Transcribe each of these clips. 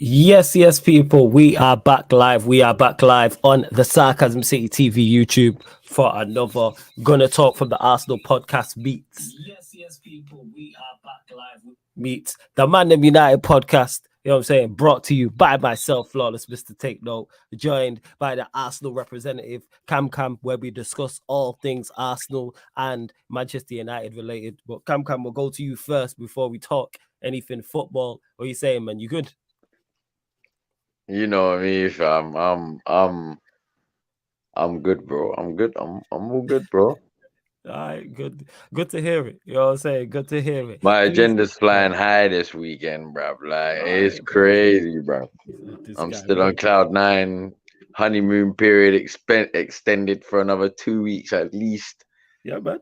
Yes, people. We are back live. We are back live on the Sarcasm City TV YouTube for another Gonna Talk from the Arsenal podcast meets. Yes, people. We are back live. Meets the Man Them United podcast. You know what I'm saying? Brought to you by myself, Flawless Mr. Take Note, joined by the Arsenal representative, Cam, where we discuss all things Arsenal and Manchester United related. But Cam, we'll go to you first before we talk anything football. What are you saying, man? You good? You know me, fam. I'm good, bro. I'm good. I'm all good, bro. All right, good to hear it. You know what I'm saying? Good to hear it. My Please, agenda's flying high this weekend, bro. Like all it's right, bro. crazy, bro. This I'm guy, still on cloud 9. Honeymoon period extended for another 2 weeks at least. yeah, man.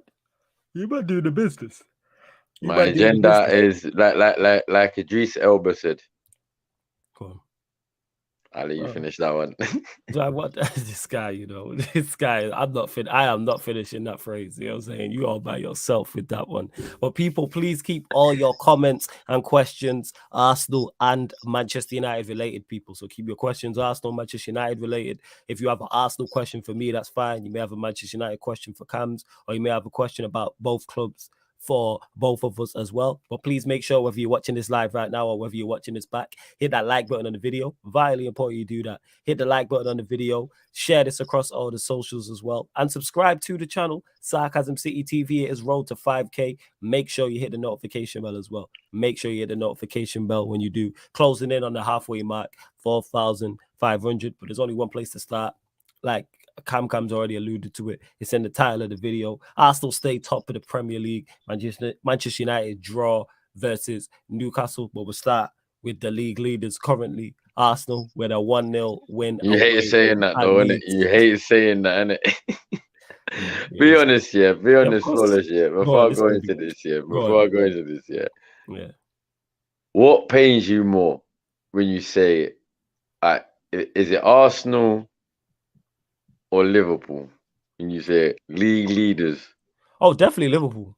You might do the business. You My might do the agenda business. is like Idris Elba said. Come on. I'll let you Well, finish that one. do I want this guy? You know, this guy. I am not finishing that phrase. You know what I'm saying? You all by yourself with that one. But people, please keep all your comments and questions Arsenal and Manchester United related. People, so keep your questions Arsenal, Manchester United related. If you have an Arsenal question for me, that's fine. You may have a Manchester United question for Cams, or you may have a question about both clubs for both of us as well. But please make sure whether you're watching this live right now or whether you're watching this back, hit that like button on the video. Vitally important you do that. Hit the like button on the video, share this across all the socials as well, and subscribe to the channel Sarcasm City TV. It is road to 5K. Make sure you hit the notification bell as well. Make sure you hit the notification bell when you do. Closing in on the halfway mark, 4,500. But there's only one place to start. Like Cam's already alluded to it. It's in the title of the video. Arsenal stay top of the Premier League. Manchester United draw versus Newcastle. But we'll start with the league leaders currently. Arsenal with a 1-0 win You hate away saying that at though, innit? Leeds. You hate saying that, innit? Be Yes. honest, yeah. Be Yeah, of honest, course. flawless, yeah. Go on, Before I this go will be into good. this, yeah. Go Before on. I go into this, yeah. Yeah. What pains you more when you say, is it Arsenal or Liverpool? When you say league leaders, Oh, definitely Liverpool.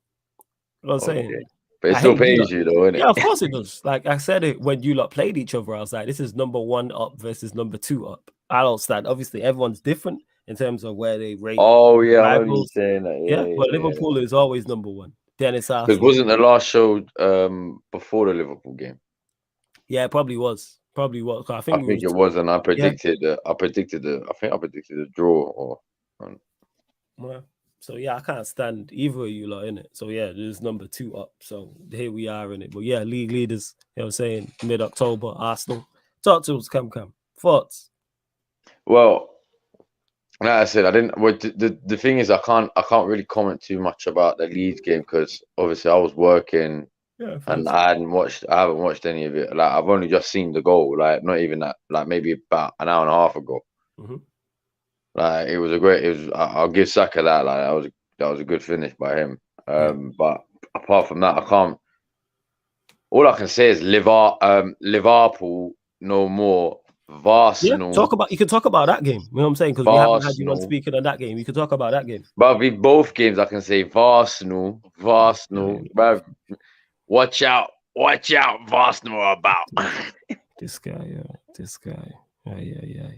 You know what I'm saying? okay. But it I still hate you pains lot. you though, innit? Yeah, of course it does. Like I said it when you lot played each other. I was like, this is number 1 up versus number 2 up. I don't stand. Obviously, everyone's different in terms of where they rate Oh yeah, I remember you rivals. saying that. Yeah, but Yeah, yeah. Liverpool is always number 1. Then it's Because Arsenal. wasn't the last show before the Liverpool game? Yeah, it probably was. Probably was. 'Cause I I think we think was it was, and I yeah. predicted I predicted a draw or Well, so yeah, I can't stand either of you lot in it. So yeah, there's number 2 up. So here we are in it. But yeah, league leaders, you know what I'm saying? Mid-October, Arsenal. Talk to us, Cam. Thoughts? well, like I said, I didn't. Well, the thing is, I can't really comment too much about the Leeds game because obviously I was working Yeah, and first. I haven't watched any of it. Like I've only just seen the goal. Like not even that. Like maybe about an hour and a half ago. Mm-hmm. Like it was a great. It was. I'll give Saka that. Like that was a good finish by him. Yeah. But apart from that, I can't. All I can say is Liverpool no more. Yeah, Arsenal, you can talk about that game. You know what I'm saying? Because we haven't had you on Arsenal. speaking on that game. You can talk about that game. But with both games, I can say Arsenal, Yeah, Bruv, watch out, Arsenal are about. this guy, this guy. Yeah.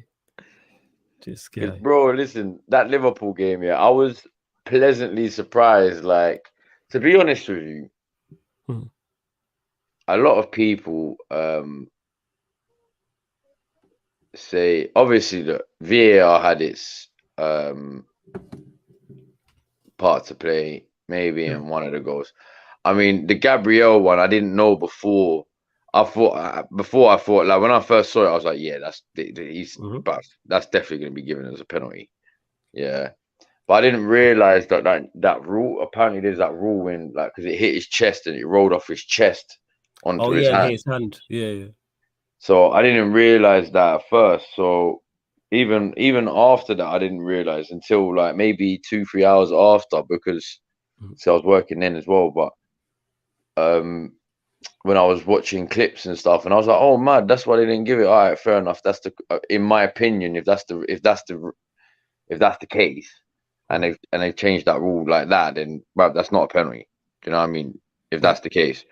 This Because, guy. bro, listen, that Liverpool game, yeah, I was pleasantly surprised. Like, to be honest with you, Hmm. a lot of people say, obviously, that VAR had its part to play, maybe Yeah. in one of the goals. I mean, the Gabriel one, I didn't know before. I thought like when I first saw it, I was like, yeah, Mm-hmm. but that's definitely going to be given as a penalty. Yeah, but I didn't realize that rule. Apparently, there's that rule when like because it hit his chest and it rolled off his chest Oh onto his yeah, and hand. his hand. Yeah. So I didn't realize that at first. So even after that, I didn't realize until like maybe 2 3 hours after because Mhm. so I was working then as well. But um when I was watching clips and stuff, and I was like, "Oh, mad! That's why they didn't give it." All right, fair enough. That's in my opinion, if that's the case, and Right. they've changed that rule like that, then well, that's not a penalty. Do you know what I mean? If Yeah. that's the case,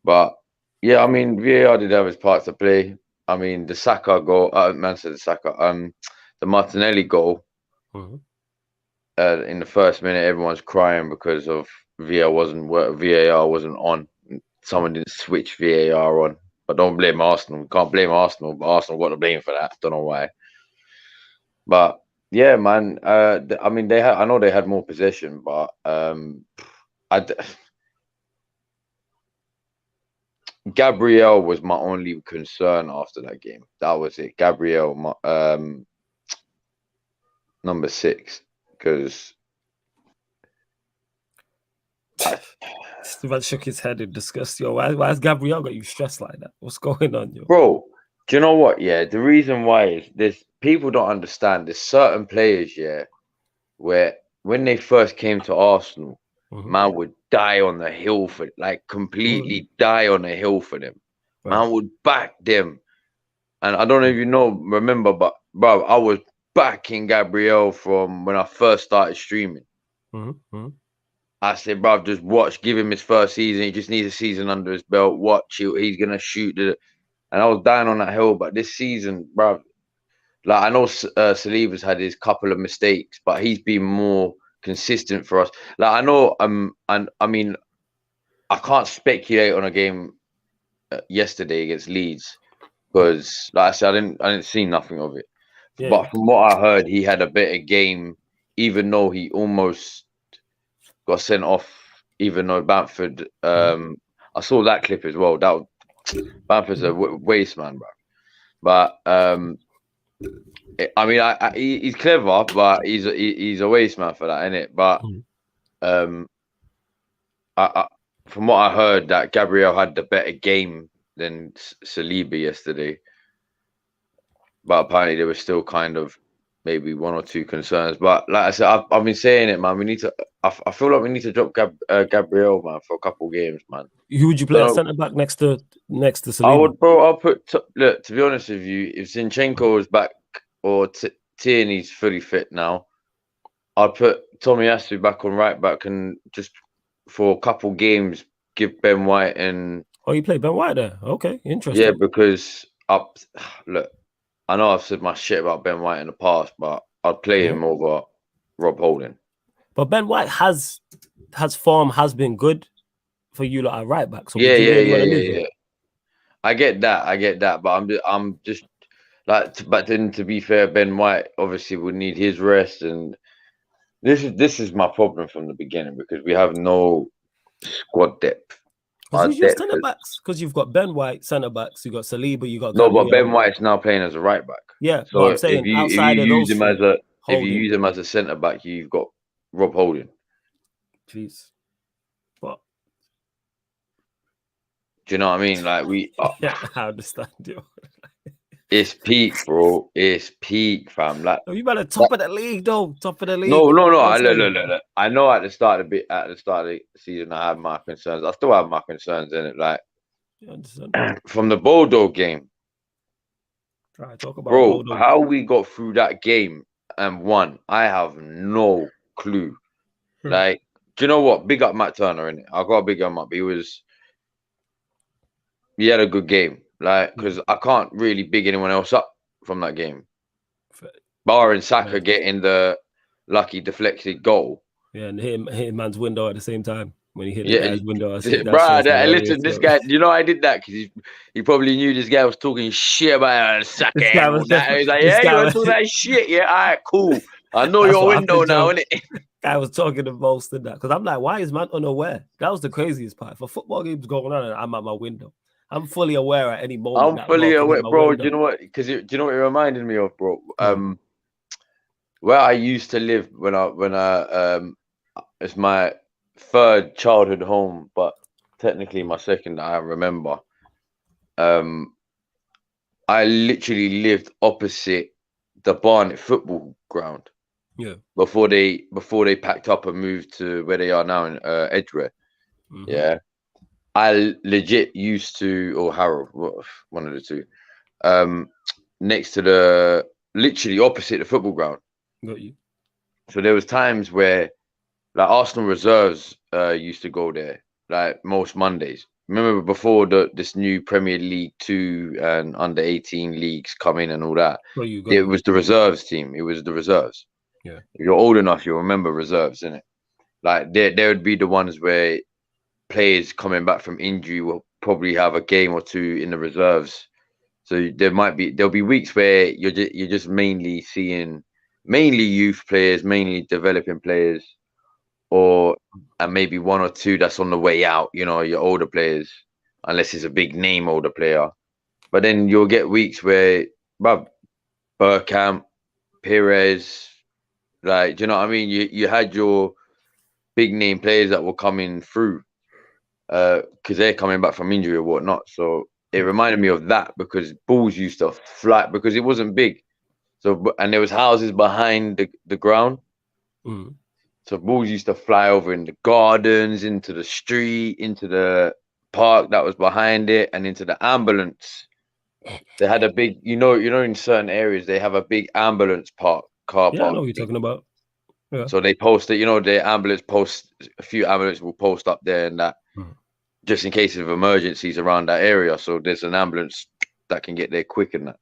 but yeah, I mean, VAR did have its part to play. I mean, the Saka goal. Man said the Saka. The Martinelli goal. Mhm. In the first minute, everyone's crying because of VAR wasn't on. Someone didn't switch VAR on. But don't blame Arsenal. We can't blame Arsenal, but Arsenal got the blame for that. Don't know why. But yeah, man. I mean, they had. I know they had more possession, but I. Gabriel was my only concern after that game. That was it. Gabriel, number 6, because Steven shook his head in disgust. Yo, why's Gabriel got you stressed like that? What's going on, yo? bro, do you know what? Yeah, the reason why is there's people don't understand. There's certain players, yeah, where when they first came to Arsenal, man would die on the hill for completely die on the hill for them. Right. Man would back them. And I don't know if you remember, but bro, I was backing Gabriel from when I first started streaming. I said, bro, just watch, give him his first season. He just needs a season under his belt. Watch, he's gonna shoot the. And I was dying on that hill, but this season, bro, like I know Saliba's had his couple of mistakes, but he's been more consistent for us. Like I know, and I mean, I can't speculate on a game yesterday against Leeds because, like I said, I didn't see nothing of it. Yeah. But from what I heard, he had a better game, even though he almost got sent off. Even though Bamford, I saw that clip as well. Bamford's a waste man, bro. But I mean, he's clever, but he's a waste man for that, innit? But from what I heard, that Gabriel had the better game than Saliba yesterday. But apparently there was still kind of maybe 1 or 2 concerns. But like I said, I've been saying it, man. We need to. I feel like we need to drop Gabriel, man, for a couple games, man. Who would you play at centre back next to Saliba? I would, bro. I'll put. Look, to be honest with you, if Zinchenko is back or Tierney's fully fit now, I'd put Tomiyasu back on right back and just for a couple games give Ben White and. Oh, you play Ben White there? Okay, interesting. Yeah, because look, I know I've said my shit about Ben White in the past, but I'd play him over Rob Holding. But Ben White has been good for you like a right back. So yeah. I get that, but I'm just like, but then to be fair, Ben White obviously would need his rest, and this is my problem from the beginning because we have no squad depth. Who's your centre backs? Because you've got Ben White centre backs, you got Saliba, you got Gabriel. But Ben White's now playing as a right back. Yeah, so I'm saying if you use him as a centre back, you've got Rob Holding. Jeez, what? Do you know what I mean? Like yeah, I understand you. It's peak, bro. It's peak, fam. Like you better top of the league, though. Top of the league. No. Look. I know at the start of the season, I had my concerns. I still have my concerns in it. Like from the Bordeaux game, talk about bro. Bordeaux. How we got through that game and won, I have no clue. Like, do you know what? Big up Matt Turner, innit? I got to big him up. He had a good game. Like, because I can't really big anyone else up from that game. Barring Saka getting the lucky deflected goal. Yeah, and hit man's window at the same time when he hit the guy's window. Listen, this guy, you know, I did that because he probably knew this guy was talking shit about Saka. He's like, yeah, you want to talk that shit? Yeah, all right, cool. I know your window now, innit? Guy was talking the most in that because I'm like, why is man unaware? That was the craziest part. For football games going on, and I'm at my window. I'm fully aware at any moment. I'm fully aware, bro. Do you know what? Because do you know what it reminded me of, bro? Where I used to live when I it's my 3rd childhood home, but technically my 2nd. I remember. I literally lived opposite the Barnet football ground. Yeah. Before they packed up and moved to where they are now in Edgware. Yeah. I legit used to, or Harold, one of the two, next to literally opposite the football ground. Got you. So there was times where, like Arsenal reserves used to go there, like most Mondays. remember before this new Premier League 2 and under 18 leagues come in and all that. Got It was the reserves team. It was the reserves. Yeah. If you're old enough, you'll remember reserves, innit? Like there would be the ones where players coming back from injury will probably have a game or two in the reserves. So there'll be weeks where you're just mainly seeing youth players, mainly developing players, and maybe one or two that's on the way out, you know, your older players, unless it's a big name older player. But then you'll get weeks where Burkamp, Perez, like, do you know what I mean? You had your big name players that were coming through because they're coming back from injury or whatnot. So it reminded me of that because balls used to fly because it wasn't big. So and there was houses behind the ground. Mm. So balls used to fly over in the gardens, into the street, into the park that was behind it, and into the ambulance. They had a big, in certain areas they have a big ambulance car park. Yeah, I know what you're talking about. Yeah. So they posted, the ambulance post, a few ambulances will post up there and that, just in case of emergencies around that area. So there's an ambulance that can get there quick and that.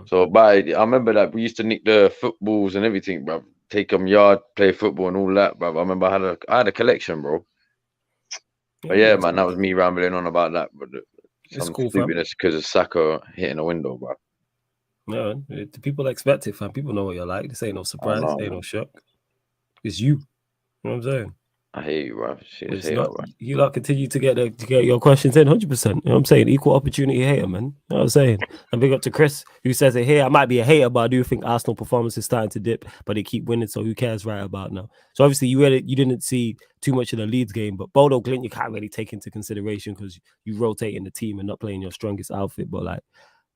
So, I remember that we used to nick the footballs and everything, bro. Take them yard, play football and all that, bro. I remember I had a collection, bro. But yeah, man, that was me rambling on about that. But some cool, stupidness because of Saka hitting a window, bro. No, the people expect it, fam. People know what you're like. This ain't no surprise. Ain't no shock. It's you. You know what I'm saying? I hate you, bro. It's not, you lot continue to get your questions in 100%. You know what I'm saying? Equal opportunity hater, man. You know what I'm saying? And big up to Chris, who says it here. I might be a hater, but I do think Arsenal performance is starting to dip, but they keep winning, so who cares right about now? So obviously you didn't see too much of the Leeds game, but Bodo Glint you can't really take into consideration because you rotating the team and not playing your strongest outfit. But like,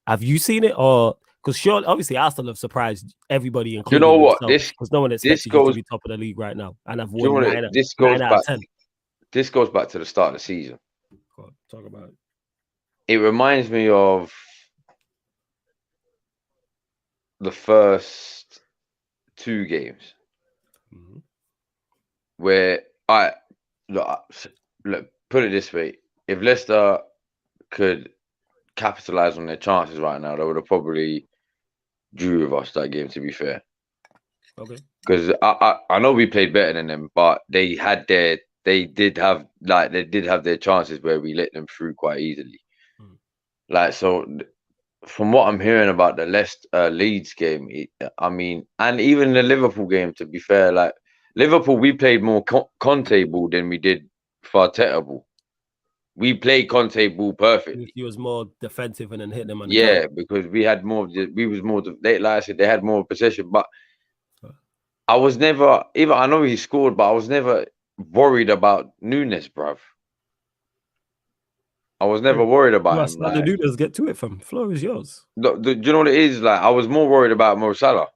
have you seen it or? Because sure, obviously Arsenal have surprised everybody, including because no one expected you to be top of the league right now, and I've won 9 out of 10. This goes back to the start of the season. Talk about it. It reminds me of the first 2 games where look, put it this way: if Leicester could capitalize on their chances right now, they would have probably drew with us that game. To be fair, okay, because I know we played better than them, but they did have their chances where we let them through quite easily. Like, so from what I'm hearing about the Leeds game, and even the Liverpool game, to be fair, like Liverpool, we played more Conte ball than we did Arteta ball. We played Conte ball perfectly. He was more defensive and then hit them on the counter. Because we had more. Like I said, they had more possession, but I was never even. I know he scored, but I was never worried about Nunes, bruv. I was never worried about him. Like, the Nunes get to it, fam. Floor is yours. Do you know what it is? Like, I was more worried about Mo Salah.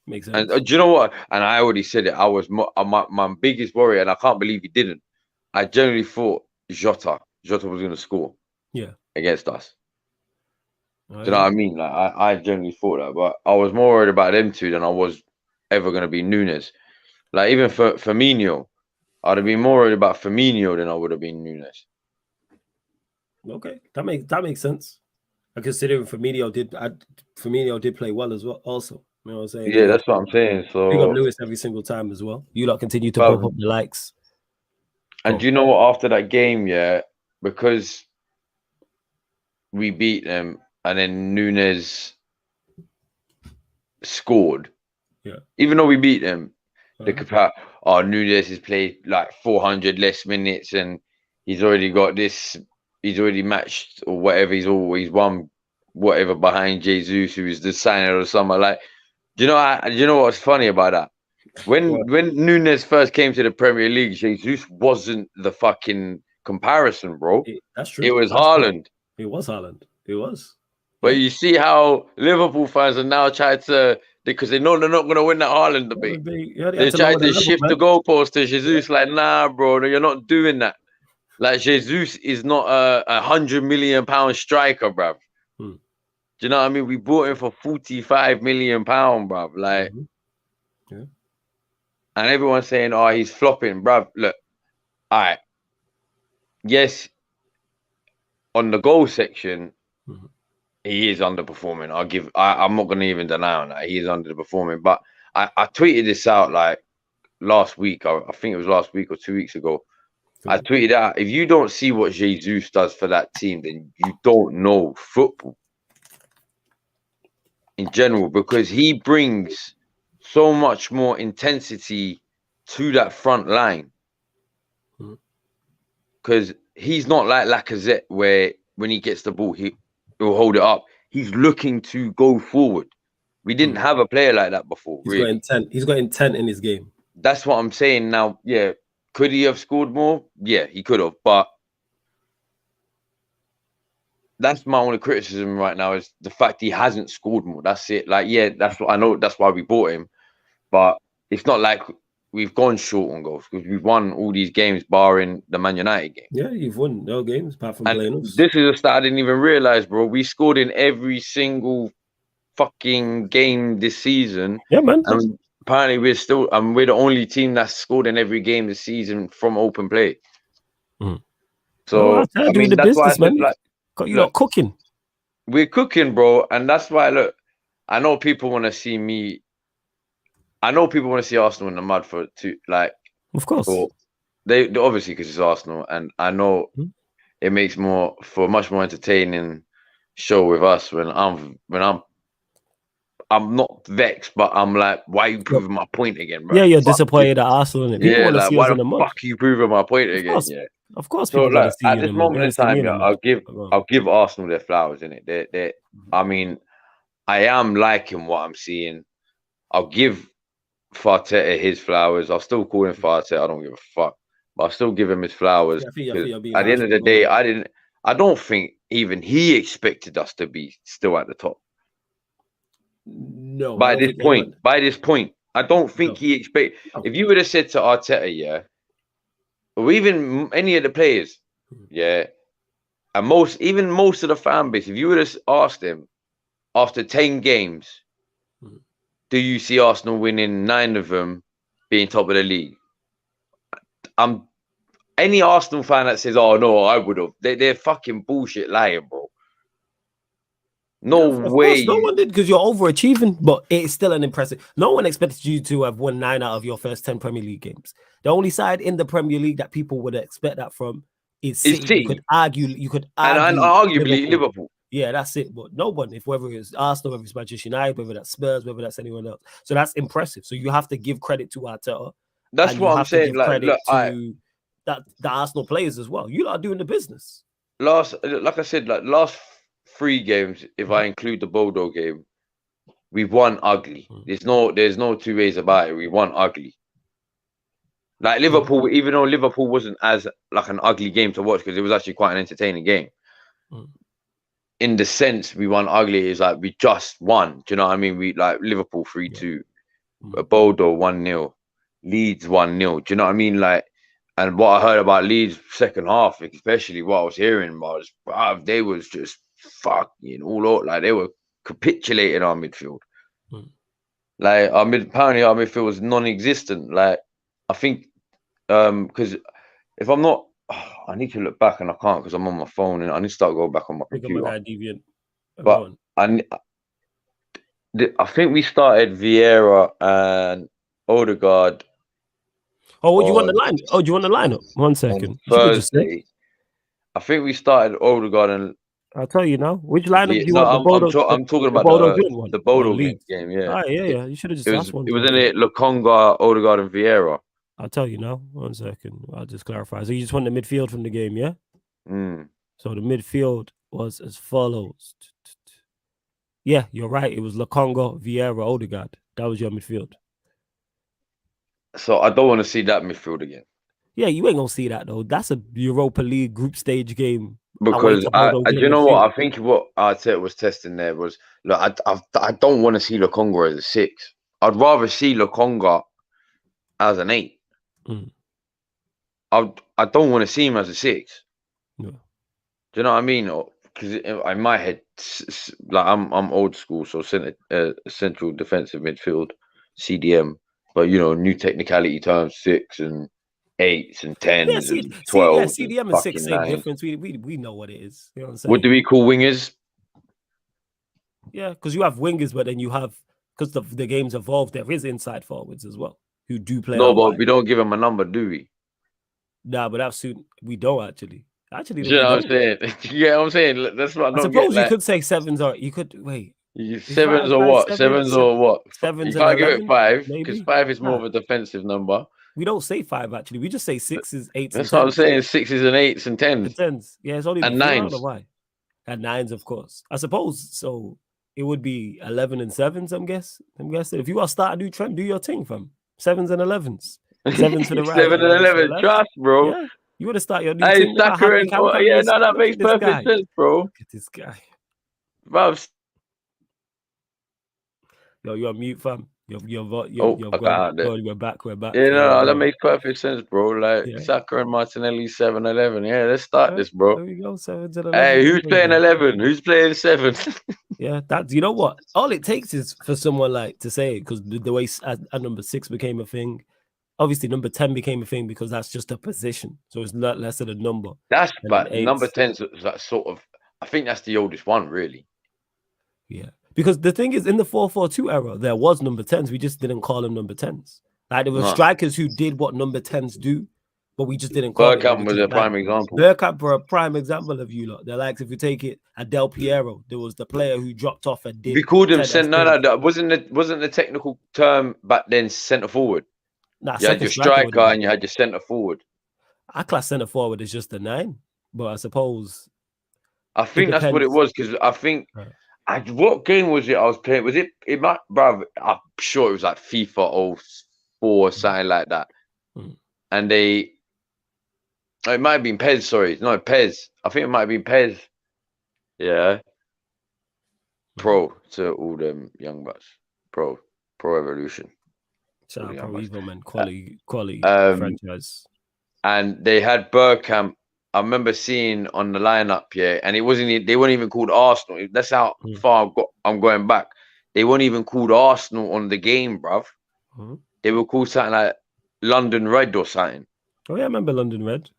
Makes sense. And do you know what? And I already said it. I was my biggest worry, and I can't believe he didn't. I generally thought Jota was going to score. Yeah. Against us. Do you know what I mean? Like, I generally thought that, but I was more worried about them two than I was ever going to be Nunes. Like, even for Firmino, I'd have been more worried about Firmino than I would have been Nunes. Okay, that makes sense. I considering Firmino did play well as well. Also, you know what I'm saying? Yeah, that's what I'm saying. So big up Lewis every single time as well. You lot continue to pump up the likes. And do you know what? After that game, because we beat them, and then Nunes scored. Yeah. Even though we beat them, they could Nunes has played like 400 less minutes, and he's already got this. He's already matched or whatever. He's always won whatever behind Jesus, who is the signer of summer. Like, do you know what's funny about that? When Nunes first came to the Premier League, Jesus wasn't the fucking comparison, bro. That's true. It was Haaland. It was Haaland. It was. But you see how Liverpool fans are now trying to, because they know they're not going to win that Haaland debate. They're trying to shift the goalpost to Jesus. Like, nah, bro, you're not doing that. Like, Jesus is not a £100 million striker, bruv. Do you know what I mean? We bought him for £45 million, bruv. Like, and everyone's saying, oh, he's flopping, bruv. Look, all right. yes, on the goal section, Mhm. he is underperforming. I'm not going to even deny on that. He is underperforming. But I tweeted this out like last week. I think it was last week or 2 weeks ago. I tweeted out, if you don't see what Jesus does for that team, then you don't know football in general, because he brings so much more intensity to that front line. Mhm. Because he's not like Lacazette, where when he gets the ball, he'll hold it up. He's looking to go forward. We didn't have a player like that before, He's got really. intent. He's got intent in his game. That's what I'm saying now. Yeah, could he have scored more? Yeah, he could have. But that's my only criticism right now, is the fact he hasn't scored more. That's it. Like, yeah, that's what I know. That's why we bought him. But it's not like we've gone short on goals, because we've won all these games, barring the Man United game. Yeah, you've won no games apart from And playing us. this is a stat I didn't even realize, bro. We scored in every single fucking game this season. Yeah, man. And apparently we're the only team that's scored in every game this season from open play. So I I doing mean, the that's why I business, said, man. like, Got you look, lot cooking. we're cooking, bro. And that's why, look, I know people want to see me. I know people want to see Arsenal in the mud Of course. they obviously, because it's Arsenal, and I know it makes for a much more entertaining show with us when I'm not vexed, but I'm like, why are you proving my point again, bro? Yeah, you're Fuck you. disappointed at Arsenal, and people Yeah, want to like, see us why in the the mud. fuck are you proving my point again? Yeah. Of course, So, people want to like, see at you in this the mud. They moment want in to see me time, in the yeah, mud. I'll give Arsenal their flowers in it. I mean, I am liking what I'm seeing. I'll give Farteta his flowers. I'll still call him Farteta. I don't give a fuck, but I'll still give him his flowers, Yeah, I think because you're being at the end harsh of with the it, go day, on. I don't think even he expected us to be still at the top. No, I By don't this think point, anyone. I don't think No, he expect. no. If you would have said to Arteta, yeah, or even any of the players, yeah, and most of the fan base, if you would have asked them after 10 games, do you see Arsenal winning 9 of them, being top of the league? Any Arsenal fan that says, "Oh no, I would have," they're fucking bullshit lying, bro. Yeah, No of course, way. no one did, because you're overachieving, but it's still an impressive. No one expected you to have won 9 out of your first 10 Premier League games. The only side in the Premier League that people would expect that from is It's City. City You could and argue arguably Liverpool. Liverpool. Yeah, that's it. But no one, if whether it's Arsenal, whether it's Manchester United, whether that's Spurs, whether that's anyone else. So that's impressive. So you have to give credit to Arteta, That's and you what I'm have to saying. give Like, look, credit to the Arsenal players as well. You are doing the business. like I said, like last 3 games, if I include the Bodo game, we've won ugly. There's no two ways about it. We won ugly. Like Liverpool, even though Liverpool wasn't as like an ugly game to watch, because it was actually quite an entertaining game. In the sense we won ugly is like we just won. Do you know what I mean? We like Liverpool 3-2, Bodo 1-0, Leeds 1-0. Do you know what I mean? Like, and what I heard about Leeds second half, especially what I was hearing was, they was just fucking all out. Like, they were capitulating our midfield. Like, apparently our midfield was non-existent. Like, I think because if I'm not, I need to look back and I can't because I'm on my phone, and I need to start going back on my Pick up my computer. guy Deviant. But I think we started Vieira and Odegaard. Oh, do you want the line? Oh, do you want the lineup? 1 second. You should have just said. Thursday. I think we started Odegaard and I'll tell you now. Which lineup do you no, want? I'm talking The about Bodo Glimt one the or Bodo Leeds? game. Yeah. All right, yeah. You should have just asked one. It was in it. Lokonga, Odegaard, and Vieira. I'll tell you now. 1 second. I'll just clarify. So you just want the midfield from the game, yeah? So the midfield was as follows. Yeah, you're right. It was Lokonga, Vieira, Odegaard. That was your midfield. So I don't want to see that midfield again. Yeah, you ain't gonna see that though. That's a Europa League group stage game. Because you know what? I think what Arteta was testing there was, look, I don't want to see Lokonga as a 6. I'd rather see Lokonga as an 8. I don't want to see him as a 6. Yeah. Do you know what I mean? Because in my head, like I'm old school, so central defensive midfield, CDM. But you know, new technicality terms 6 and 8s and 10s Yeah, and 12s and CDM and 6, fucking same 9s. difference. We know what it is. You know what I'm saying? What do we call wingers? Yeah, because you have wingers, but then you have, because the game's evolved, there is inside forwards as well who do play No, out but wide. we don't give them a number, do we? Nah, but that's soon. We don't actually. Actually, You we know what I'm don't. saying? Yeah, I'm saying that's what I I don't get. suppose you Like could say 7s, or you could wait. Is 7s or 5 what? 7, 7s or what? You 7s and can't give it 11, 5 because maybe. 5 is more Nah, of a defensive number. we don't say 5 actually. We just say 6s, 8s, and That's what I'm 10s. saying. 6s and 8s and 10s And 10s. Yeah, it's only and before. I don't know 9s. why. And 9s, of course. I suppose so. It would be 11 and 7s. I'm guessing. If you are start a new trend, do your thing, fam. 7s and 11s. 7s to the right, 7 and 11s to the 11. left. Trust, bro. Yeah, you want to start your new Hey, thing. Look how Saka happy and yeah, Cam is. no, that Look makes at this perfect guy. sense, bro. Look at this guy. Bruv. Yo, you're on mute, fam. You're I got out there. We're back. Yeah, no, that makes perfect sense, bro. Like Yeah. Saka and Martinelli 7-11. Yeah, let's start this, bro. There we go. 7s and 11s. Hey, who's playing 11? Who's playing 7? Yeah, that's, you know what? All it takes is for someone like to say it, because the way number 6 became a thing. Obviously, number 10 became a thing because that's just a position, so it's not less of a number. But number 10's that sort of. I think that's the oldest one, really. Yeah, because the thing is, in the 4-4-2 era, there was number 10s. We just didn't call them number 10s. Like there were strikers who did what number 10s do, but we just didn't call it. Bergkamp was a prime example. Bergkamp were a prime example of you lot. They're like, if you take it at Del Piero, there was the player who dropped off and did. We called him no. Wasn't the technical term back then centre forward? Nah, you had your striker and you had your centre forward. I class centre forward as just a 9, but I suppose. I think that's what it was, because I think. What game was it I was playing? Was it might, bruv, I'm sure it was like FIFA 04 or something like that. And it might have been Pez, sorry. No, Pez. I think it might have been Pez. Yeah. Pro to all them young bucks. Pro Evolution. Shout out Pro Evo, man. Quality franchise. And they had Bergkamp. I remember seeing on the lineup, yeah, and they weren't even called Arsenal. That's how far I'm going back. They weren't even called Arsenal on the game, bruv. They were called something like London Red or something. Oh yeah, I remember London Red.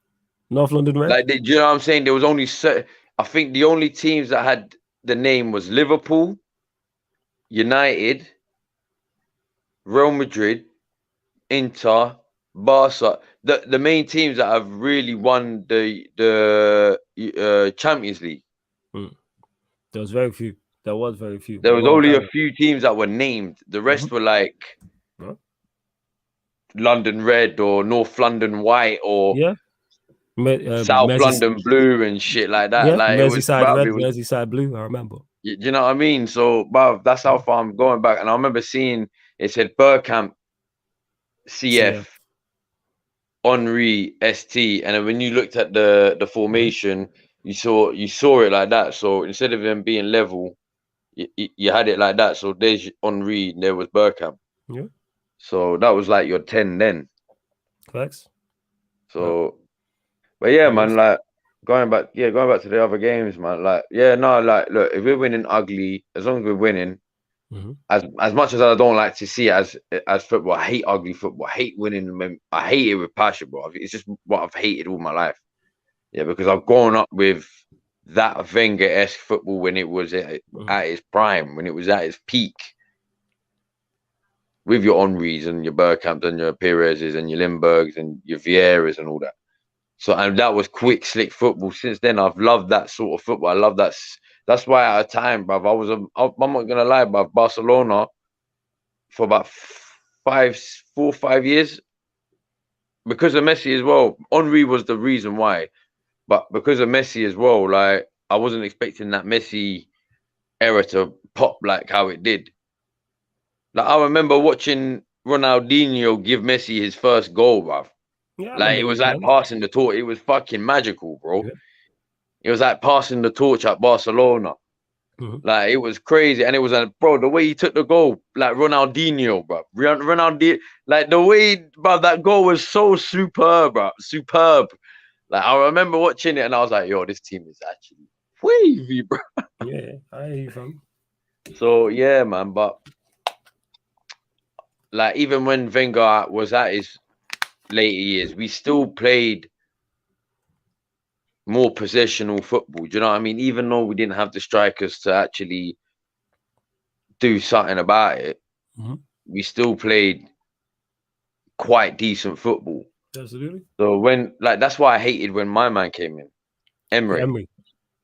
North London Red. Like, do you know what I'm saying? There was only I think the only teams that had the name was Liverpool, United, Real Madrid, Inter, Barca. The main teams that have really won the Champions League. There was very few. There was only a few teams that were named. The rest were like London Red or North London White or South London Blue and shit like that. Yeah, like Merseyside Red, Merseyside Blue. I remember. You know what I mean? So, bruv, that's how far I'm going back. And I remember seeing it said Bergkamp, CF. Henry ST, and then when you looked at the formation, you saw it like that. So instead of them being level, you had it like that. So there's Henry, there was Bergkamp. Yeah. So that was like your 10 then. Facts. So, but yeah, man, like going back to the other games, man. Like, yeah, no, like, look, if we're winning ugly, as long as we're winning. As much as I don't like to see it as football, I hate ugly football. I hate winning. I hate it with passion, bro. It's just what I've hated all my life. Yeah, because I've grown up with that Wenger-esque football when it was at its prime, when it was at its peak. With your Henrys and your Bergkamps and your Perez's and your Lindberghs and your Vieiras and all that. So, and that was quick, slick football. Since then, I've loved that sort of football. I love that. That's why at a time, bruv, I'm not gonna lie, bruv, Barcelona for about 4 or 5 years because of Messi as well. Henry was the reason why, but because of Messi as well, like I wasn't expecting that Messi era to pop like how it did. Like I remember watching Ronaldinho give Messi his first goal, bruv. Yeah, like it was like passing the torch. It was fucking magical, bro. Yeah. It was like passing the torch at Barcelona. Like it was crazy, and it was like, bro, the way he took the goal, like Ronaldinho, bro. Ronaldinho, like the way, bro, that goal was so superb, bro. Superb. Like I remember watching it, and I was like, yo, this team is actually wavy, bro. Yeah, I hear you, fam. So yeah, man, but like even when Wenger was at his later years, we still played more possessional football. Do you know what I mean? Even though we didn't have the strikers to actually do something about it, we still played quite decent football. Absolutely. So that's why I hated when my man came in, Emery.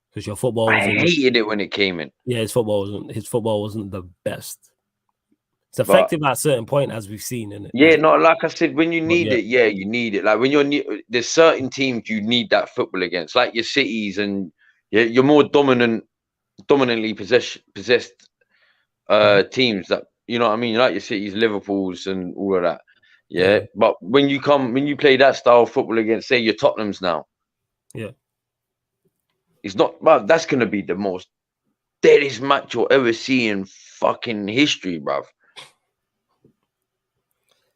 Because your football I wasn't. hated it when it came in. Yeah, his football wasn't the best. It's But effective at a certain point, as we've seen in it. yeah, no, like I said, when you need Yeah. it, you need it. Like when there's certain teams you need that football against, like your cities and you're more dominantly possessed teams that you know what I mean, like your cities, Liverpool's, and all of that. Yeah. But when you play that style of football against, say, your Tottenham's now, it's not. Well, that's gonna be the most deadest match you'll ever see in fucking history, bruv.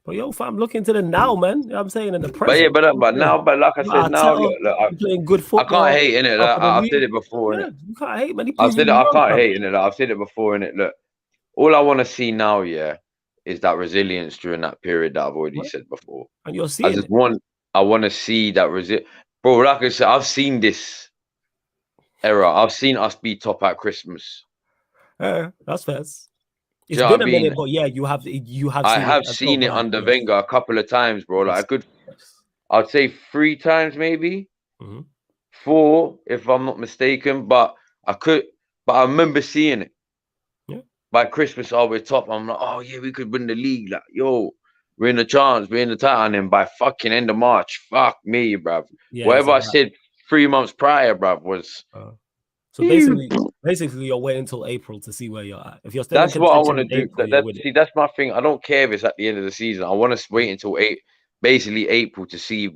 But yo, fam, look into the now, man. You know what I'm saying, in the But yeah, present. but like I said, now look, You're playing good I football. can't hate in it. Like, I've said it before, innit? You can't hate, man. He I've proves said you it. I wrong, can't fam. hate in it. Like, I've said it before, innit? Look, all I want to see now, is that resilience during that period that I've already said before. And you're seeing it. I want to see that bro. Like I said, I've seen this era. I've seen us be top at Christmas. That's fair. It's been a minute, but yeah, you have. I have seen it under Wenger a couple of times, bro. Like I'd say 3 times, maybe 4, if I'm not mistaken. But I remember seeing it. Yeah. By Christmas, we're top. I'm like, oh yeah, we could win the league. Like, yo, we're in the chance, we're in the title. And then by fucking end of March, fuck me, bruv. Yeah, whatever I said 3 months prior, bruv, was. So basically, you're waiting until April to see where you're at. If you're still, that's what I want to do. That's my thing. I don't care if it's at the end of the season. I want to wait until basically April, to see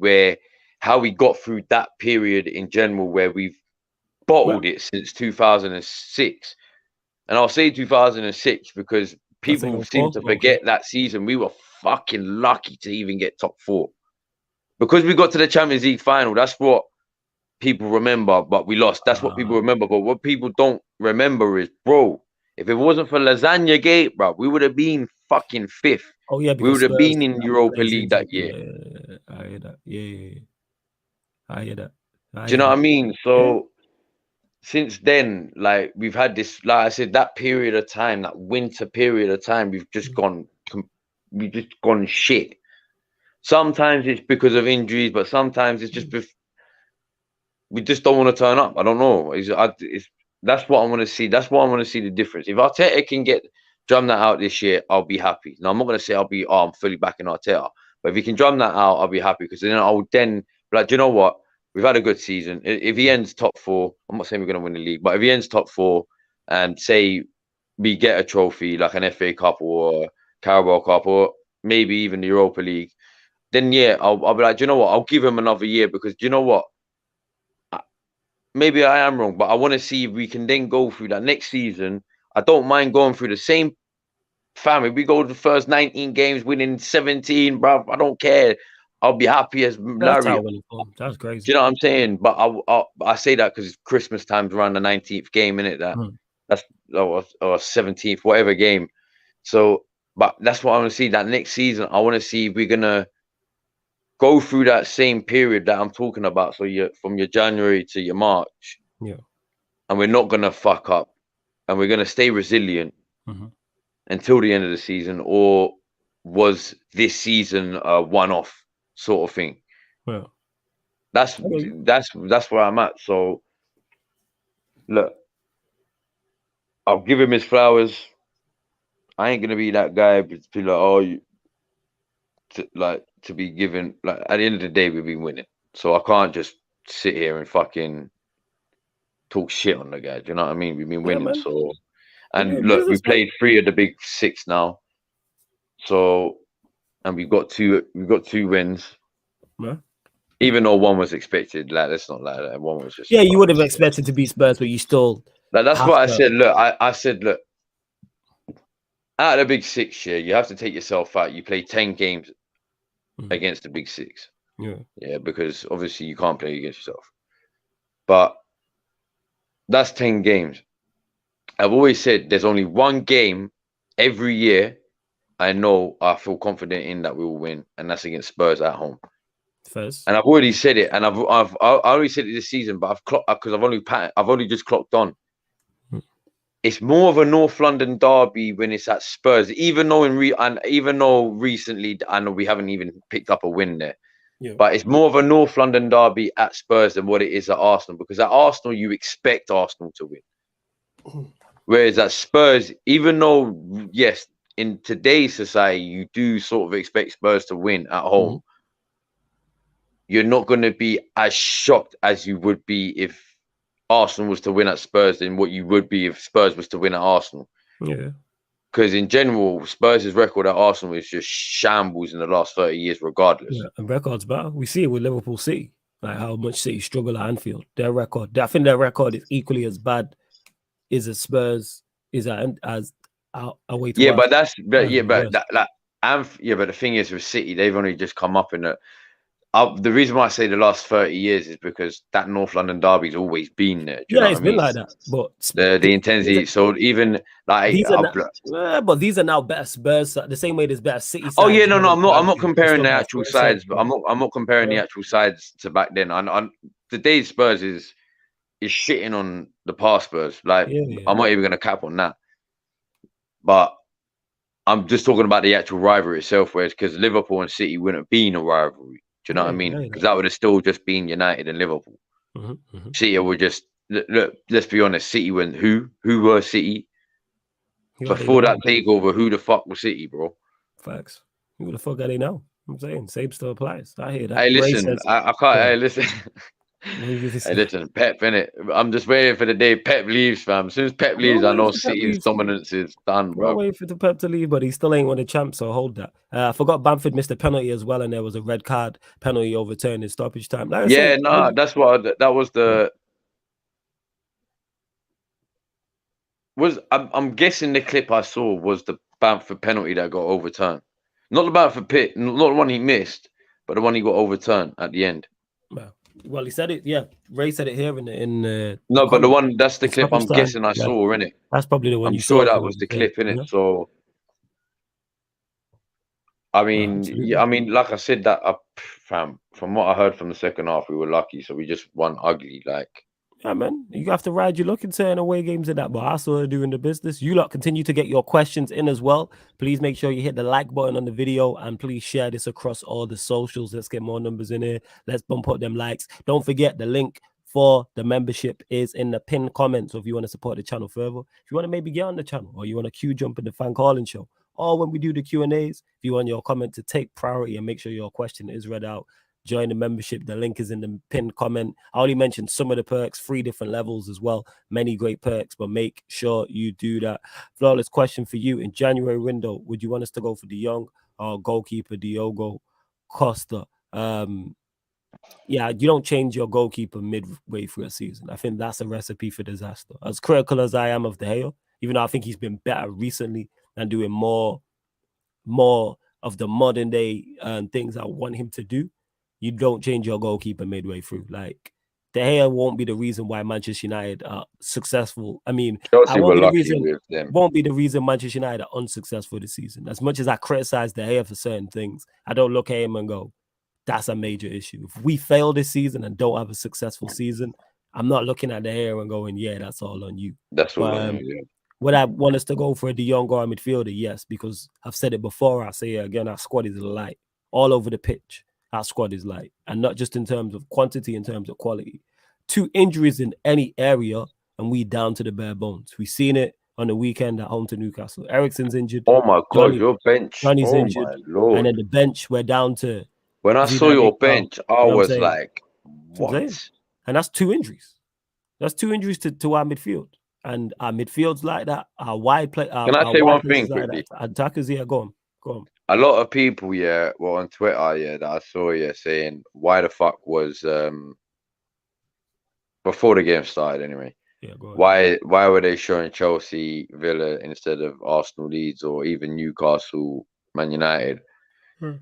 how we got through that period in general, where we've bottled it since 2006. And I'll say 2006 because people seem to forget that season. We were fucking lucky to even get top 4 because we got to the Champions League final. That's what people remember, but we lost. That's what people remember. But what people don't remember is, bro, if it wasn't for Lasagna Gate, bro, we would have been fucking 5th. Oh yeah, we would have been in Europa League that year. Yeah, I hear that. Yeah. I hear that. Do you know what I mean? So since then, like, we've had this, like I said, that period of time, that winter period of time, we've just gone shit. Sometimes it's because of injuries, but sometimes it's just we just don't want to turn up. I don't know. That's what I want to see. That's what I want to see, the difference. If Arteta can drum that out this year, I'll be happy. Now, I'm not going to say I'm fully backing Arteta, but if he can drum that out, I'll be happy, because then I'll be like, do you know what? We've had a good season. If he ends top 4, I'm not saying we're going to win the league, but if he ends top 4 and say we get a trophy like an FA Cup or a Carabao Cup or maybe even the Europa League, then yeah, I'll be like, do you know what? I'll give him another year, because do you know what? Maybe I am wrong, but I want to see if we can then go through that next season. I don't mind going through the same family. We go to the first 19 games, winning 17, bro. I don't care. I'll be happy as Larry. That's crazy. Do you know what I'm saying? But I say that because Christmas time's around the 19th game, innit? That's or 17th, whatever game. So, but that's what I want to see. That next season, I want to see if we're gonna go through that same period that I'm talking about. So from your January to your March. Yeah. And we're not going to fuck up. And we're going to stay resilient until the end of the season. Or was this season a one-off sort of thing? Yeah. That's where I'm at. So, look, I'll give him his flowers. I ain't going to be that guy to be like, to be given, like, at the end of the day, we've been winning. So I can't just sit here and fucking talk shit on the guy. Do you know what I mean? We've been winning. So, and look, we played 3 of the big 6 now. So, and we've got 2 wins. Yeah. Even though 1 was expected, like, let's not lie, that 1 was just. Yeah, you would have expected to beat Spurs, but you still. Like, that's what I said. Look, I said, look, out of the big 6 here, you have to take yourself out. You play 10 games against the big 6. Yeah, because obviously you can't play against yourself. But that's 10 games. I've always said there's only 1 game every year I feel confident in that we will win, and that's against Spurs at home. First. And I've already said it, and I already said it this season, but I've clocked because I've only just clocked on. It's more of a North London derby when it's at Spurs, even though recently I know we haven't even picked up a win there. Yeah. But it's more of a North London derby at Spurs than what it is at Arsenal, because at Arsenal you expect Arsenal to win. Whereas at Spurs, even though, yes, in today's society, you do sort of expect Spurs to win at home, you're not going to be as shocked as you would be if Arsenal was to win at Spurs than what you would be if Spurs was to win at Arsenal. Yeah. Because in general, Spurs' record at Arsenal is just shambles in the last 30 years, regardless. Yeah, and records better. We see it with Liverpool City, like how much City struggle at Anfield. Their record, I think their record is equally as bad as a Spurs is as away to. Yeah, but that's but the thing is with City, they've only just come up in it. The reason why I say the last 30 years is because that North London derby's always been there. Do you know what I mean? Been like that. But the intensity. So even like but these are now better Spurs. The same way there's better City. Oh yeah, no, I'm not comparing the actual sides, but I'm not comparing the actual sides to back then. Today's Spurs is shitting on the past Spurs. Like I'm not even gonna cap on that. But I'm just talking about the actual rivalry itself, whereas because Liverpool and City wouldn't have been a rivalry. Do you know what I mean? Because that would have still just been United and Liverpool. City would just look. Let's be honest. City went who were City before that takeover? Who the fuck was City, bro? Facts. Who the fuck are they now? I'm saying same still applies. I hear that. Hey, listen, I can't. Hey, listen. Hey, listen, Pep, innit? I'm just waiting for the day Pep leaves, fam. As soon as Pep leaves, I know City's dominance is done, bro. I'm waiting for the Pep to leave, but he still ain't won the champ, so hold that. I forgot Bamford missed a penalty as well, and there was a red card penalty overturned in stoppage time. Like that's what that was the. I'm guessing the clip I saw was the Bamford penalty that got overturned. Not the Bamford pit, not the one he missed, but the one he got overturned at the end. Well, he said it. Yeah, Ray said it here in no, but the one that's the clip I'm guessing I saw, innit? That's probably the one you saw. That was the clip, innit? So, I mean, I mean, like I said, that from what I heard from the second half, we were lucky, so we just won ugly, like. Yeah, man, you have to ride your luck in certain away games in that, but I saw doing the business. You lot continue to get your questions in as well. Please make sure you hit the like button on the video and please share this across all the socials. Let's get more numbers in here. Let's bump up them likes. Don't forget the link for the membership is in the pinned comment. So if you want to support the channel further, if you want to maybe get on the channel or you want to queue jump in the fan calling show, or when we do the Q&As, if you want your comment to take priority and make sure your question is read out, join the membership. The link is in the pinned comment. I only mentioned some of the perks, 3 different levels as well. Many great perks, but make sure you do that. Flawless question for you. In January window, would you want us to go for De Jong or goalkeeper Diogo Costa? Yeah, you don't change your goalkeeper midway through a season. I think that's a recipe for disaster. As critical as I am of De Gea, even though I think he's been better recently and doing more of the modern day things I want him to do, you don't change your goalkeeper midway through. Like, De Gea won't be the reason why Manchester United are successful. I mean, won't be the reason Manchester United are unsuccessful this season. As much as I criticize De Gea for certain things, I don't look at him and go, that's a major issue. If we fail this season and don't have a successful season, I'm not looking at De Gea and going, yeah, that's all on you. That's all on you, yeah. Would I want us to go for a De Jong or a midfielder? Yes, because I've said it before. I say it again, our squad is light. All over the pitch, our squad is light. And not just in terms of quantity, in terms of quality. 2 injuries in any area, and we down to the bare bones. We've seen it on the weekend at home to Newcastle. Ericsson's injured. Oh, my God, your bench. Johnny's injured. My Lord. And then the bench, we're down to... When I saw your bench, I was like, what? And that's 2 injuries. That's 2 injuries to our midfield. And our midfield's like that. Our wide play. Can I say one thing quickly? Attackers here, go on. A lot of people, on Twitter, that I saw, saying why the fuck was before the game started anyway. Yeah, go ahead. Why were they showing Chelsea, Villa instead of Arsenal, Leeds, or even Newcastle, Man United?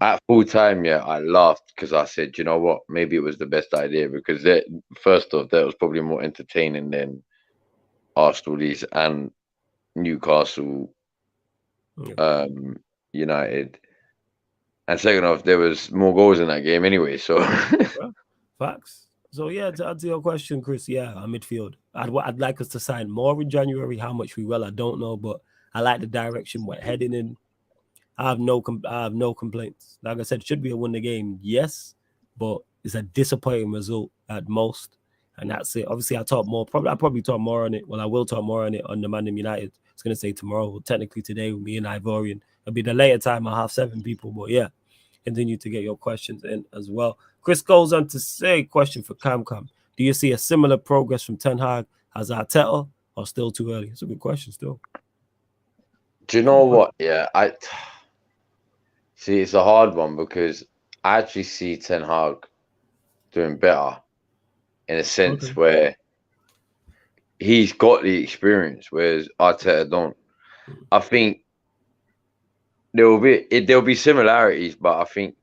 At full time, I laughed because I said, you know what, maybe it was the best idea because first off, that was probably more entertaining than Arsenal, Leeds, and Newcastle, United. And second off, there was more goals in that game anyway. So Yeah, facts. So yeah, to answer your question, Chris, yeah, our midfield. I'd like us to sign more in January. How much we will, I don't know, but I like the direction we're heading in. I have no complaints. Like I said, should be a win the game, yes, but it's a disappointing result at most, and that's it. Obviously, I probably talk more on it. Well, I will talk more on it on the Man United. It's gonna say tomorrow. Well, technically today with me and Ivorian. It'll be the later time at 7:30, people. But yeah, continue to get your questions in as well. Chris goes on to say, question for Cam. Do you see a similar progress from Ten Hag as Arteta, or still too early? It's a good question still. do you know what? Yeah, I see. It's a hard one because I actually see Ten Hag doing better in a sense where he's got the experience, whereas Arteta don't. I think there'll be similarities, but I think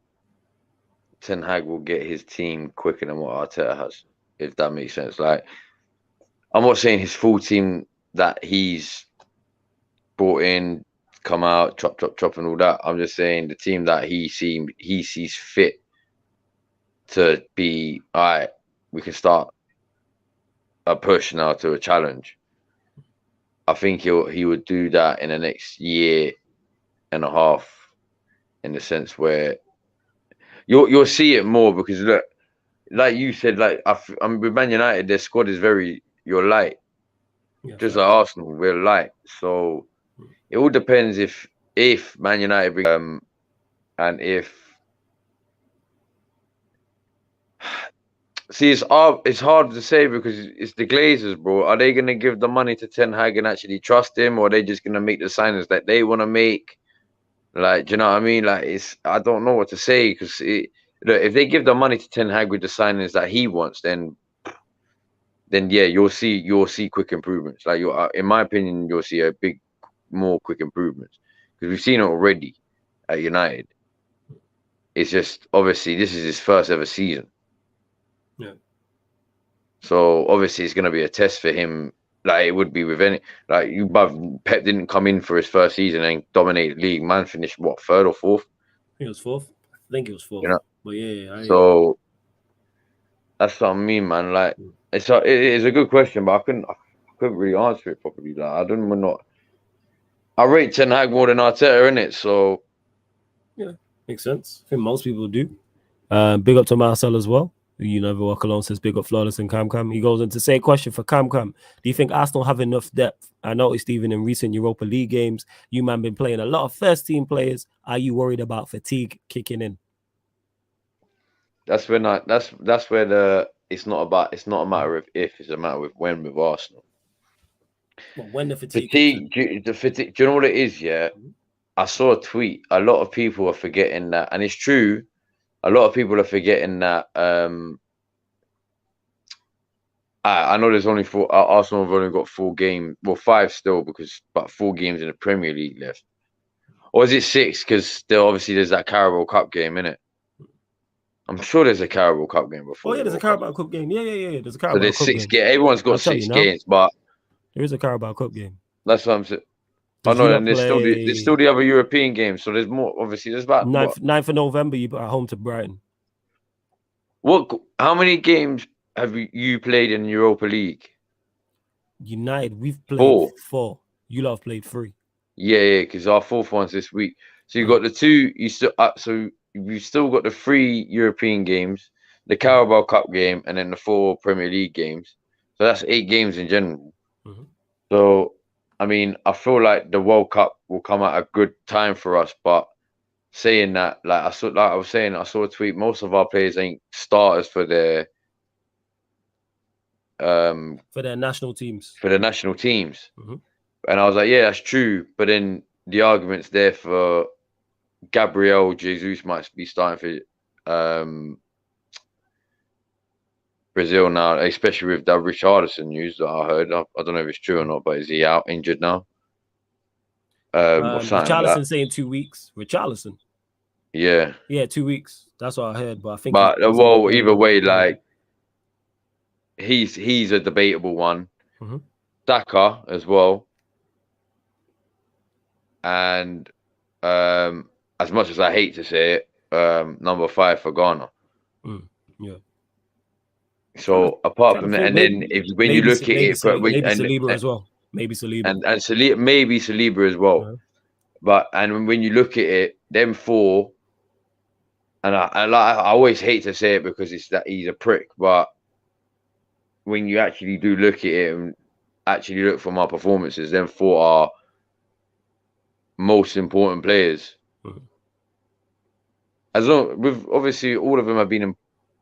Ten Hag will get his team quicker than what Arteta has, if that makes sense. Like, I'm not saying his full team that he's brought in, come out, chop, and all that. I'm just saying the team that he sees fit to be, all right, we can start a push now to a challenge. I think he would do that in the next year and a half, in the sense where you'll see it more because look, like you said, like I'm with Man United, their squad is you're light, just like Arsenal, we're light. So it all depends if Man United bring and if see it's hard to say because it's the Glazers, bro. Are they gonna give the money to Ten Hag and actually trust him, or are they just gonna make the signings that they want to make? Like, do you know what I mean? Like, I don't know what to say because if they give the money to Ten Hag with the signings that he wants, then yeah, you'll see quick improvements. Like, in my opinion, you'll see more quick improvements because we've seen it already at United. It's just obviously this is his first ever season. Yeah. So obviously it's going to be a test for him. Like it would be with any Pep didn't come in for his first season and dominate the league. Man finished what, third or fourth? I think it was fourth. But yeah, so that's what I mean, man. Like it is a good question, but I couldn't really answer it properly. Like I rate Ten Hag more than Arteta, innit? So yeah, makes sense. I think most people do. Big up to Marcel as well. You never walk alone says big up Flawless and Cam. He goes on to say, question for Cam. Do you think Arsenal have enough depth? I noticed even in recent Europa League games, you man been playing a lot of first team players. Are you worried about fatigue kicking in? that's where it's not a matter of if, it's a matter of when with Arsenal. Well, when the fatigue the fatigue. Do you know what it is? Yeah, I saw a tweet. A lot of people are forgetting that, and it's true. A lot of people are forgetting that. I know there's only four. Arsenal have only got 4 games. Well, 5 still but 4 games in the Premier League left. Or is it 6? Because there's that Carabao Cup game, innit? I'm sure there's a Carabao Cup game before. Oh yeah, there's a Carabao Cup game. Yeah. There's a Carabao so there's Cup 6 game. Everyone's got 6 games, but there is a Carabao Cup game. That's what I'm saying. I know, and there's still the other European games. So there's more. Obviously, there's about 9th of November. You at home to Brighton. How many games have you played in Europa League? United, we've played 4. You lot have played 3. Yeah, because our 4th one's this week. So you got the 2. So you've still got the 3 European games, the Carabao Cup game, and then the 4 Premier League games. So that's 8 games in general. So I mean, I feel like the World Cup will come at a good time for us. But saying that, I saw a tweet. Most of our players ain't starters for their national teams. And I was like, yeah, that's true. But then the argument's there for Gabriel Jesus might be starting for Brazil now, especially with that Richarlison news that I heard. I don't know if it's true or not, but is he out injured now? Richarlison saying 2 weeks. Richarlison. Yeah. Yeah, 2 weeks. That's what I heard. But I think. But either way, like he's a debatable one. Saka as well, and as much as I hate to say it, number 5 for Ghana. Yeah. So apart from that, and then when you look at it, Saliba as well. Maybe Saliba. And maybe Saliba as well. Yeah. But when you look at it, them 4, and I always hate to say it because it's that he's a prick, but when you actually do look at it and actually look for my performances, them 4 are most important players. As long with obviously all of them have been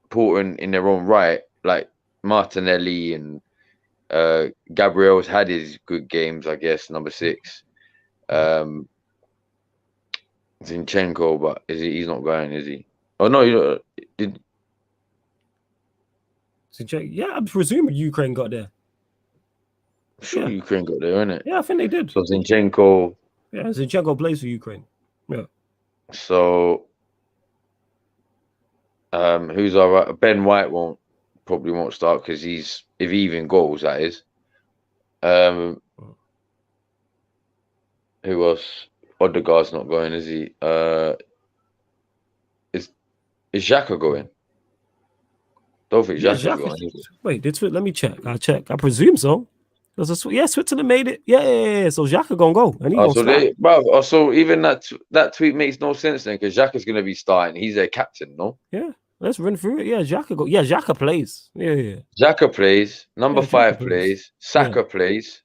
important in their own right, like Martinelli and Gabriel's had his good games, I guess. Number 6, Zinchenko, but he's not going, is he? Oh no, did. Yeah, I'm presuming Ukraine got there. Sure, Ukraine got there, innit? Yeah, I think they did. So Zinchenko. Yeah, Zinchenko plays for Ukraine. Yeah. So, who's all right? Ben White probably won't start because if he even goes, that is. Who else? Odegaard's not going, is he? Is Xhaka going? Don't think Xhaka's going. Wait, let me check. I'll check. I presume so. Switzerland made it. Yeah. So Xhaka gonna go, and he gonna start. So even that tweet makes no sense then, because Xhaka's gonna be starting. He's their captain, no? Yeah, let's run through it. Yeah, Xhaka go. Yeah, Xhaka plays. Yeah. Xhaka plays. Number 5 plays. Saka plays.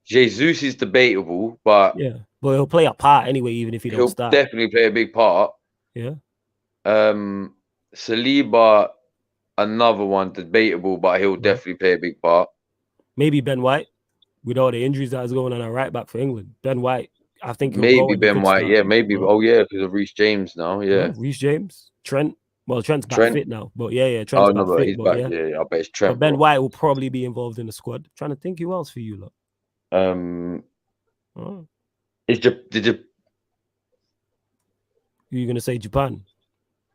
Jesus is debatable, but he'll play a part anyway, even if he don't start. He'll definitely play a big part. Yeah. Saliba, another one debatable, but he'll definitely play a big part. Maybe Ben White, with all the injuries that's going on at right back for England. Ben White, I think maybe Ben White. Yeah, maybe. Oh yeah, because of Reece James now. Yeah, Reece James, Trent. Well, Trent's back fit now, but yeah, Trent's back fit. He's back. Yeah, I bet it's Trent. But Ben White will probably be involved in the squad. I'm trying to think who else for you, look. Did you gonna say Japan?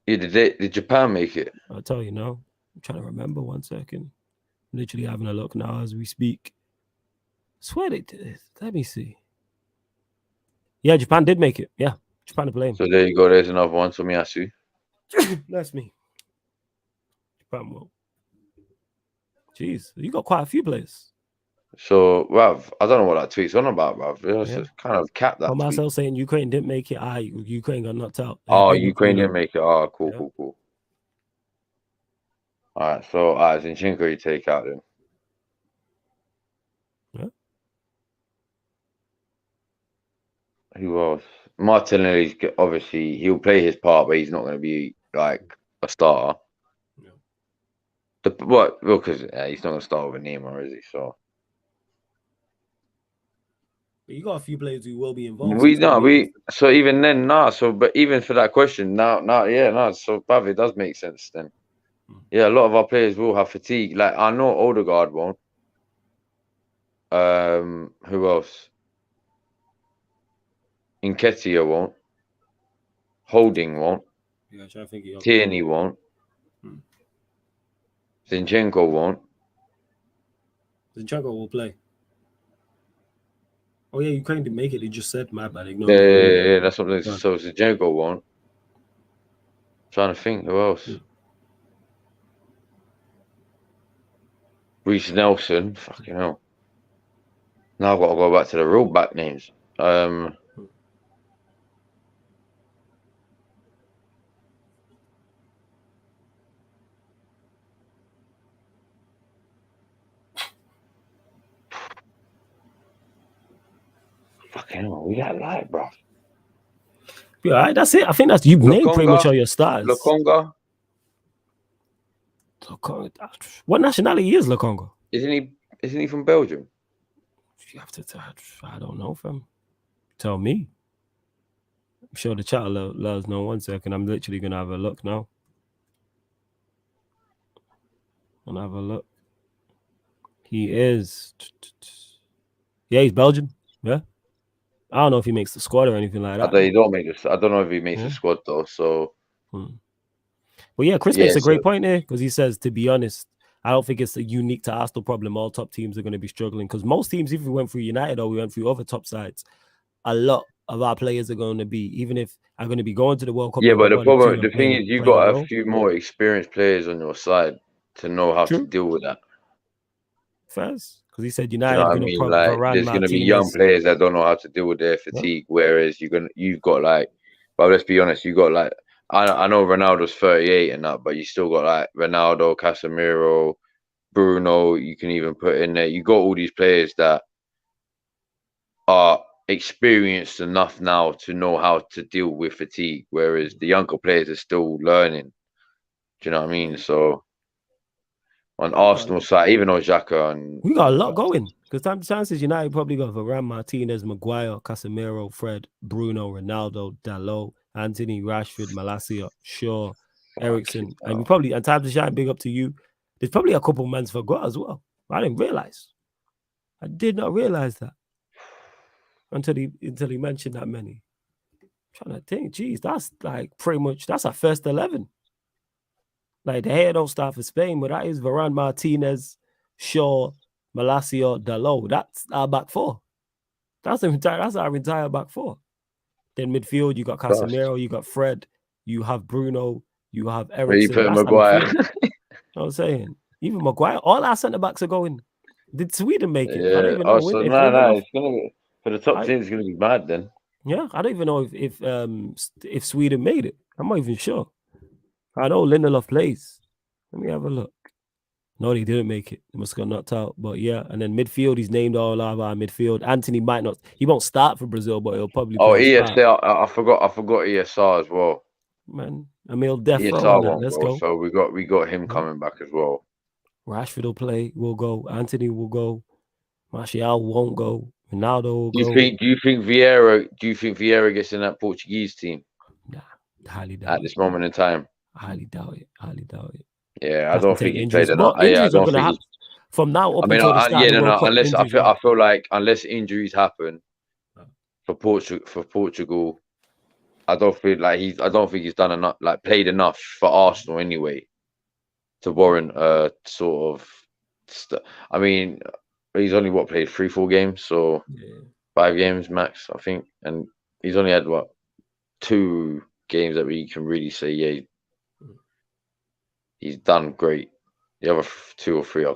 Yeah, did Japan make it? I'll tell you now. I'm trying to remember. 1 second. I'm literally having a look now as we speak. I swear they did. Let me see. Yeah, Japan did make it. Yeah, Japan to play. So there you go. There's another one. Tomiyasu. That's me. Japan will. Jeez, you got quite a few players. So, Rav, I don't know what that tweet's on about, Rav. It's kind of capped that. Marcel saying Ukraine didn't make it. Ukraine got knocked out. Ukraine didn't make it. Oh, cool. All right, so Zinchenko you take out then. Yeah. Who else? Martinelli's obviously he'll play his part, but he's not going to be like a starter. Yeah. Because he's not going to start with Neymar, is he? So. But you got a few players who will be involved. So even then, but even for that question, So Bav, it does make sense then. Yeah, a lot of our players will have fatigue. Like I know Odegaard won't. Who else? Nketiah won't. Holding won't. Yeah, I think Tierney won't. Zinchenko won't. Zinchenko will play. Oh yeah, Ukraine didn't make it. They just said my bad. Yeah, that's what. So Zinchenko won't. Trying to think who else. Reece Nelson, fucking hell. Now I've got to go back to the real back names. Fucking hell, we got light, bro. Yeah, all right, that's it. I think that's you've named pretty much all your stars. Lokonga. What nationality is Lokonga? Isn't he from Belgium? You have to. I don't know, fam. Tell me. I'm sure the chat will let us know. 1 second. I'm literally gonna have a look now. I'll have a look. He is. Yeah, he's Belgian. Yeah. I don't know if he makes the squad or anything like that. I don't know if he makes the squad though. So. Well, yeah, Chris makes a great point here because he says, to be honest, I don't think it's a unique to Arsenal problem. All top teams are going to be struggling because most teams, if we went through United or we went through other top sides, a lot of our players are going to be, even if I'm going to be going to the World Cup Yeah, number but 1 and 2 the and thing is, you playing a got a role. few more experienced players on your side to know how to True. deal with that. First, because he said Do you United know are what I going to mean? put Like, Varane, there's gonna be young Martinez. players that don't know how to deal with their fatigue, whereas you've got like, but let's be honest, you got like, I know Ronaldo's 38 and that, but you still got like Ronaldo, Casemiro, Bruno. You can even put in there. You got all these players that are experienced enough now to know how to deal with fatigue, whereas the younger players are still learning. Do you know what I mean? So on Yeah, Arsenal side, even though Xhaka and we got a lot going. Because chances United probably got Varane, Martinez, Maguire, Casemiro, Fred, Bruno, Ronaldo, Dalot, Anthony, Rashford, Malacia, Shaw, Ericsson, and we probably, and time to shine, big up to you. There's probably a couple months for God as well. I didn't realize. I did not realize that until he mentioned that many. I'm trying to think, geez, that's like pretty much that's our first 11. Like the hair don't start for Spain, but that is Varane, Martinez, Shaw, Malacia, Dalot. That's our back four. That's our entire back four. Then midfield, you got Casemiro, you got Fred, you have Bruno, you have Ericsson. put That's our Maguire. midfield. You know what I'm saying? Even Maguire, all our centre backs are going. Did Sweden make it? I don't Yeah. even know. Oh, so If no, Lindelof, it's gonna be for the top team. It's gonna be mad then. yeah, I don't even know if Sweden made it. I'm not even sure. I know Lindelof plays. Let me have a look. No, they didn't make it. They must have got knocked out. But yeah, and then midfield, he's named all of our midfield. Anthony might not. He won't start for Brazil, but he'll probably play his part. ESR. I forgot ESR as well. Man, Emil Defo ESR on that. won't Let's go. go. So we got him coming back as well. Rashford will play. We'll go. Anthony will go. Martial won't go. Ronaldo will go. Do you think Vieira gets in that Portuguese team? Nah, highly doubt at this moment in time. Highly doubt it. Yeah, I don't think he's played enough. But injuries I are don't going to think happen from now up I mean, until the start of the World Cup. unless I feel like unless injuries happen for Portugal, I don't think he's done enough, like played enough for Arsenal anyway, to warrant sort of. I mean, he's only played 3-4 games, so 5 games max, I think, and he's only had 2 games that we can really say, yeah, he's done great. The other 2 or 3, you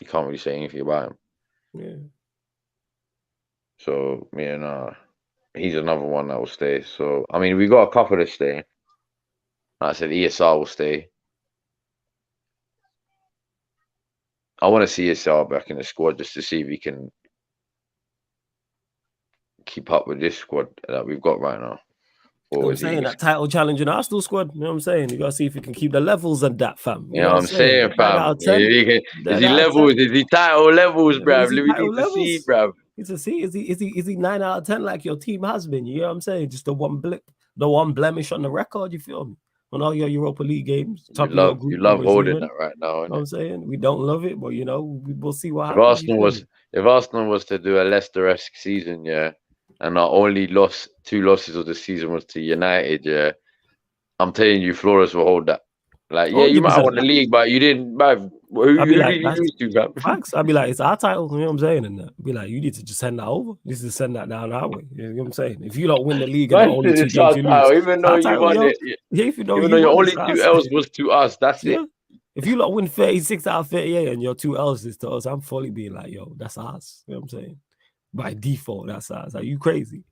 can't really say anything about him. Yeah. So he's another one that will stay. So I mean, we got a couple that stay. Like I said, ESR will stay. I want to see ESR back in the squad just to see if he can keep up with this squad that we've got right now. I'm saying that title challenge in Arsenal squad. You know what I'm saying? You gotta see if you can keep the levels at that, fam. You know what I'm saying, fam? Is he levels? Is he title levels, bruv? We need to see, bruv. Need to see. Is he 9 out of 10 like your team has been? You know what I'm saying? Just the one blip, the one blemish on the record. You feel me? On all your Europa League games, you love holding that right now. You know what I'm saying? We don't love it, but we'll see what happens. If Arsenal was to do a Leicester-esque season, yeah, and our only 2 losses of the season was to United, yeah, I'm telling you, Flores will hold that. Like, yeah, you might have won the league, but you didn't. Who did you lose to, fam? Facts. I'd be like, it's our title. You know what I'm saying? And I'd be like, you need to just send that over. You need to send that down our way. You know what I'm saying? If you don't win the league and the only 2 games you lose, even though you won it, even though your only 2 L's was to us, that's it. If you win 36 out of 38 and your 2 L's is to us, I'm fully being like, yo, that's us. You know what I'm saying? By default, that's us. Are you crazy?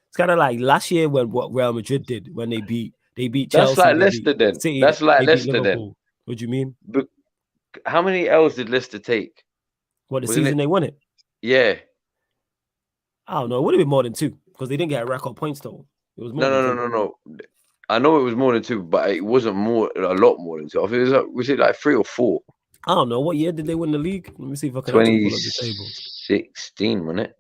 It's kind of like last year when what Real Madrid did when they beat Chelsea. That's like Leicester then. City, that's like Leicester then. What do you mean? But how many L's did Leicester take? What, the season they won it? Yeah. I don't know. It would have been more than 2 because they didn't get a record points total. It was more No. I know it was more than 2, but it wasn't a lot more than 2. I think was it like 3 or 4? I don't know. What year did they win the league? Let me see if I can 2016, wasn't it?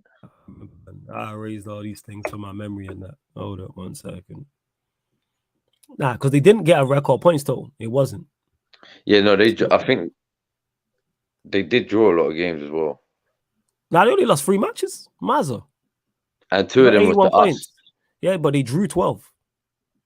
I erased all these things from my memory and that. Hold up 1 second. Nah, because they didn't get a record points total. It wasn't. Yeah, no, I think they did draw a lot of games as well. Nah, they only lost 3 matches. Mazza. And 2 of them was to points. us. Yeah, but they drew 12.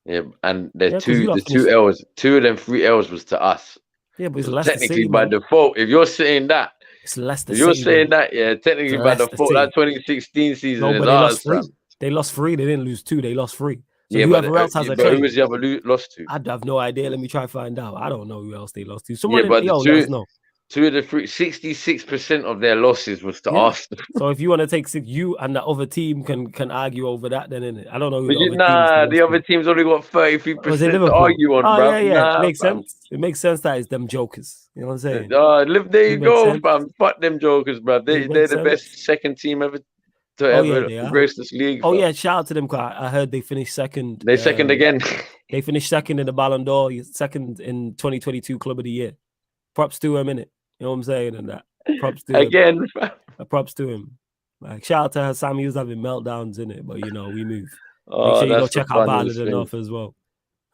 Yeah, and the 2 L's, 2 of them 3 L's was to us. Yeah, but it's so Leicester technically City, by default, if you're saying that, it's Leicester if you're City, saying that, yeah, technically by default, that 2016 season is ours, fam. They lost 3. They didn't lose 2. They lost 3. So Yeah, whoever else has a but who claim. was the other lost to? I have no idea. Let me try to find out. I don't know who else they lost to. Yeah, Someone but let us know. 2 of the 3, 66% of their losses was to Arsenal. So if you want to take 6, you and the other team can argue over that, then innit? I don't know who But the other team is. the other team's only got 33% Was it to Liverpool? argue on, Oh, bruv. yeah. It makes sense. It makes sense that it's them jokers. You know what I'm saying? There you go, sense. fam. Fuck them jokers, bruv. They're the best second team ever to ever grace this league. Oh, fam. yeah. Shout out to them. I heard they finished second. They second again. They finished second in the Ballon d'Or, second in 2022 Club of the Year. Props to him, innit? You know what I'm saying? And that. Props to him. Props to him. Like, shout out to her. Sammy was having meltdowns in it, but we move. Oh, make sure you go check out Ballad Enough as well.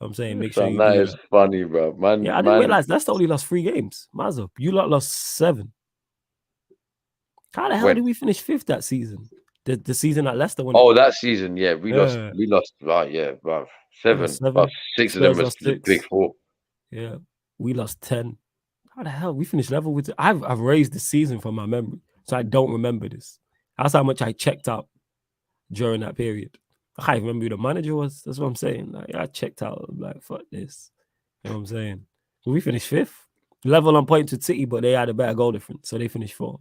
I'm saying, make sure you that do is funny, bro. Man, I didn't realize Leicester only lost 3 games. Mazza, you lot lost 7. How the hell did we finish 5th that season? The season that Leicester won. Oh, that season, yeah, we lost. Right, yeah, bro. 7. 6 of them was the big 4. Yeah, we lost 10. How the hell we finished level with? I've raised the season from my memory, so I don't remember this. That's how much I checked out during that period. I can't even remember who the manager was. That's what I'm saying. Like, I checked out. I'm like, fuck this. You know what I'm saying? We finished 5th, level on points with City, but they had a better goal difference, so they finished 4th.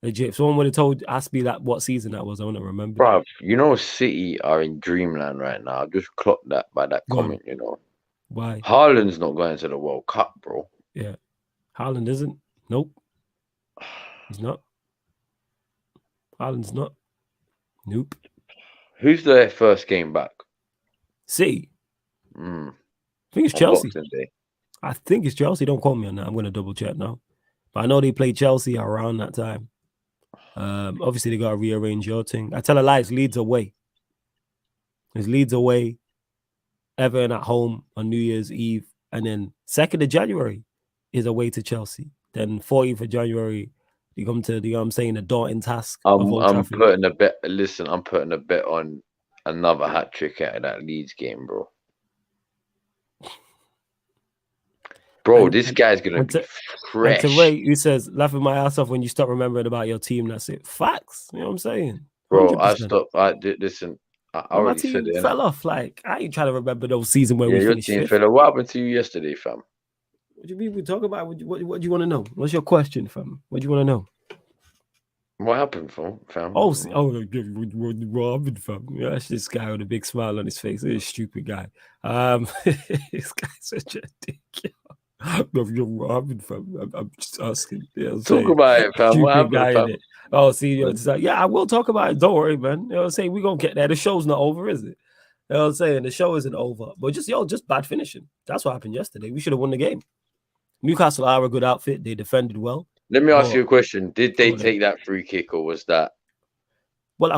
Legit. If someone would have asked me that what season that was, I wouldn't remember. Bro, you know City are in dreamland right now. I just clocked that by that comment. You know why? Haaland's not going to the World Cup, bro. Yeah, Haaland isn't. Nope, he's not. Haaland's not. Nope. Who's their first game back? City. I think it's Chelsea. I think it's Chelsea. Don't quote me on that. I'm going to double check now. But I know they played Chelsea around that time. Obviously, they got to rearrange your thing. I tell a lie, it's Leeds away. It's Leeds away, Everton at home on New Year's Eve. And then 2nd of January is away to Chelsea. Then 14th of January, you come to, you know what I'm saying, the daunting task. I'm putting a bet. Listen, I'm putting a bet on another hat trick out of that Leeds game, bro. Bro, this guy's gonna be fresh. And to Ray, who says, laughing my ass off when you stop remembering about your team. That's it. Facts. You know what I'm saying? 100%. Bro, I stopped. Listen, I already said it. Fell off. Like, I ain't trying to remember those seasons where we finished. Your team fell off. What happened to you yesterday, fam? What do you mean we talk about? What do you want to know? What's your question, fam? What do you want to know? What happened, fam? What happened, fam? Yeah, that's this guy with a big smile on his face. This stupid guy. This guy's such a dick. I'm just asking. Talk about it, fam. What happened, fam? Oh, see, it's like, yeah, I will talk about it. Don't worry, man. You know what I'm saying? We're going to get there. The show's not over, is it? You know what I'm saying? The show isn't over. But just bad finishing. That's what happened yesterday. We should have won the game. Newcastle are a good outfit. They defended well. Let me ask you a question. Did they take that free kick, or was that? Well, I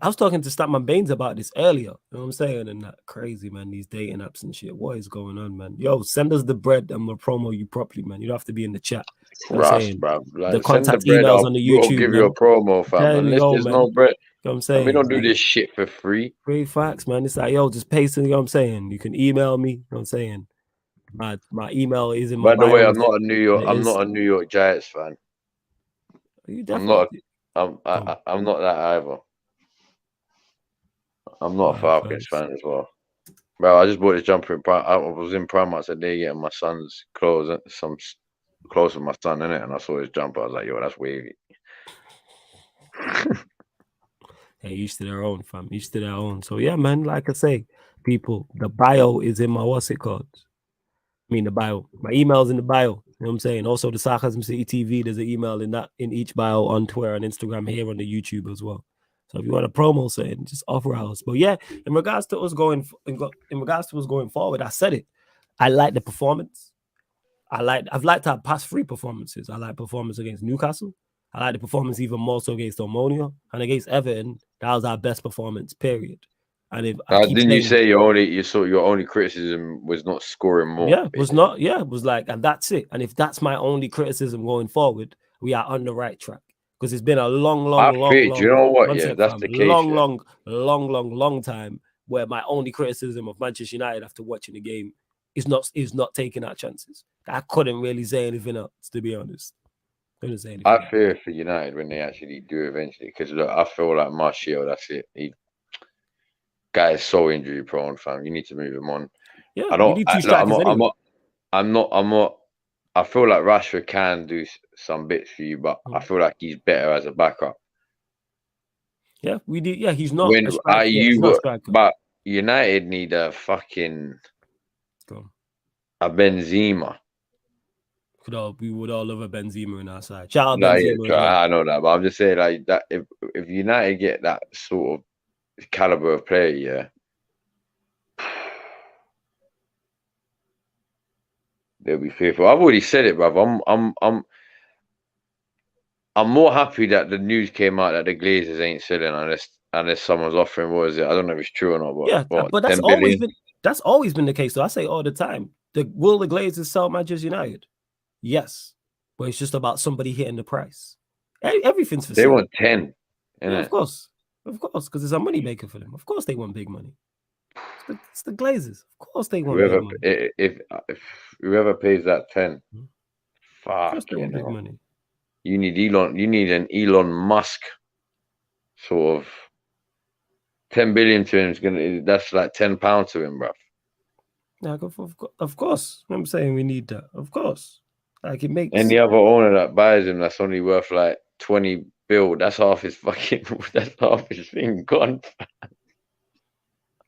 was talking to Statman Baines about this earlier. You know what I'm saying? And that crazy, man, these dating apps and shit. What is going on, man? Yo, send us the bread and we'll promo you properly, man. You don't have to be in the chat. You know bro. Like, the contact emails on the YouTube. We'll give you a promo, fam. Unless there's no bread. You know what I'm saying? We don't do this shit for free. Free facts, man. It's like, yo, just paste it. You know what I'm saying? You can email me. You know what I'm saying? My email is in my bio. By the way, I'm not a New York Giants fan. I'm not that either. I'm not a Falcons fan as well. Bro, I just bought this jumper in Prime. I was in Primark today getting my son's clothes, some clothes for my son in it, and I saw this jumper. I was like, yo, that's wavy. Hey, each to their own, fam. Each to their own. So yeah, man, like I say, people, the bio is in my the bio. My email's in the bio. You know what I'm saying? Also, the Sarcasm City TV, there's an email in each bio on Twitter and Instagram, here on the YouTube as well. So if you want a promo saying, just offer ours. But yeah, in regards to us going forward, I said it. I like the performance. I've liked our past 3 performances. I like performance against Newcastle. I like the performance even more so against Omonia, and against Everton. That was our best performance, period. And if didn't you say your only criticism was not scoring more? Yeah, it was not. Yeah, it was like, and that's it. And if that's my only criticism going forward, we are on the right track. Because it's been a long. You know what? Yeah, that's the case. Long time where my only criticism of Manchester United after watching the game is not taking our chances. I couldn't really say anything else, to be honest. I fear for United when they actually do eventually, because look, I feel like Martial, that's it. guy is so injury prone, fam. You need to move him on. Yeah, I you don't. need I, two look, strikers anyway. I'm not. I feel like Rashford can do some bits for you, but I feel like he's better as a backup. Yeah, we did. Yeah, he's not a striker. But United need a fucking a Benzema. We would all love a Benzema on our side. Shout out Benzema. Yeah, I know that, but I'm just saying like that. If United get that sort of caliber of player, yeah, they'll be fearful. I've already said it, bruv. I'm more happy that the news came out that the Glazers ain't selling unless someone's offering. What is it? I don't know if it's true or not. But yeah, but that's always been the case. Though I say all the time, will the Glazers sell Manchester United? Yes, but it's just about somebody hitting the price. Everything's for sale. They want 10. Yeah, of course, because it's a money maker for them. Of course, they want big money. It's the Glazers. Of course, they want big money. If whoever pays that 10, fuck, they want big money. You need Elon. You need an Elon Musk sort of 10 billion to him. Is gonna. That's like £10 to him, bro. Yeah, of course. I'm saying we need that. Of course, like it makes any other owner that buys him that's only worth like 20 bill. That's half his fucking. That's half his thing gone.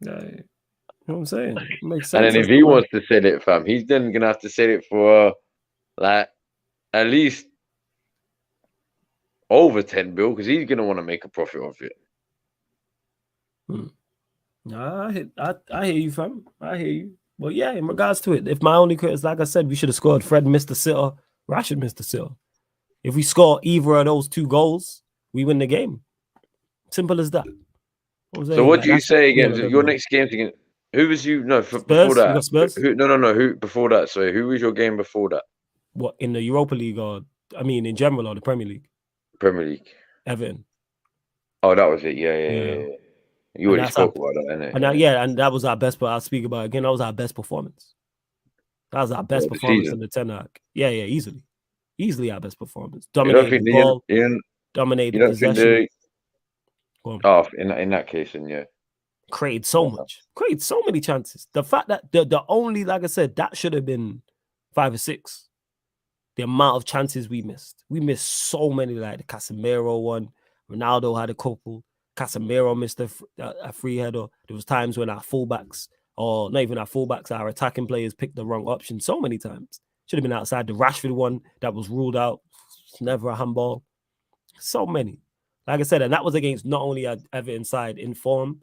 Yeah, you know what I'm saying? It makes sense. And then if he wants to sell it, fam, he's then gonna have to sell it for like at least over 10 bill because he's gonna want to make a profit off it. I hear you, fam. I hear you. Well, yeah, in regards to it, if my only criticism, like I said, we should have scored. Fred missed the sitter. Rashford missed the sitter. If we score either of those 2 goals, we win the game. Simple as that. So what do you say against your next games against? Who was you? No, before that. You got Spurs? No. Who before that? Sorry, who was your game before that? What, in the Europa League or in general or the Premier League? Premier League. Everton. Oh, that was it. Yeah. You already spoke about that, innit? And that was our best. But I'll speak about it again. That was our best performance. That was our best performance in the Ten Hag. Yeah, easily our best performance. Dominated the ball. Dominated possession. In that case, then yeah. Created so much. Created so many chances. The fact that the only, like I said, that should have been 5 or 6. The amount of chances we missed. We missed so many, like the Casemiro one. Ronaldo had a couple. Casemiro missed a free header. There was times when our fullbacks, or not even our fullbacks, our attacking players picked the wrong option so many times. Should have been outside. The Rashford one that was ruled out. It's never a handball. So many. Like I said, and that was against not only Everton side in form.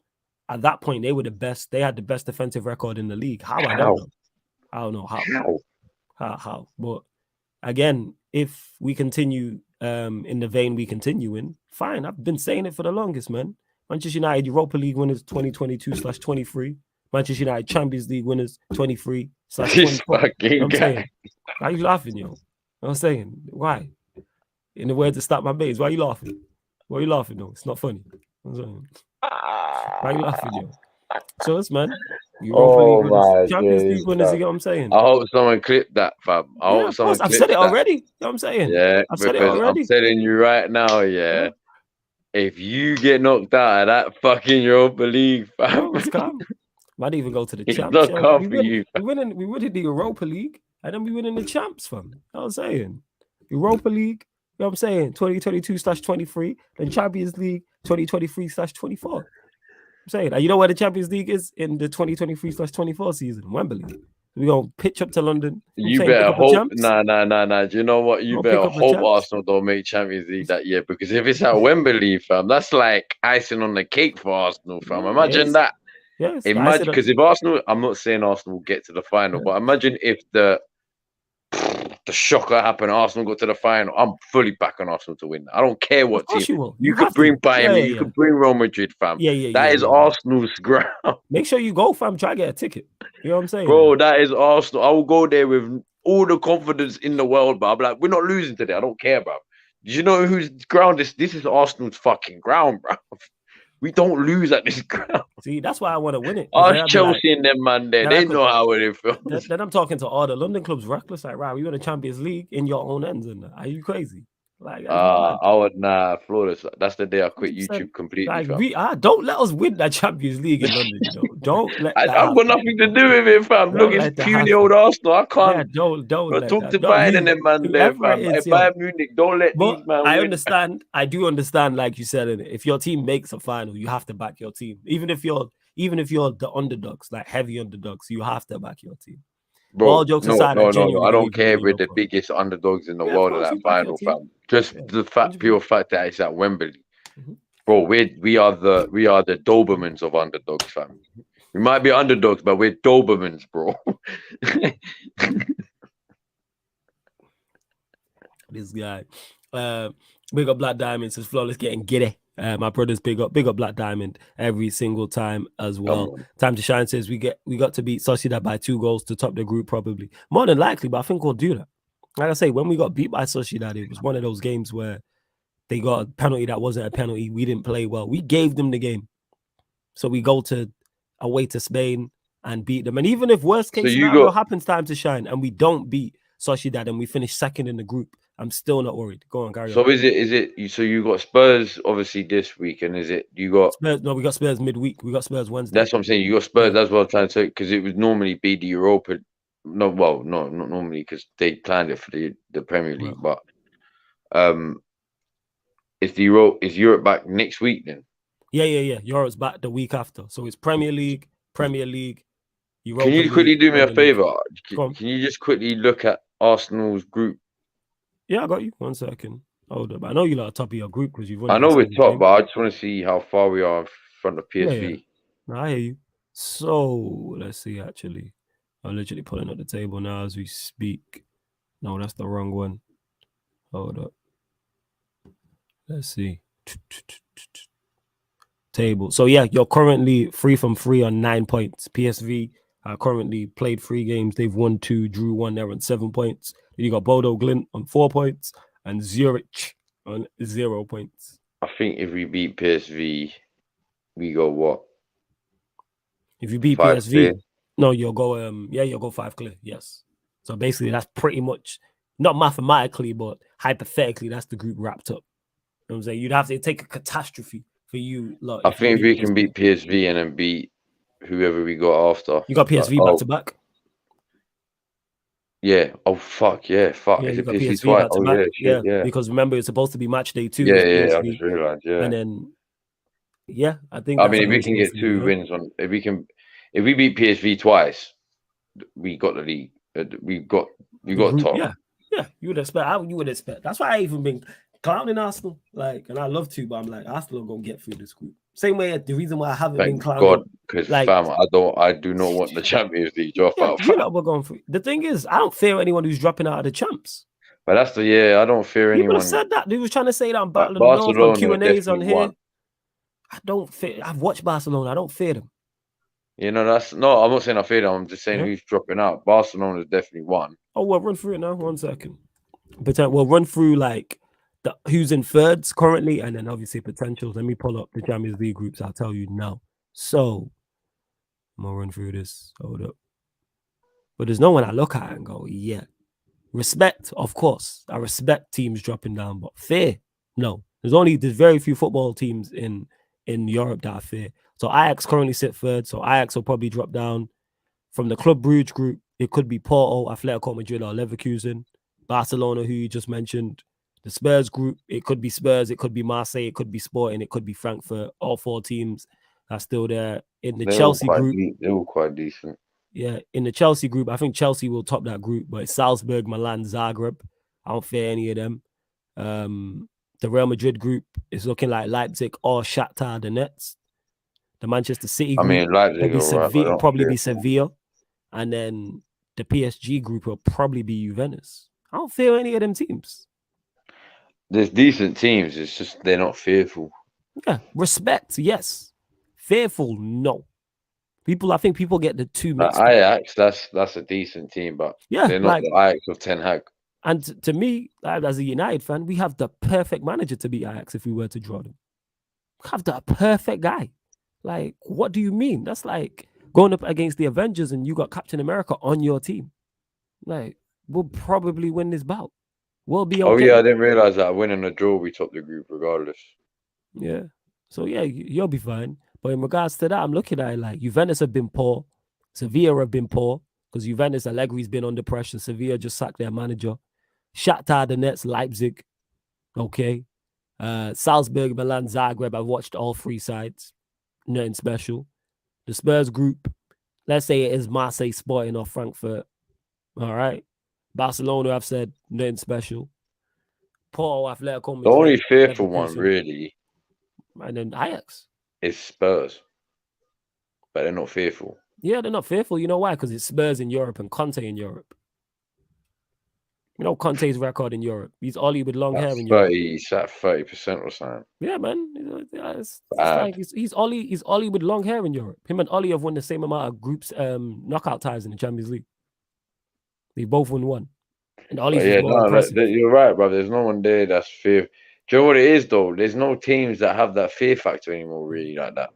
At that point, they were the best. They had the best defensive record in the league. How? I don't know how. But again, if we continue in the vein we continue in, fine. I've been saying it for the longest, man. Manchester United Europa League winners 2022/23. Manchester United Champions League winners 23/24. You know I'm saying? Why are you laughing, yo? I'm saying, why? In the words to stop my mates, why are you laughing? Why are you laughing, though? It's not funny. I'm saying. Why are you laughing, yo? So it's, man. Europa League winners, Champions League winners, you get what I'm saying? I hope someone clipped that, fam. I've said it already. You know what I'm saying? Yeah, I've said it already. I'm telling you right now, yeah. If you get knocked out of that fucking Europa League, fam. It's calm. Might even go to the champs. It's not calm for you. We winning the Europa League, and then we winning the champs, fam. You know what I'm saying? Europa League, you know what I'm saying? 2022/23, then Champions League 2023/24. I'm saying, and you know where the Champions League is in the 2023/24 season? Wembley. We're going to pitch up to London. You better hope. Nah. Do you know what? You better hope Arsenal don't make Champions League that year, because if it's at Wembley, fam, that's like icing on the cake for Arsenal, fam. Imagine that. Yes. Imagine, because if Arsenal, I'm not saying Arsenal will get to the final, but imagine if the shocker happened, Arsenal got to the final. I'm fully back on Arsenal to win. I don't care what team. You could bring Bayern, you could bring Real Madrid, fam. That is Arsenal's ground. Make sure you go, fam. Try to get a ticket. You know what I'm saying? Bro, that is Arsenal. I will go there with all the confidence in the world, but I'm like, we're not losing today. I don't care, bro. Do you know whose ground this? This is Arsenal's fucking ground, bro. We don't lose at this ground. See, that's why I want to win it. Chelsea and them, man, there. They know how it feels. Then I'm talking to all the London clubs reckless, like, right, we win a Champions League in your own ends. And are you crazy? Like that's mad. I would flawless. That's the day I quit 100%. YouTube completely, Like fam. Don't let us win that Champions League in London. Don't let that I've got happen. nothing to do with it, fam. Look, Don't it's let that puny happen. old Arsenal. I Yeah, can't. don't Bro, let talk that. to Not Bayern and you, them man there, whoever it fam. is, Hey, yo. Bayern Munich, don't let But these man I win. understand. I do understand, like you said, if your team makes a final, you have to back your team. Even if you're the underdogs, like heavy underdogs, you have to back your team. But all Bro, jokes no, aside, I no, no, no. I genuinely don't believe we care win if we're Europa. the biggest underdogs in the Yeah, of world in course, that you back your final, team. fam. Just Yeah, the pure 100%. fact that it's at Wembley. Mm-hmm. Bro, we are the Dobermans of underdogs, fam. We might be underdogs, but we're Dobermans, bro. This guy. Big up Black Diamond says flawless getting giddy. My brothers big up Black Diamond every single time as well. Time to Shine says we got to beat Sociedad by 2 goals to top the group probably. More than likely, but I think we'll do that. Like I say, when we got beat by Sociedad, it was one of those games where they got a penalty that wasn't a penalty. We didn't play well. We gave them the game. So we go away to Spain and beat them. And even if worst case scenario happens, Time to Shine, and we don't beat Sociedad and we finish second in the group, I'm still not worried. Go on, carry on. So is it? So you got Spurs obviously this week, and is it you got Spurs? No, we got Spurs midweek. We got Spurs Wednesday. That's what I'm saying. You got Spurs. That's what I'm trying to say. Because it would normally be the Europa. No, well, no, not normally because they planned it for the Premier League. But is Europe back next week then? Yeah. Europe's back the week after. So it's Premier League, Europa. Can you quickly do me a favor? Can you just quickly look at Arsenal's group? Yeah, I got you. 1 second. Hold up. I know you're at the top of your group because you've won. I know we're top, but I just want to see how far we are in front of PSV. Yeah. No, I hear you. So let's see. Actually, I'm literally pulling up the table now as we speak. No, that's the wrong one. Hold up. Let's see. Table. So yeah, you're currently 3 from 3 on 9 points. PSV currently played 3 games. They've won 2, drew 1. They're on 7 points. You got Bodo Glint on 4 points and Zurich on 0 points. I think if we beat PSV, we go what? If you beat 5 PSV, clear? No, you'll go. You'll go 5 clear. Yes. So basically, that's pretty much not mathematically, but hypothetically, that's the group wrapped up. You know what I'm saying? You'd have to take a catastrophe for you. Look, I think if we can beat PSV and then beat whoever we got after. You got PSV back to back? Yeah. Oh, fuck. Yeah. Fuck. Yeah, Is you it got PSV PSV twice? back to Oh, back. yeah. Shit, yeah. Because remember, it's supposed to be match day 2. Yeah. I just realized. Yeah. And then, I think. I mean, if we can get 2 wins if we beat PSV twice, we got the league. We got top. Yeah. You would expect. That's why I even been clowning Arsenal. And I love to, but I'm like, Arsenal are gonna get through this group. Same way, the reason why I haven't been clowning. God, because fam, I do not want the Champions League drop out. You know we're going through. The thing is, I don't fear anyone who's dropping out of the champs. But that's I don't fear anyone. People have said that. They was trying to say that on Battle of the North on Q&As on here. I don't fear. I've watched Barcelona. I don't fear them. I'm not saying I fear them. I'm just saying who's dropping out. Barcelona is definitely one. Oh, we'll run through it now. 1 second. We'll run through who's in thirds currently, and then obviously potentials. Let me pull up the Champions League groups. I'll tell you now. So I'm gonna run through this. Hold up. But there's no one I look at and go, yeah. Respect, of course. I respect teams dropping down, but fear, no. There's very few football teams in Europe that I fear. So Ajax currently sit third. So Ajax will probably drop down. From the Club Brugge group, it could be Porto, Atletico Madrid, or Leverkusen. Barcelona, who you just mentioned. The Spurs group, it could be Spurs, it could be Marseille, it could be Sporting, it could be Frankfurt. All 4 teams are still there. In the Chelsea group, they're all quite decent. Yeah, in the Chelsea group, I think Chelsea will top that group, but it's Salzburg, Milan, Zagreb. I don't fear any of them. The Real Madrid group is looking like Leipzig or Shakhtar Donetsk. The Manchester City group, I mean, Leipzig will probably be Sevilla. And then the PSG group will probably be Juventus. I don't fear any of them teams. There's decent teams. It's just they're not fearful. Yeah, respect, yes. Fearful, no. I think people get the 2 mixed up. Ajax, that's a decent team, but they're not the Ajax of Ten Hag. And to me, as a United fan, we have the perfect manager to beat Ajax if we were to draw them. We have the perfect guy. What do you mean? That's like going up against the Avengers and you got Captain America on your team. We'll probably win this bout. we'll be Oh okay. yeah, I didn't realize that. A win and a draw, we top the group regardless. Yeah. So yeah, you'll be fine. But in regards to that, I'm looking at it like Juventus have been poor, Sevilla have been poor because Juventus Allegri's been under pressure. Sevilla just sacked their manager. Shakhtar Donetsk, Leipzig, okay. Salzburg, Milan, Zagreb. I've watched all three sides. Nothing special. The Spurs group, let's say it is Marseille, Sporting, or Frankfurt. All right. Barcelona, I've said nothing special. Porto, Atletico Madrid, The only fearful one Leverkusen, really and then Ajax. is Spurs, but they're not fearful. Yeah, they're not fearful. You know why? Because it's Spurs in Europe and Conte in Europe. You know Conte's record in Europe. He's Ollie with long hair in Europe. He's at 30% or something. Yeah, man. It's like he's Ollie with long hair in Europe. Him and Ollie have won the same amount of groups knockout ties in the Champions League. They both won one. And Ollie's Yeah, more impressive. you're right, bro. There's no one there that's fear. Do you know what it is though? There's no teams that have that fear factor anymore, really, like that.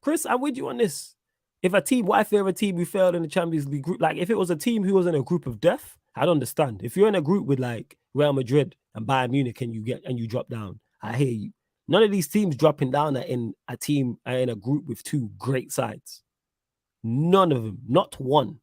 Chris, I'm with you on this. If a team, what if they're a team who failed in the Champions League group? Like if it was a team who was in a group of death, I'd understand. If you're in a group with like Real Madrid and Bayern Munich and you drop down, I hear you. None of these teams dropping down are in a team in a group with two great sides. None of them, not one. You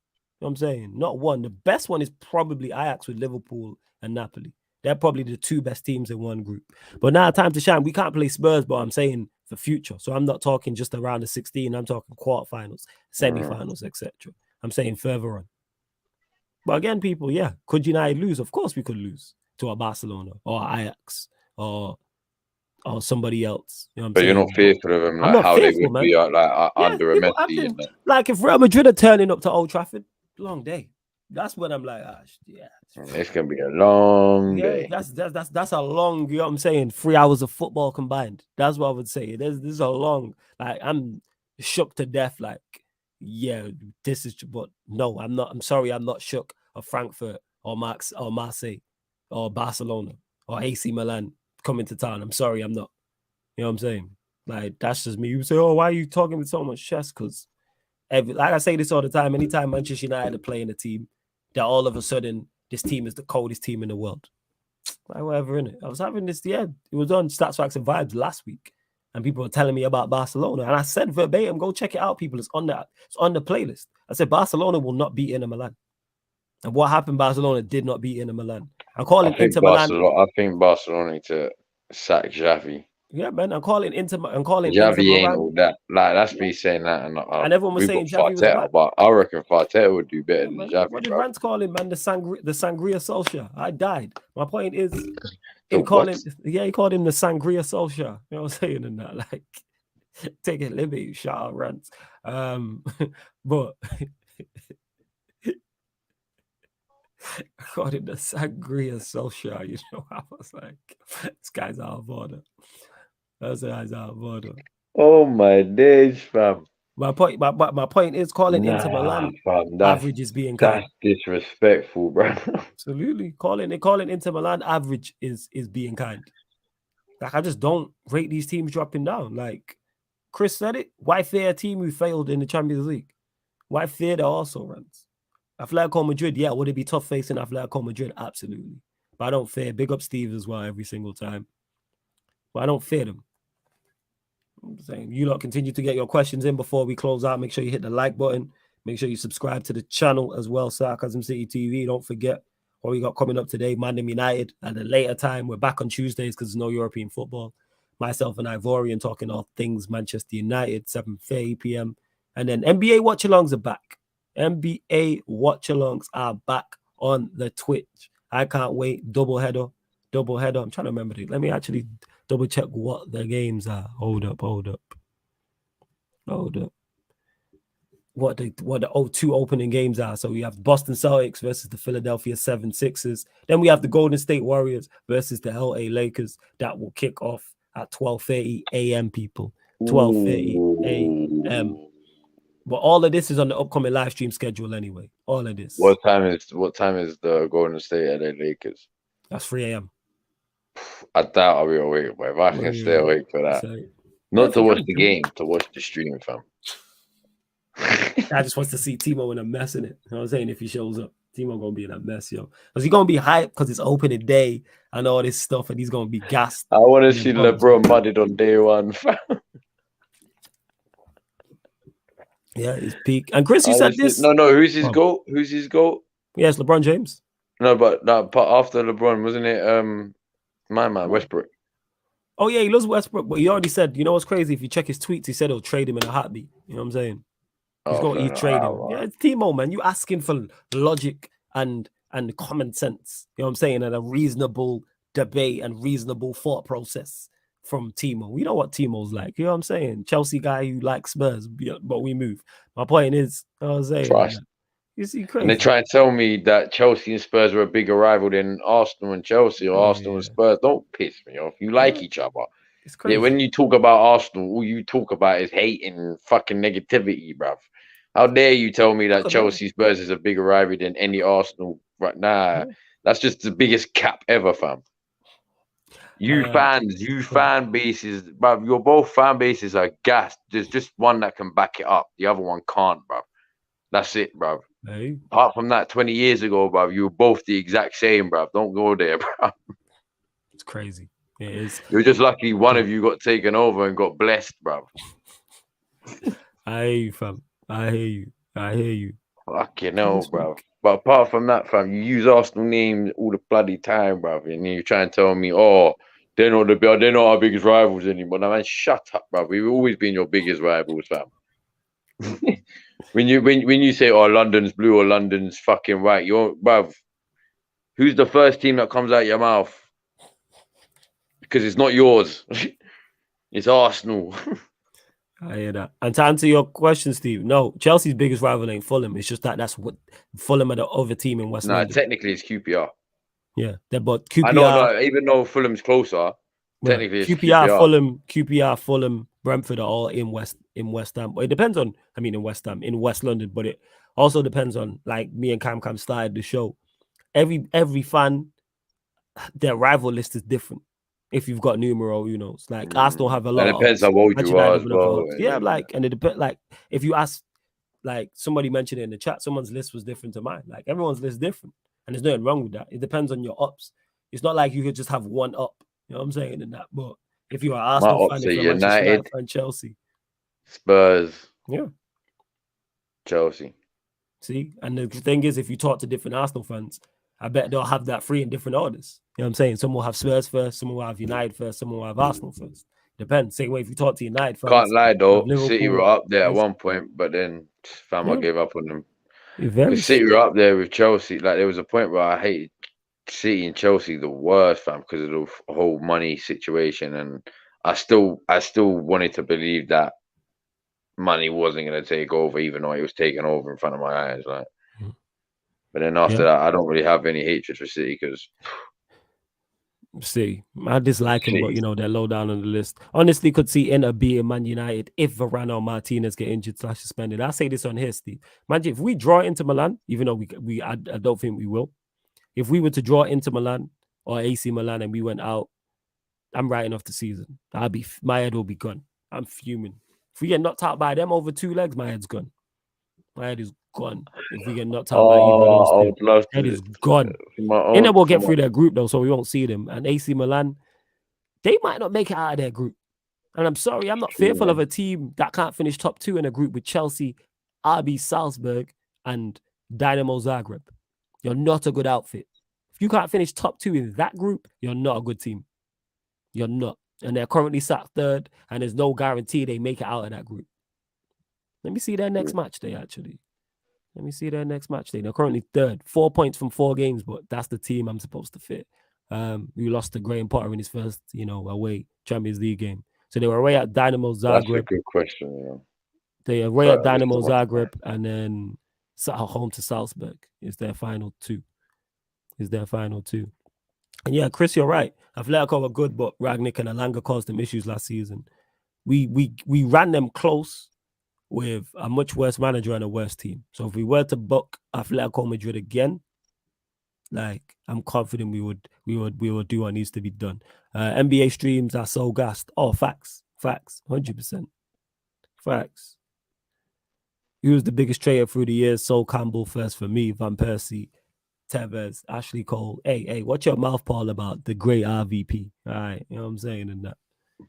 know what I'm saying? Not one. The best one is probably Ajax with Liverpool and Napoli. They're probably the two best teams in one group. But now, time to shine. We can't play Spurs, but I'm saying for future. So I'm not talking just around the 16. I'm talking quarterfinals, semi-finals, etc. I'm saying further on. But again, people, yeah, could United lose? Of course we could lose to a Barcelona or Ajax or somebody else. You know what I'm but saying? you're not fearful of them, like not how fearful, they would man. be under a Messi. Like if Real Madrid are turning up to Old Trafford, long day. That's when I'm like, yeah. It's gonna be a long day. That's a long, you know what I'm saying? 3 hours of football combined. That's what I would say. This is a long, like I'm shook to death. Like, yeah, this is, but no, I'm not. I'm sorry, I'm not shook of Frankfurt or Marseille or Barcelona or AC Milan coming to town. I'm sorry, I'm not. You know what I'm saying? Like that's just me. You say, oh, why are you talking with so much chest? Because like I say this all the time, anytime Manchester United are playing a team, that all of a sudden this team is the coldest team in the world. Like whatever, innit? I was having this, it was on Stats, Facts, and Vibes last week, and people were telling me about Barcelona, and I said verbatim, go check it out, people. It's on the playlist. I said Barcelona will not beat Inter Milan, and what happened? Barcelona did not beat Inter Milan. I'm calling Inter Milan. I think Barcelona need to sack Xavi. Yeah, man. I'm calling Inter Xavi Inter ain't Milan. all that. Like that's me saying that, and everyone was saying Xavi was bad. But I reckon Farteta would do better than Xavi. What did Rance call him, man? The Sangria Solskjaer. I died. My point is, he called him the Sangria Solskjaer. You know what I'm saying? And that, like, take it, liberty, shout out Rance. But I called him the Sangria Solskjaer. You know, I was like, this guy's out of order. Oh my days, fam. My point is calling Inter Milan average is being kind. That's disrespectful, bro. Absolutely. Calling Inter Milan average is being kind. Like I just don't rate these teams dropping down. Like Chris said it. Why fear a team who failed in the Champions League? Why fear the also runs? Atletico Madrid, yeah, would it be tough facing Atletico Madrid? Absolutely. But I don't fear. Big up Steve as well every single time. But I don't fear them. I'm saying you lot continue to get your questions in before we close out. Make sure you hit the like button. Make sure you subscribe to the channel as well, Sarcasm City TV. Don't forget what we got coming up today, Man United at a later time. We're back on Tuesdays because there's no European football. Myself and Ivorian talking all things Manchester United, 7:30 p.m. And then NBA watch-alongs are back. NBA watch-alongs are back on the Twitch. I can't wait. Double header. I'm trying to remember it. Let me actually double check what the games are. Hold up. What the two opening games are. So we have Boston Celtics versus the Philadelphia 76ers. Then we have the Golden State Warriors versus the LA Lakers. That will kick off at 12:30 a.m. people. 12:30 a.m. But all of this is on the upcoming live stream schedule anyway. All of this. What time is the Golden State LA Lakers? That's 3 a.m. I doubt I'll be awake, but if I can stay awake for that. Not to watch the game, to watch the stream, fam. I just wants to see Timo in a mess in it. You know what I'm saying? If he shows up. Timo gonna be in a mess, yo. Because he's gonna be hyped because it's opening day and all this stuff, and he's gonna be gassed. I want to And then see Bob's LeBron mudded on day one, fam. Yeah, his peak. And Chris, you said this. No, who's his Oh, goal? Who's his goal? yes, LeBron James. No, but that part after LeBron, wasn't it? My man, Westbrook. Oh yeah, he loves Westbrook, but he already said, you know what's crazy? If you check his tweets, he said he'll trade him in a heartbeat. You know what I'm saying? He's Oh, gonna fair you enough. trade him. Yeah, it's Timo, man. You asking for logic and common sense. You know what I'm saying? And a reasonable debate and reasonable thought process from Timo. We know what Timo's like. You know what I'm saying? Chelsea guy who likes Spurs, but we move. My point is, you know what I'm saying? Trust. You see, And crazy. they try and tell me that Chelsea and Spurs were a bigger rival than Arsenal and Chelsea or Arsenal and Spurs. Don't piss me off. You like each other. It's crazy. Yeah, when you talk about Arsenal, all you talk about is hate and fucking negativity, bruv. How dare you tell me that Chelsea Spurs is a bigger rival than any Arsenal? Right now, that's just the biggest cap ever, fam. You fan bases, bruv. Your both fan bases are gassed. There's just one that can back it up. The other one can't, bruv. That's it, bruv. Hey. Apart from that, 20 years ago, bruv, you were both the exact same, bruv. Don't go there, bruv. It's crazy. It is. You're just lucky one of you got taken over and got blessed, bruv. I hear you, fam. I hear you. Fucking hell, bruv. But apart from that, fam, you use Arsenal names all the bloody time, bruv. And you try and tell me, oh, they're not our biggest rivals anymore. Now, man, shut up, bruv. We've always been your biggest rivals, fam. when you say, oh, London's blue or London's fucking white, you're, bruv, who's the first team that comes out your mouth? Because it's not yours. It's Arsenal. I hear that. And to answer your question, Steve, no, Chelsea's biggest rival ain't Fulham. It's just that's what Fulham are the other team in West London. Technically it's QPR. Yeah, but QPR. I know, even though Fulham's closer, technically it's QPR, Fulham, Brentford are all in West Ham. It depends on, in West Ham, in West London, but it also depends on, like me and Cam started the show. Every fan, their rival list is different. If you've got numero unos, like Arsenal have a lot. And it depends how old you are as well. Yeah, and it depends. Like if you ask, like somebody mentioned it in the chat, someone's list was different to mine. Like everyone's list is different, and there's nothing wrong with that. It depends on your ups. It's not like you could just have one up. You know what I'm saying in that. But if you're an Arsenal fan, if you're United fan, Chelsea, Spurs, yeah, Chelsea. See, and the thing is, if you talk to different Arsenal fans, I bet they'll have that three in different orders. You know what I'm saying? Some will have Spurs first, some will have United first, some will have Arsenal first. Depends. Same way if you talk to United fans. Can't lie though, City were up there at one point, but then I gave up on them. Because City were up there with Chelsea. Like there was a point where I hated City and Chelsea the worst, fam, because of the whole money situation. And I still wanted to believe that money wasn't going to take over, even though it was taking over in front of my eyes. Like, but then after that, I don't really have any hatred for City because. See, I dislike him, but they're low down on the list. Honestly, could see Inter beating Man United if Varane or Martinez get injured / suspended. I say this on here, Steve. Imagine if we draw into Milan, even though I don't think we will. If we were to draw into Milan or AC Milan and we went out, I'm writing off the season. My head will be gone. I'm fuming. If we get knocked out by them over 2 legs, my head's gone. My head is gone. If we get knocked out by either of those, head is gone. Inter will get through their group though, so we won't see them. And AC Milan, they might not make it out of their group. And I'm sorry, I'm not fearful of a team that can't finish top 2 in a group with Chelsea, RB Salzburg, and Dynamo Zagreb. You're not a good outfit. If you can't finish top 2 in that group, you're not a good team. You're not. And they're currently sat 3rd, and there's no guarantee they make it out of that group. Let me see their next match day, actually. Let me see their next match day. They're currently 3rd. 4 points from 4 games, but that's the team I'm supposed to fit. We lost to Graham Potter in his first, away Champions League game. So they were away at Dynamo Zagreb. That's a good question, yeah. They were away at Dynamo Zagreb and then sat home to Salzburg. Is their final 2. And yeah, Chris, you're right. Atletico were good, but Ragnick and Alanga caused them issues last season. We ran them close with a much worse manager and a worse team. So if we were to book Atletico Madrid again, like I'm confident we would do what needs to be done. NBA streams are so gassed. Oh, facts, 100%, facts. He was the biggest trader through the years. Sol Campbell first for me, Van Persie, Tevez, Ashley Cole. Hey, watch your mouth, Paul, about the great RVP. All right, you know what I'm saying? And that.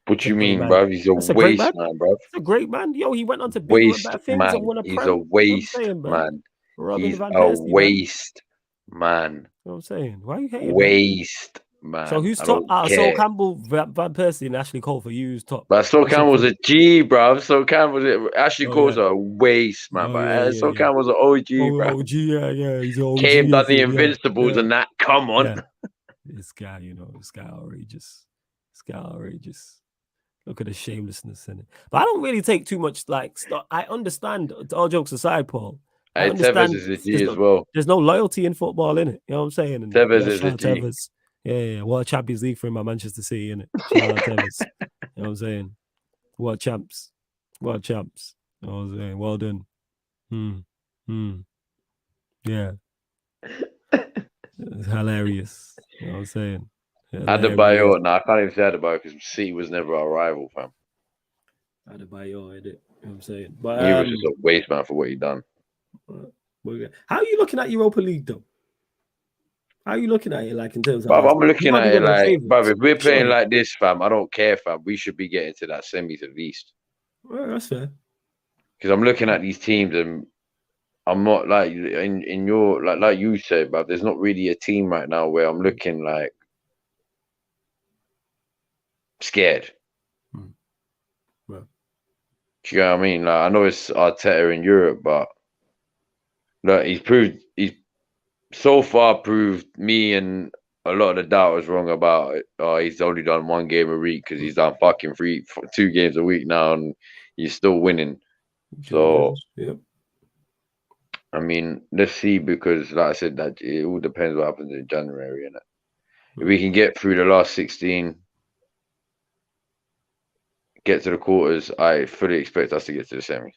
What A you great mean, man. bruv? He's a That's a great waste man. man, bruv. That's a great man. Yo, he went on to bigger and Waste better things man. and won a He's prem. a You know what I'm waste saying, man. Robin He's Van a Persie, man. waste man. You know what I'm saying? Why are you hating, man? Waste man. So who's I top? don't Sol care. Campbell, Van Persie, and Ashley Cole for you. Who's top? But Sol What's your Campbell's a favorite? G, bruv. Sol Campbell's Ashley Oh, Cole's yeah. a waste man. Oh, But yeah, Sol yeah. Campbell's an OG, bruv. OG, yeah. He's an OG, Came, done is the it? Invincibles and that. Come on. Yeah. This guy, this guy outrageous. Look at the shamelessness in it. But I don't really take too much I understand, all jokes aside, Paul. I understand Tevez is a G as well. there's no loyalty in football, innit? You know what I'm saying? And Tevez is a G. Tevez. Yeah. What Champions League for him at Manchester City, innit? Shout out Tevez. You know what I'm saying? What champs. You know what I'm saying? Well done. Yeah. It's hilarious. You know what I'm saying? Adebayo, no, I can't even say Adebayo because City was never our rival, fam. Adebayo, I did. You know what I'm saying? But he was just a waste man for what he done. How are you looking at Europa League though? How are you looking at it, like in terms of? I'm looking at it like, bruv, if we're playing like this, fam, I don't care, fam. We should be getting to that semis at least. Well, that's fair. Because I'm looking at these teams and I'm not like in your like you said, bruv. There's not really a team right now where I'm looking like scared. Well, do you know what I mean? Like I know it's Arteta in Europe, but look, he's so far proved me and a lot of the doubters wrong about it. He's only done 1 game a week because he's done fucking 2 games a week now and he's still winning. So, yep. I mean, let's see, because like I said, that it all depends what happens in January. And if we can get through the last 16, get to the quarters, I fully expect us to get to the semis.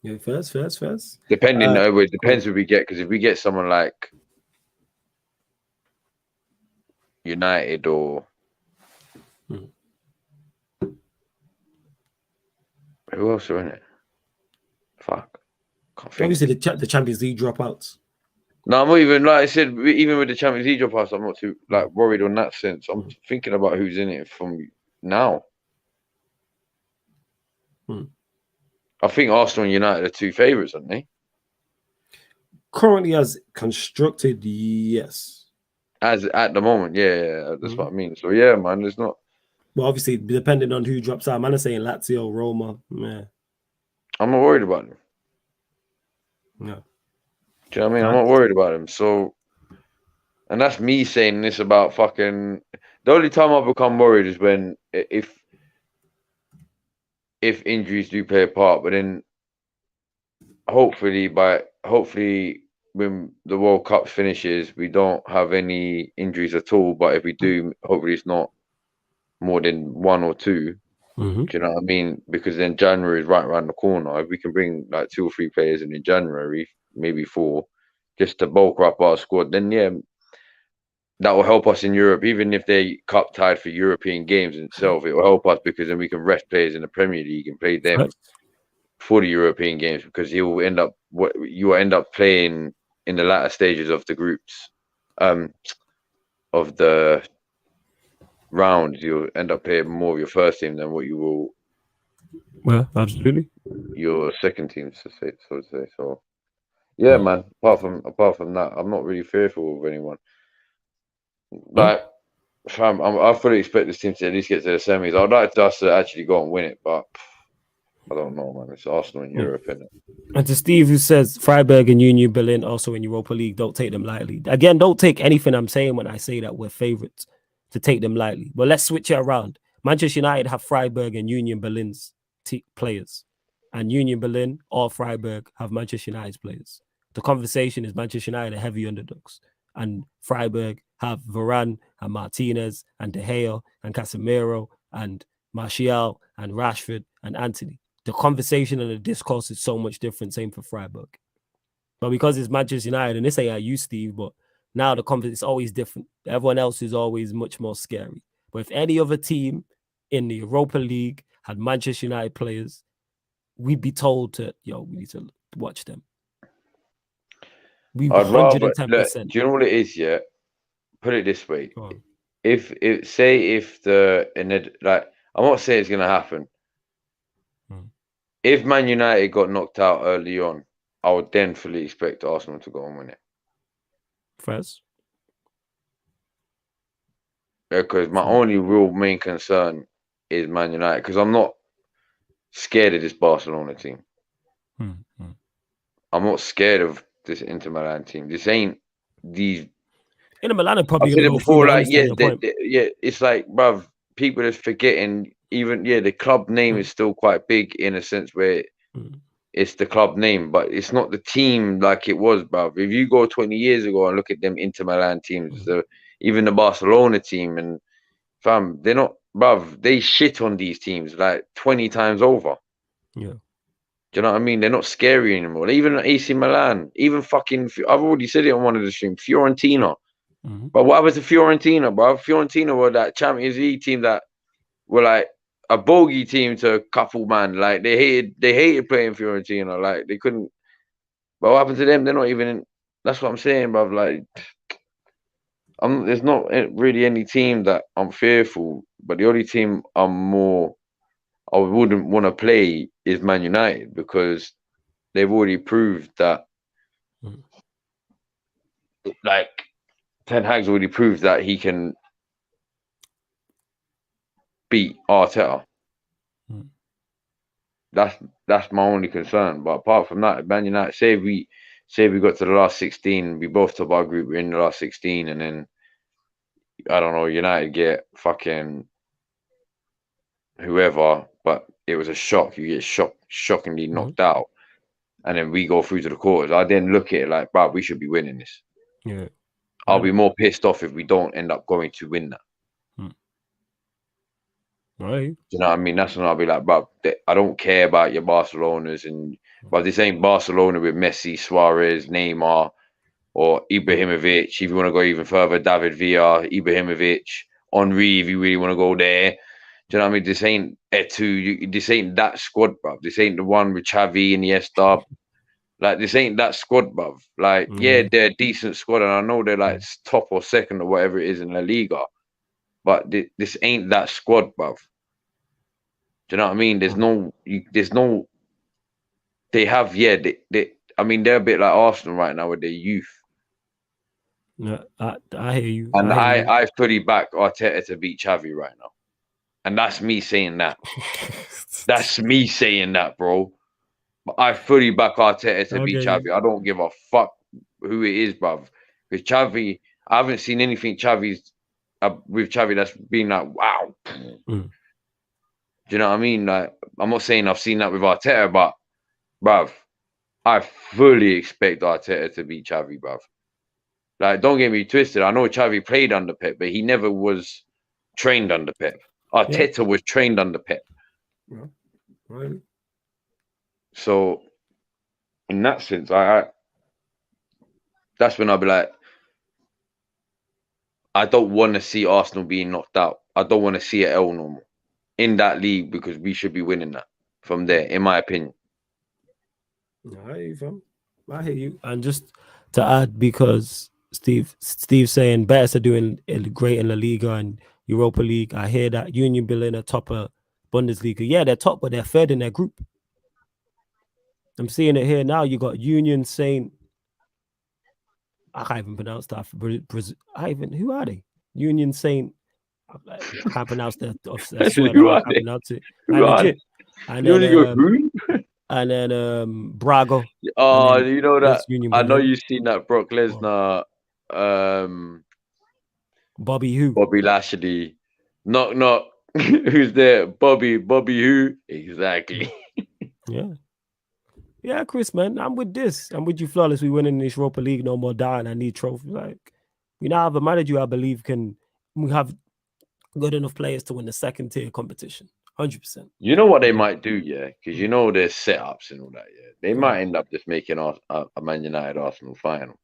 Yeah, first. Depending, it depends who we get, because if we get someone like United or who else are in it? Fuck. Obviously, the Champions League dropouts. No, I'm not even, like I said, even with the Champions League dropouts, I'm not too worried on that sense. I'm thinking about who's in it from now. I think Arsenal and United are 2 favourites, aren't they? Currently, as constructed, yes. As at the moment, yeah, that's what I mean. So yeah, man, there's not. Well, obviously, depending on who drops out, man, I'm saying Lazio, Roma. Yeah, I'm not worried about them. No. Do you know what I mean? I'm not worried about them. So, and that's me saying this about fucking. The only time I become worried is when if injuries do play a part, but then hopefully when the World Cup finishes, we don't have any injuries at all. But if we do, hopefully it's not more than 1 or 2. Do you know what I mean? Because then January is right around the corner. If we can bring like 2 or 3 players in January, maybe 4, just to bulk up our squad, then yeah, that will help us in Europe. Even if they cup tied for European games in itself, it will help us because then we can rest players in the Premier League and play them for the European games, because you will end up playing in the latter stages of the groups, of the round. You'll end up playing more of your first team than what you will. Well, absolutely. Your second team, so to say. So, yeah, man. Apart from that, I'm not really fearful of anyone. Like, fam, I fully expect this team to at least get to the semis. I'd like us to actually go and win it, but I don't know, man. It's Arsenal in Europe, isn't it? And to Steve, who says Freiburg and Union Berlin also in Europa League, don't take them lightly. Again, don't take anything I'm saying when I say that we're favourites to take them lightly. But let's switch it around. Manchester United have Freiburg and Union Berlin's players, and Union Berlin or Freiburg have Manchester United's players. The conversation is Manchester United are heavy underdogs, and Freiburg have Varane and Martinez and De Gea and Casemiro and Martial and Rashford and Antony. The conversation and the discourse is so much different. Same for Freiburg. But because it's Manchester United, and this ain't at you, Steve, but now the conversation is always different. Everyone else is always much more scary. But if any other team in the Europa League had Manchester United players, we'd be told we need to watch them. We I'd rather look. 110%. Do you know what it is? Yeah. Put it this way: Go on. if like, I'm not saying it's gonna happen. If Man United got knocked out early on, I would then fully expect Arsenal to go and win it. First. Because my only real main concern is Man United. Because I'm not scared of this Barcelona team. I'm not scared of this Inter Milan team. This ain't these. Inter Milan are probably I've going said to it go through. before. I Like, understand your point. yeah. It's like, bruv, people are forgetting. Even the club name is still quite big in a sense where it's the club name, but it's not the team like it was, bruv. If you go 20 years ago and look at them Inter Milan teams, even the Barcelona team, and fam, they're not, bruv. They shit on these teams like 20 times over. Yeah. Do you know what I mean? They're not scary anymore. Even AC Milan, even fucking, I've already said it on one of the streams, Fiorentina. But what happened to Fiorentina, bro? Fiorentina were that Champions League team that were like a bogey team to a couple, man. Like, they hated playing Fiorentina. Like, they couldn't. But what happened to them? They're not even in. That's what I'm saying, bro. Like, there's not really any team that I'm fearful. But the only team I wouldn't want to play is Man United, because they've already proved that, like, Ten Hag's already proved that he can beat Arteta. That's my only concern. But apart from that, Man United, say we got to the last 16, we both top our group, we're in the last 16, and then I don't know, United get fucking whoever, but it was a shock. You get shockingly knocked out, and then we go through to the quarters. I then look at it like, bro, we should be winning this. Yeah. I'll be more pissed off if we don't end up going to win that. Right. Do you know what I mean? That's when I'll be like, bro, I don't care about your Barcelonas, but this ain't Barcelona with Messi, Suarez, Neymar, or Ibrahimovic. If you want to go even further, David Villa, Ibrahimovic, Henry, if you really want to go there. Do you know what I mean? This ain't Etu. This ain't that squad, bro. This ain't the one with Xavi and Iniesta. Like, this ain't that squad, bruv. Like, yeah, they're a decent squad, and I know they're like top or second or whatever it is in La Liga, but this ain't that squad, bruv. Do you know what I mean? They have, I mean, they're a bit like Arsenal right now with their youth. Yeah, I hear you. And I fully back Arteta to beat Xavi right now. And that's me saying that. That's me saying that, bro. But I fully back Arteta to beat Xavi. I don't give a fuck who it is, bruv. Because Xavi, I haven't seen anything with Xavi that's been like, wow. Do you know what I mean? Like, I'm not saying I've seen that with Arteta, but, bruv, I fully expect Arteta to beat Xavi, bruv. Like, don't get me twisted. I know Xavi played under Pep, but he never was trained under Pep. Arteta was trained under Pep. Yeah. Right. So, in that sense, that's when I'll be like, I don't want to see Arsenal being knocked out. I don't want to see it L normal in that league, because we should be winning that from there, in my opinion. I hear you, fam. I hear you. And just to add, because Steve saying Betis are doing great in La Liga and Europa League. I hear that Union Berlin are top of Bundesliga. Yeah, they're top, but they're third in their group. I'm seeing it here now. You got Union Saint. I can't even pronounce that. Who are they? Union Saint. I can't pronounce that. I swear Who I are can't they? pronounce it. Who are Legit. they? And You then, only go who? And then Braga. Oh, then you know that. Union I know Berlin. you've seen that Brock Lesnar, Bobby who? Bobby Lashley. Knock. Who's there? Bobby who? Exactly. Yeah. Yeah, Chris, man, I'm with this. I'm with you, Flawless. We winning this Europa League, no more dying. I need trophies. Like, we now have a manager I believe we have good enough players to win the second tier competition. 100%. You know what they might do, yeah? Because you know there's setups and all that, yeah? They might end up just making a Man United Arsenal final.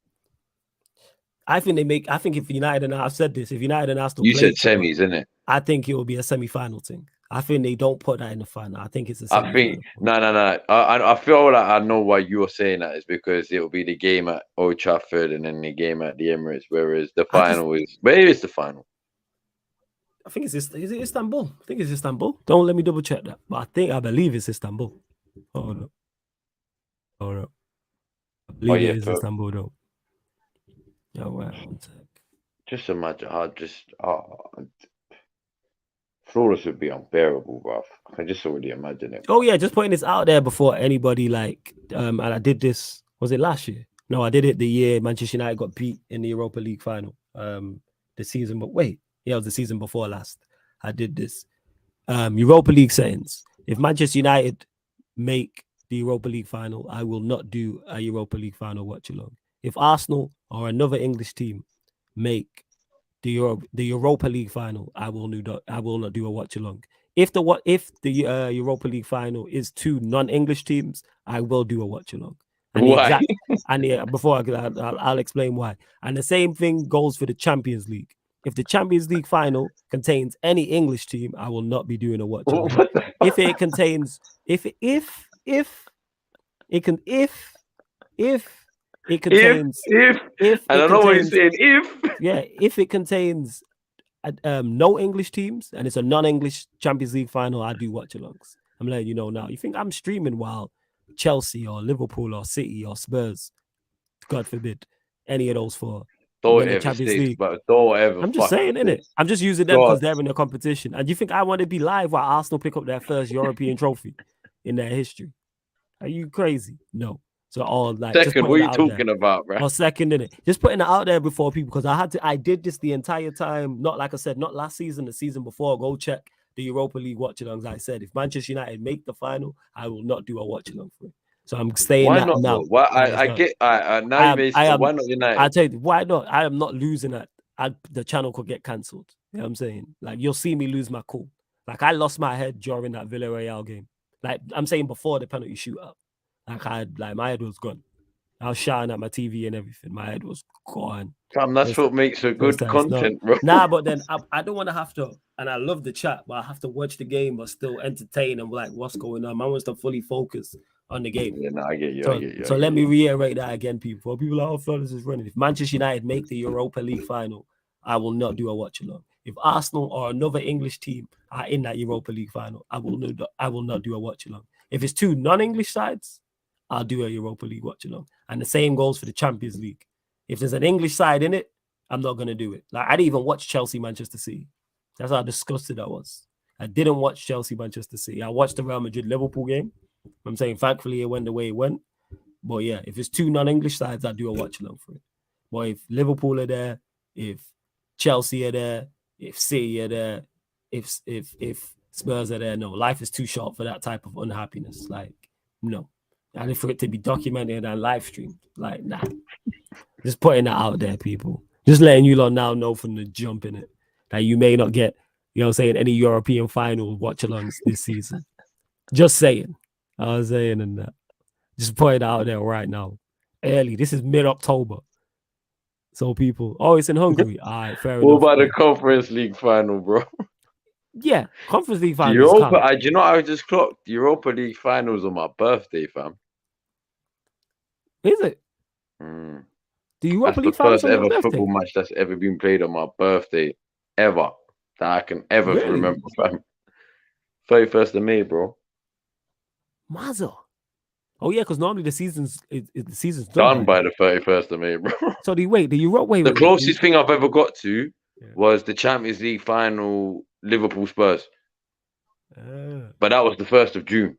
I think if United and I've said this, if United and Arsenal you said semis, isn't it? I think it will be a semi-final thing. I think they don't put that in the final. I think it's a I semi think final. no. I feel like I know why you're saying that is because it'll be the game at Old Trafford and then the game at the Emirates, whereas the final is where is the final? I think is it Istanbul? I think it's Istanbul. Don't let me double check that, but I believe it's Istanbul. Hold up. I believe it is Istanbul though. Oh wow, one sec. Just imagine how Flawless would be unbearable, bro. I can just already imagine it. Oh yeah, just putting this out there before anybody and I did this, was it last year? No, I did it the year Manchester United got beat in the Europa League final. The season, but wait, yeah, it was the season before last. I did this. Europa League settings. If Manchester United make the Europa League final, I will not do a Europa League final watch along. If Arsenal or another English team make the Europa League final, I will not do a watch along. If the Europa League final is two non-English teams, I will do a watch along. And why? Before I'll explain why. And the same thing goes for the Champions League. If the Champions League final contains any English team, I will not be doing a watch along. If it contains, if it contains, I don't know what you're saying. If it contains no English teams and it's a non-English Champions League final, I do watch alongs. I'm letting you know now. You think I'm streaming while Chelsea or Liverpool or City or Spurs, God forbid, any of those four win the Champions League? But don't ever. I'm just saying, innit? I'm just using them because they're in the competition. And you think I want to be live while Arsenal pick up their first European trophy in their history? Are you crazy? No. So all like second, what are you talking about, bro? Or second, innit? Just putting it out there before people because I did this the entire time. Not like I said, not last season, the season before. Go check the Europa League watch alongs. I said, if Manchester United make the final, I will not do a watch along for it. So I'm saying why that not, now. Why I get now why not United? I tell you why not. I am not losing that. The channel could get cancelled. You know what I'm saying? Like you'll see me lose my cool. Like I lost my head during that Villarreal game. Like I'm saying before the penalty shootout. Like my head was gone. I was shouting at my TV and everything. My head was gone. That's what makes a good content, bro. Nah, but then I don't want to have to, and I love the chat, but I have to watch the game but still entertain and like what's going on. I want to fully focus on the game. Yeah, no, I get you. So let me reiterate that again, people. People are, Flawless is running. If Manchester United make the Europa League final, I will not do a watch along. If Arsenal or another English team are in that Europa League final, I will not do a watch along. If it's two non-English sides, I'll do a Europa League watch along. And the same goes for the Champions League. If there's an English side in it, I'm not going to do it. Like, I didn't even watch Chelsea, Manchester City. That's how disgusted I was. I didn't watch Chelsea, Manchester City. I watched the Real Madrid Liverpool game. I'm saying, thankfully, it went the way it went. But yeah, if it's two non-English sides, I do a watch along for it. But if Liverpool are there, if Chelsea are there, if City are there, if Spurs are there, no, life is too short for that type of unhappiness. Like, no. And for it to be documented and live streamed, like, nah. Just putting that out there, people. Just letting you lot now know from the jump in it that you may not get, you know what I'm saying, any European final watch-alongs this season. Just saying. I was saying and that. Just putting it out there right now. Early. This is mid-October. So people, it's in Hungary. All right, fair enough. What about the Conference League final, bro? Yeah, Conference League final. Do you know I just clocked Europa League finals on my birthday, fam. Is it? Mm. The Europa League first ever football match that's ever been played on my birthday, ever, that I can ever remember, fam. 31st of May, bro. Mazo. Oh yeah, because normally the season's done by the 31st of May, bro. So the closest thing I've ever got to was the Champions League final, Liverpool Spurs. But that was the 1st of June.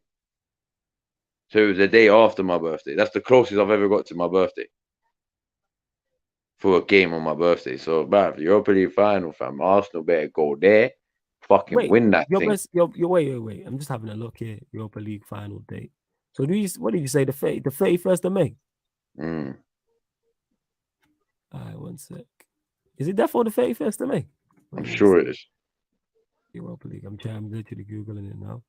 So it was the day after my birthday. That's the closest I've ever got to my birthday. For a game on my birthday. So, man, Europa League final, fam. Arsenal better go there. Fucking win that thing. Wait. I'm just having a look here. Europa League final date. So what did you say? The 31st of May? Mm. All right, one sec. Is it definitely the 31st of May? I'm sure it is. Europa League. I'm literally Googling it now.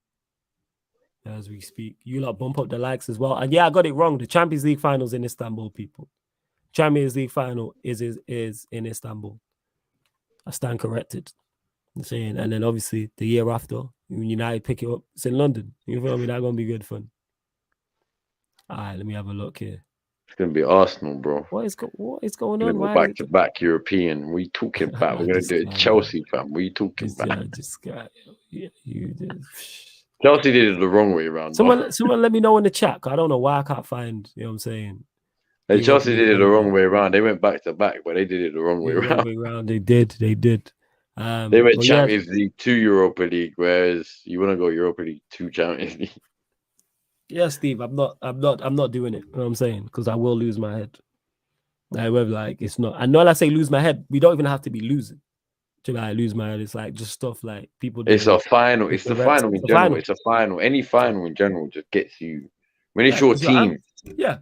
As we speak. You lot bump up the likes as well. And yeah, I got it wrong. The Champions League finals in Istanbul, people. Champions League final is in Istanbul. I stand corrected. I'm saying, and then obviously the year after When United pick it up, it's in London. You feel me? That's gonna be good fun. All right, let me have a look here. It's gonna be Arsenal, bro. What is going We're on? gonna go Why is back it? to back European. What are you talking about? We're gonna This do it guy, Chelsea, fam. What are you talking this about? guy, yeah, you just. Chelsea did it the wrong way around, though. Someone, let me know in the chat. I don't know why I can't find. You know what I'm saying? And Europa Chelsea League did it the final. wrong way around. They went back to back, but they did it the wrong way The wrong around. way around. They did. They went But yeah, Champions League to Europa League, whereas you want to go Europa League to Champions League. yeah, Steve. I'm not doing it. You know what I'm saying? Because I will lose my head. Like it's not. And when I say lose my head, we don't even have to be losing to like lose my head. It's like just stuff like people It's doing. a final. With It's the the refs. final It's in a general. final. It's a final. Any final in general just gets you. When it's Yeah, your 'cause you're team, yeah.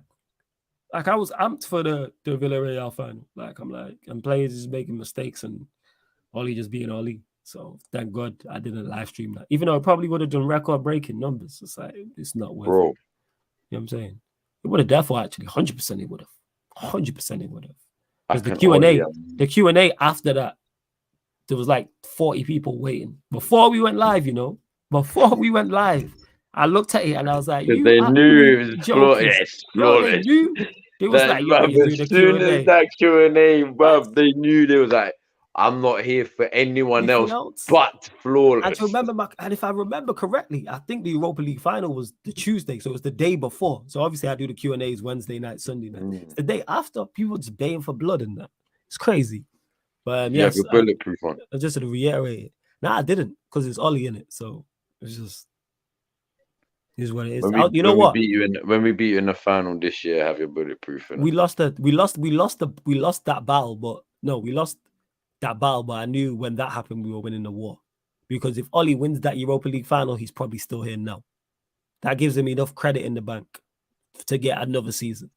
Like I was amped for the Villarreal final. Like I'm like, and players just making mistakes and Ollie just being Ollie. So thank God I didn't live stream that. Even though I probably would have done record breaking numbers. It's like it's not worth it. bro. You know what I'm saying? It would have therefore actually 100% it would have. 100% it would have. Because the Q&A after that, there was like 40 people waiting. Before we went live, I looked at it and I was like, you They knew actually it was joking. flawless. Yo, they Flawless. knew. It was like, yo, you do the As soon as Q&A. that Q&A, bro, they knew they was like, I'm not here for anyone Anything else but flawless. And if I remember correctly, I think the Europa League final was the Tuesday, so it was the day before. So obviously I do the Q&As Wednesday night, Sunday night. It's the day after. People just baying for blood and that. It's crazy. But You have your bulletproof on. Just to reiterate it. I didn't because it's Ollie in it. So it's just is what it is. You know what? When we beat you in the final this year, have your bulletproof in it. We lost that battle, but no, we lost that battle. But I knew when that happened, we were winning the war. Because if Ollie wins that Europa League final, he's probably still here now. That gives him enough credit in the bank to get another season.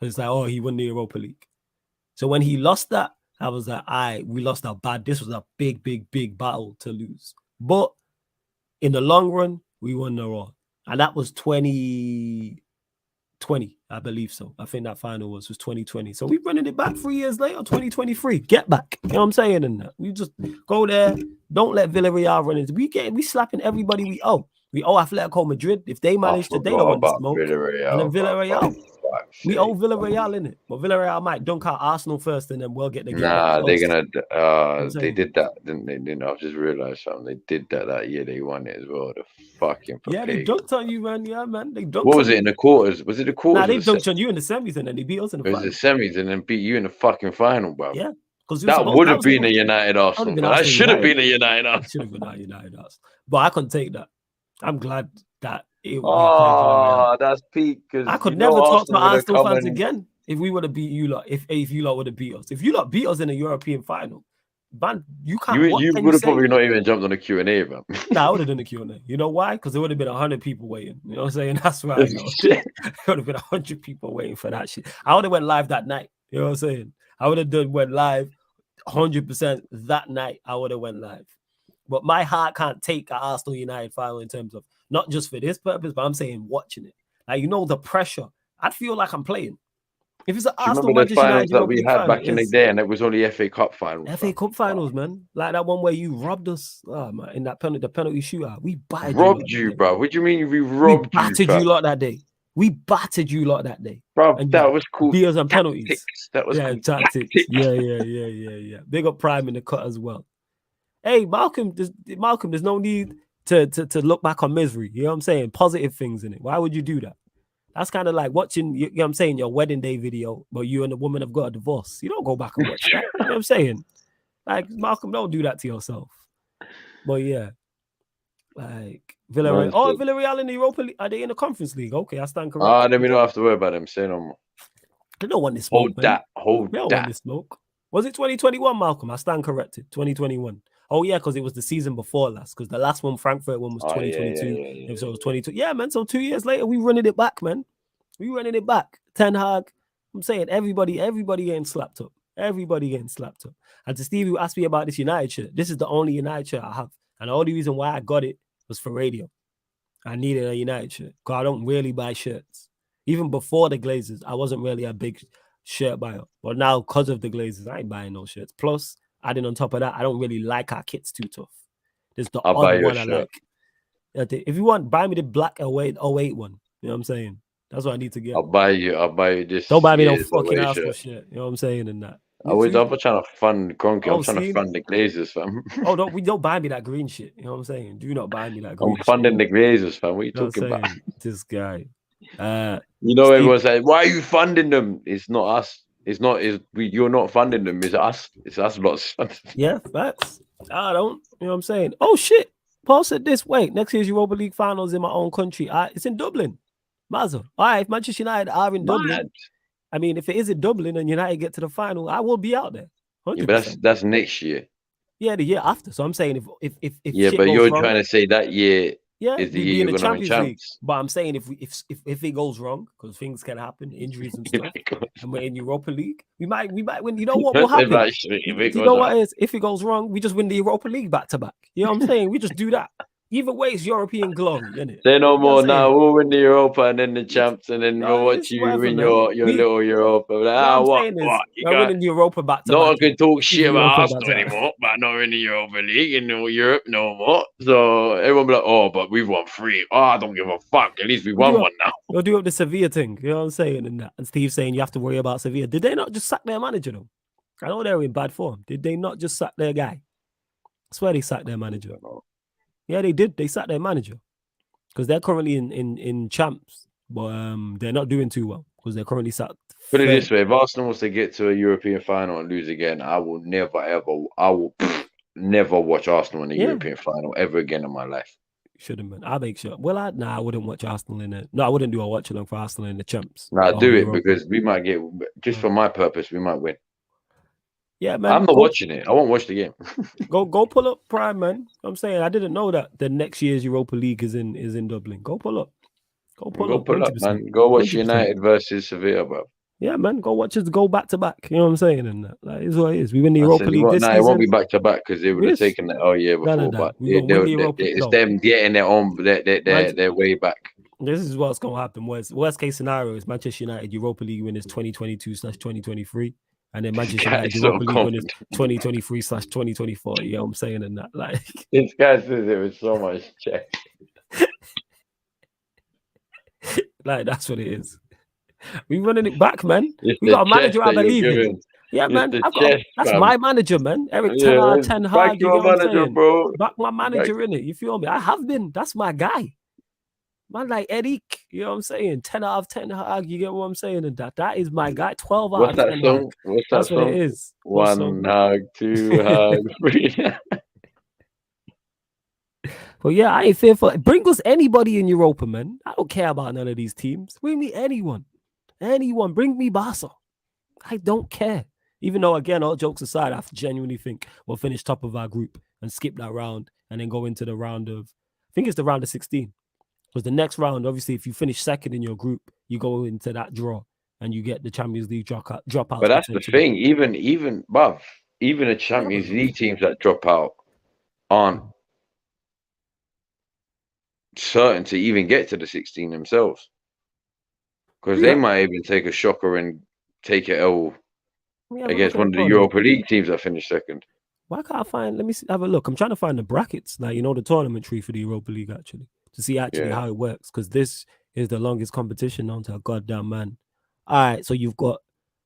It's like, oh, he won the Europa League. So when he lost that, I was like, we lost our bad. This was a big, big, big battle to lose. But in the long run, we won the Raw. And that was 2020, I believe so. I think that final was 2020. So we're running it back 3 years later, 2023. Get back. You know what I'm saying? And that we just go there. Don't let Villarreal run into. We slapping everybody we owe. We owe Atletico Madrid. If they manage to, they don't want to smoke. Villarreal, and then Villarreal. We owe Villarreal in it. But Villarreal might dunk out Arsenal first and then we'll get the get back. They're gonna they did that, didn't they? Didn't I've just realized something. They did that year they won it as well. The fucking they dunked on you, man. Yeah, man. They dunked What was it in the quarters? Was it the quarters? Nah, they dunked on you in the semis and then they beat us in the final. It was the semis and then beat you in the fucking final, bro. Yeah. That would have been a United Arsenal. That should have been a United Arsenal. Should have been a United Arsenal. But I couldn't take that. I'm glad that it that's peak. I could never talk to Arsenal fans again if we would have beat you lot. If you lot would have beat us. If you lot beat us in a European final, man, you can't. You would have probably not even jumped on the Q&A, man. Nah, I would have done the Q&A. You know why? Because there would have been 100 people waiting. You know what I'm saying? That's why. There would have been 100 people waiting for that shit. I would have went live that night. You know what I'm saying? I would have went live 100% that night. I would have went live. But my heart can't take an Arsenal United final in terms of not just for this purpose, but I'm saying watching it. Like, you know, the pressure. I'd feel like I'm playing. If it's an Arsenal Manchester United that we had back in the day, and it was only FA Cup finals. FA Cup finals, man. Like that one where you robbed us man, in that the penalty shootout. We robbed you, bro. What do you mean we robbed you? We battered you lot that day. We battered you lot that day. Bro, that was cool. Deals and penalties. That was tactics. Yeah. Big up Prime in the cut as well. Hey, Malcolm, there's no need to look back on misery. You know what I'm saying? Positive things in it. Why would you do that? That's kind of like watching, you know what I'm saying, your wedding day video, but you and the woman have got a divorce. You don't go back and watch that. You know what I'm saying? Like, Malcolm, don't do that to yourself. But yeah. Like, Villarreal. Villarreal in the Europa League. Are they in the Conference League? Okay, I stand corrected. Then we don't have to worry about them. Say no more. They don't want this smoke. Hold that. They don't want this smoke. Was it 2021, Malcolm? I stand corrected. 2021. Oh, yeah, because it was the season before last. Because the last one, Frankfurt one, was 2022. So it was 22. Yeah, man. So 2 years later, we running it back, man. We running it back. Ten Hag. I'm saying everybody getting slapped up. Everybody getting slapped up. And to Steve, who asked me about this United shirt, this is the only United shirt I have. And the only reason why I got it was for radio. I needed a United shirt. Because I don't really buy shirts. Even before the Glazers, I wasn't really a big shirt buyer. But now, because of the Glazers, I ain't buying no shirts. Plus, adding on top of that, I don't really like our kits too tough. There's the odd one I like. If you want, buy me the black 08 one. You know what I'm saying? That's what I need to get. I'll buy you this. Don't buy me no year's fucking away Arsenal shirt. shit. You know what I'm saying? And that. I'm trying to fund Cronky. I'm trying to fund the Glazers, fam. Oh, don't buy me that green shit. You know what I'm saying? Do not buy me that green I'm funding the Glazers, fam. What are you talking about? This guy. Everyone's saying, why are you funding them? It's not us. You're not funding them. It's us. It's us lots. Yeah, facts. I don't. You know what I'm saying? Oh shit. Paul said this. Wait, next year's Europa League finals in my own country. It's in Dublin. Mazel. All right, if Manchester United are in Dublin, I mean, if it is in Dublin and United get to the final, I will be out there. 100%. Yeah, but that's next year. Yeah, the year after. So I'm saying if yeah, shit but goes you're wrong, trying to say that year is the year in you're the going to win Champions League. champs. But I'm saying if it goes wrong, because things can happen, injuries and stuff, and we're in Europa League, we might win. You know what will happen? You know what is? If it goes wrong, we just win the Europa League back to back. You know what I'm saying? We just do that. Either way, it's European glory, isn't it? Say no more now. We'll win the Europa and then the champs, and then we'll watch you win your little Europa. Like, what? We're winning the Europa back to back. No one can talk shit about Arsenal anymore, but not in the Europa League in Europe no more. So everyone be like, oh, but we've won 3. Oh, I don't give a fuck. At least we won one now. We'll do up the Sevilla thing. You know what I'm saying? And Steve saying you have to worry about Sevilla. Did they not just sack their manager though? I know they're in bad form. Did they not just sack their guy? I swear they sacked their manager. Yeah, they did. They sacked their manager because they're currently in champs, but they're not doing too well because they're currently sacked. Put it this way: if Arsenal was to get to a European final and lose again, I will never watch Arsenal in a European final ever again in my life. Shouldn't been. I make sure. Well, I wouldn't watch Arsenal in it. No, I wouldn't do a watch along for Arsenal in the champs. No, do it because we might get. Just for my purpose, we might win. Yeah, man. I'm not watching it. I won't watch the game. go pull up Prime, man. I'm saying I didn't know that the next year's Europa League is in Dublin. Go pull up. Go pull up, man. Go watch 100%. United versus Sevilla, bro. Yeah, man. Go watch us go back to back. You know what I'm saying? And that is what it is. We win the Europa League this season. It won't be back to back because they would have taken it all year before. But it's them getting their own their way back. This is what's gonna happen. Worst case scenario is Manchester United Europa League winners 2022/2023. And then Manchester United Europa League winners 2023/2024. You know what I'm saying? And that, like, this guy says it with so much check. Like, that's what it is. We running it back, man. We got a manager I believe in. Yeah, man. That's my manager, man. Eric 10 out of 10 hard. You know what I'm saying? Bro. Back my manager in it. You feel me? I have been. That's my guy. Man, like Eric, you know what I'm saying? 10 out of 10 hard. You get what I'm saying? And that is my guy. 12 out of 10 hard. That's what it is. 1 hug, 2 hugs, 3. Well, yeah, I ain't fearful. Bring us anybody in Europa, man. I don't care about none of these teams. Bring me anyone. Anyone. Bring me Barca. I don't care. Even though, again, all jokes aside, I genuinely think we'll finish top of our group and skip that round and then go into the round of, I think it's the round of 16. Because the next round, obviously, if you finish second in your group, you go into that draw and you get the Champions League drop out. But that's the thing. Even the Champions League teams that drop out aren't certain to even get to the 16 themselves. Because they might even take a shocker and take it L against one of the Europa League teams that finished second. Why can't I find? Let me have a look. I'm trying to find the brackets, like the tournament tree for the Europa League actually, to see how it works. Because this is the longest competition known to a goddamn man. All right, so you've got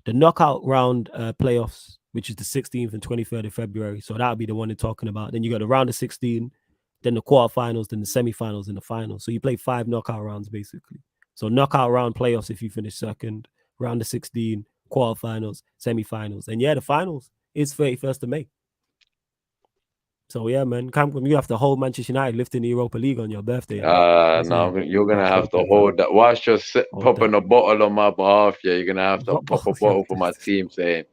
the knockout round playoffs, which is the 16th and 23rd of February. So that'll be the one they're talking about. Then you got the round of 16, then the quarterfinals, then the semifinals, and the finals. So you play 5 knockout rounds basically. So knockout round playoffs if you finish second, round of 16, quarterfinals, semifinals, and the finals is 31st of May. So yeah, man, you have to hold Manchester United lifting the Europa League on your birthday. No, you're gonna have to hold that. Whilst you're popping a bottle on my behalf, you're gonna have to pop a bottle for my team, saying,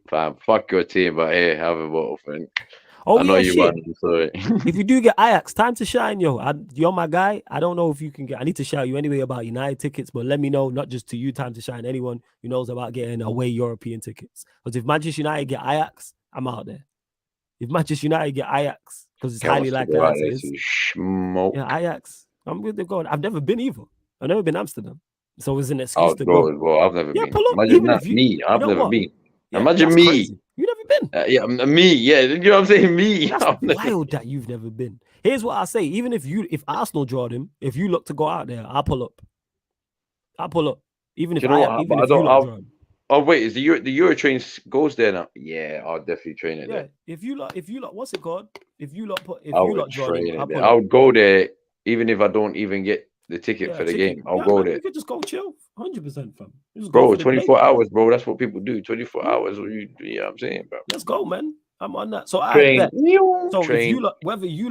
"Fam, fuck your team, but hey, have a bottle, friend." I know you won. Sorry. If you do get Ajax, time to shine, yo. You're my guy. I don't know if you can get. I need to shout you anyway about United tickets, but let me know, not just to you, time to shine. Anyone who knows about getting away European tickets. Because if Manchester United get Ajax, I'm out there. If Manchester United get Ajax, because it's highly likely Ajax is. Yeah, Ajax. I'm with the goal. I've never been either. I've never been Amsterdam, so it's an excuse to go. Well, I've never been. Pull up. Imagine that. I've never been. Imagine me. You never been. Yeah, me. Yeah, you know what I'm saying? Me. That's wild that you've never been. Here's what I say: even if Arsenal draw them, if you look to go out there, I'll pull up. I'll pull up. Even Do if you know I, what? even But I if you don't. lot draw them. Oh wait, is the Euro train goes there now? Yeah, I'll definitely train it Yeah, there. if you lot, what's it called? If you I would lot draw them, train I'll it there. pull I up. would go there even if I don't even get the ticket Yeah, for the game. ticket. I'll Yeah, go man, there, we could just go chill, 100%, fam. Just go bro. for the day. 24 hours, bro. That's what people do. 24 Yeah, hours. You know what I'm saying, bro? let's go, man. I'm on that. So I Train, bet. So if you train. lot, whether you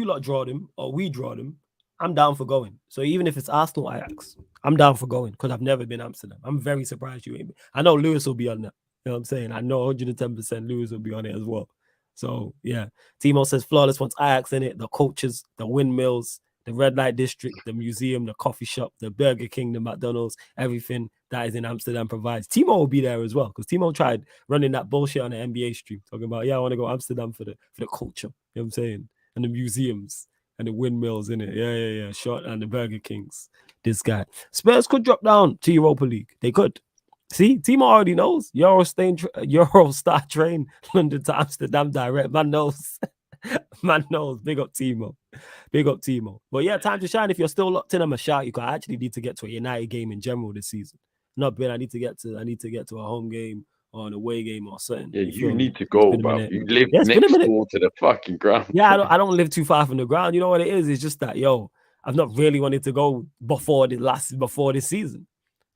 lot draw them or we draw them, I'm down for going. So even if it's Arsenal Ajax, I'm down for going because I've never been Amsterdam. I'm very surprised you ain't. I know Lewis will be on that. You know what I'm saying? I know 110% Lewis will be on it as well. So yeah, Timo says flawless wants Ajax in it. The coaches, the windmills, the red light district, the museum, the coffee shop, the Burger King, the McDonald's, everything that is in Amsterdam provides. Timo will be there as well because Timo tried running that bullshit on the NBA stream, talking about, yeah, I want to go Amsterdam for the culture. You know what I'm saying? And the museums and the windmills in it. Yeah. Short and the Burger Kings. This guy. Spurs could drop down to Europa League. They could. See, Timo already knows. Eurostar train, London to Amsterdam direct. Man knows. Man knows. Big up Timo. Big up Timo. But yeah, time to shine. If you're still locked in, I'm a shout. You can actually need to get to a United game in general this season. Not been. I need to get to a home game or an away game or something. Yeah, You you feel me? need to It's go, been a bro. minute. You live Yeah, it's been a next minute. door to the fucking ground. Yeah, I don't live too far from the ground. You know what it is? It's just that, yo, I've not really wanted to go before this season.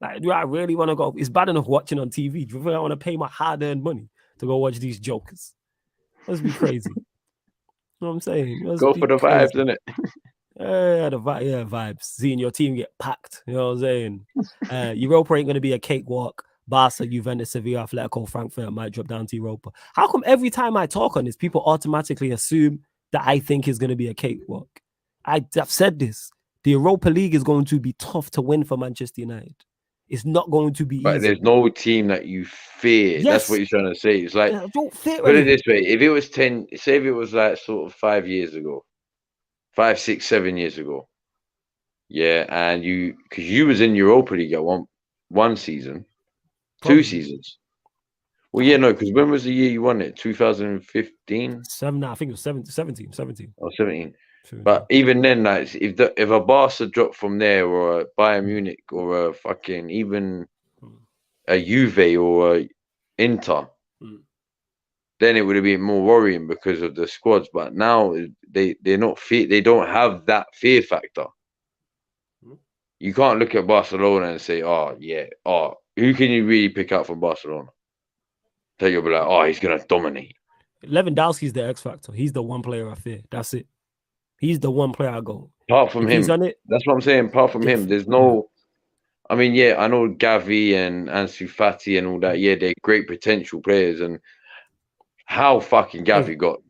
Like, do I really want to go? It's bad enough watching on TV. Do you think I want to pay my hard-earned money to go watch these jokers? Let's be crazy. You know what I'm saying? Let's Go be for the vibes, crazy. innit? Yeah, vibes. Seeing your team get packed. You know what I'm saying? Europa ain't going to be a cakewalk. Barca, Juventus, Sevilla, Atletico, Frankfurt might drop down to Europa. How come every time I talk on this, people automatically assume that I think is going to be a cakewalk? I've said this. The Europa League is going to be tough to win for Manchester United. It's not going to be But easy. there's no team that you fear. That's what Yes. you're trying to say. It's like, I don't fear put it anyone. this way: if it was 10, say if it was like sort of 5 years ago, 5, 6, 7 years ago, yeah, and because you was in Europa League at one season, two Probably. seasons. Well, yeah, no, because when was the year you won it? 2015 I think it was 17. or 17. 17. But even then, like, if a Barca dropped from there, or a Bayern Munich, or a fucking even a Juve or a Inter, then it would have been more worrying because of the squads. But now they're not fear. They don't have that fear factor. You can't look at Barcelona and say, "Oh yeah, who can you really pick out from Barcelona?" So you'll be like, "Oh, he's gonna dominate." Lewandowski's the X factor. He's the one player I fear. That's it. He's the one player I go. Apart from If he's him, on it, that's what I'm saying. Apart from him, there's no. Yeah. I mean, yeah, I know Gavi and Ansu Fati and all that. Yeah, they're great potential players. And how fucking Gavi got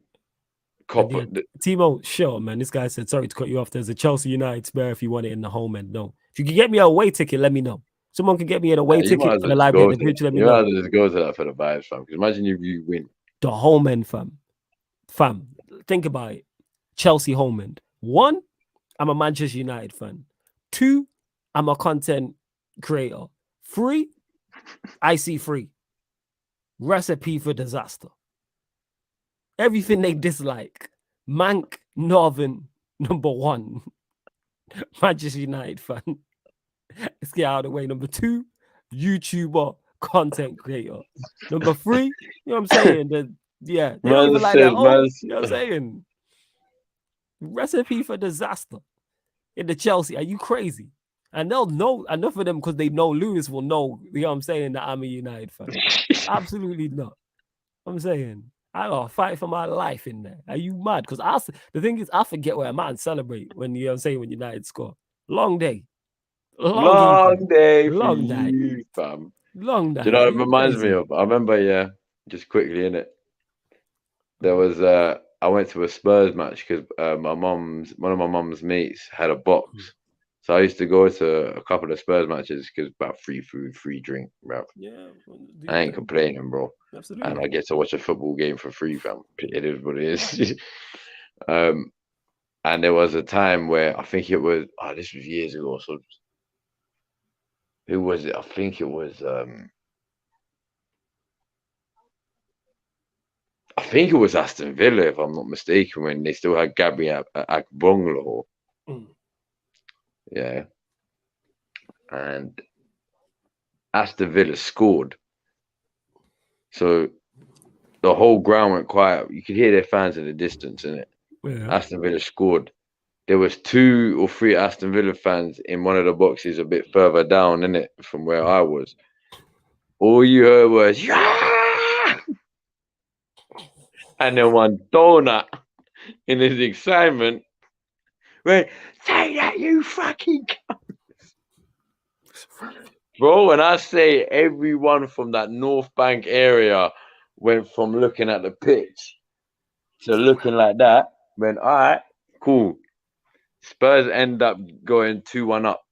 copper. Yeah, Timo, sure, man. This guy said, sorry to cut you off. There's a Chelsea United spare if you want it in the home end. No. If you can get me a away ticket, let me know. Someone can get me an away You might ticket as for well the just library go at the to that. pitch, let me You might know. as well just go to that for the vibes, fam. Because imagine if you win. The home end, fam. Fam, think about it. Chelsea home end. 1, I'm a Manchester United fan. 2, I'm a content creator. 3, I see free. Recipe for disaster. Everything they dislike. Mank Northern #1. Manchester United fan. Let's get out of the way. Number 2, YouTuber, content creator. Number 3, you know what I'm saying? They don't even like that. Oh, you know what I'm saying? Recipe for disaster in the Chelsea. Are you crazy? And they'll know enough of them because they know Lewis will know, you know what I'm saying, that I'm a United fan. Absolutely not. I'm saying, I gotta fight for my life in there. Are you mad? Because the thing is, I forget where I'm at and celebrate when, you know what I'm saying, when United score. Long day. Long day for Long night. you, fam. Long Do you night. know Are what it you reminds crazy? me of? I remember, just quickly in it. There was I went to a Spurs match because one of my mum's mates had a box. So I used to go to a couple of Spurs matches because about free food, free drink, bro. Yeah, I ain't complaining, bro. absolutely. And I get to watch a football game for free, fam. It is what it is. And there was a time where I think it was this was years ago. So who was it? I think it was I think it was Aston Villa, if I'm not mistaken, when they still had Gabby Akbonglo. Yeah. And Aston Villa scored. So the whole ground went quiet. You could hear their fans in the distance, innit? Yeah. Aston Villa scored. There was 2 or 3 Aston Villa fans in one of the boxes a bit further down, innit, from where I was. All you heard was, yeah! And then one donut in his excitement went, say that, you fucking bro. When I say everyone from that North Bank area went from looking at the pitch to looking like that, went, all right, cool. Spurs end up going 2-1 up.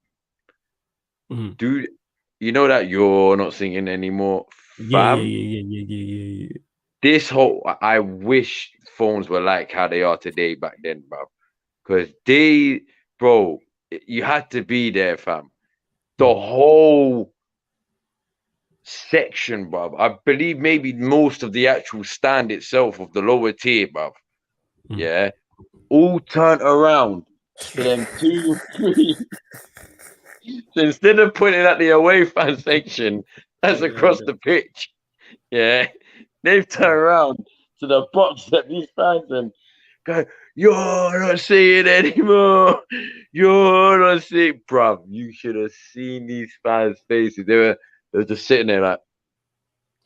Dude, you know that you're not singing anymore, fam? Yeah. This whole, I wish phones were like how they are today back then, bro. Because bro, you had to be there, fam. The whole section, bruv. I believe maybe most of the actual stand itself of the lower tier, bruv. Yeah. All turned around to them 2, 3. So instead of pointing at the away fan section, that's across the pitch. Yeah. They've turned around to the box that these fans and go, you're not seeing anymore. You're not seeing, bruv. You should have seen these fans' faces. They were just sitting there like,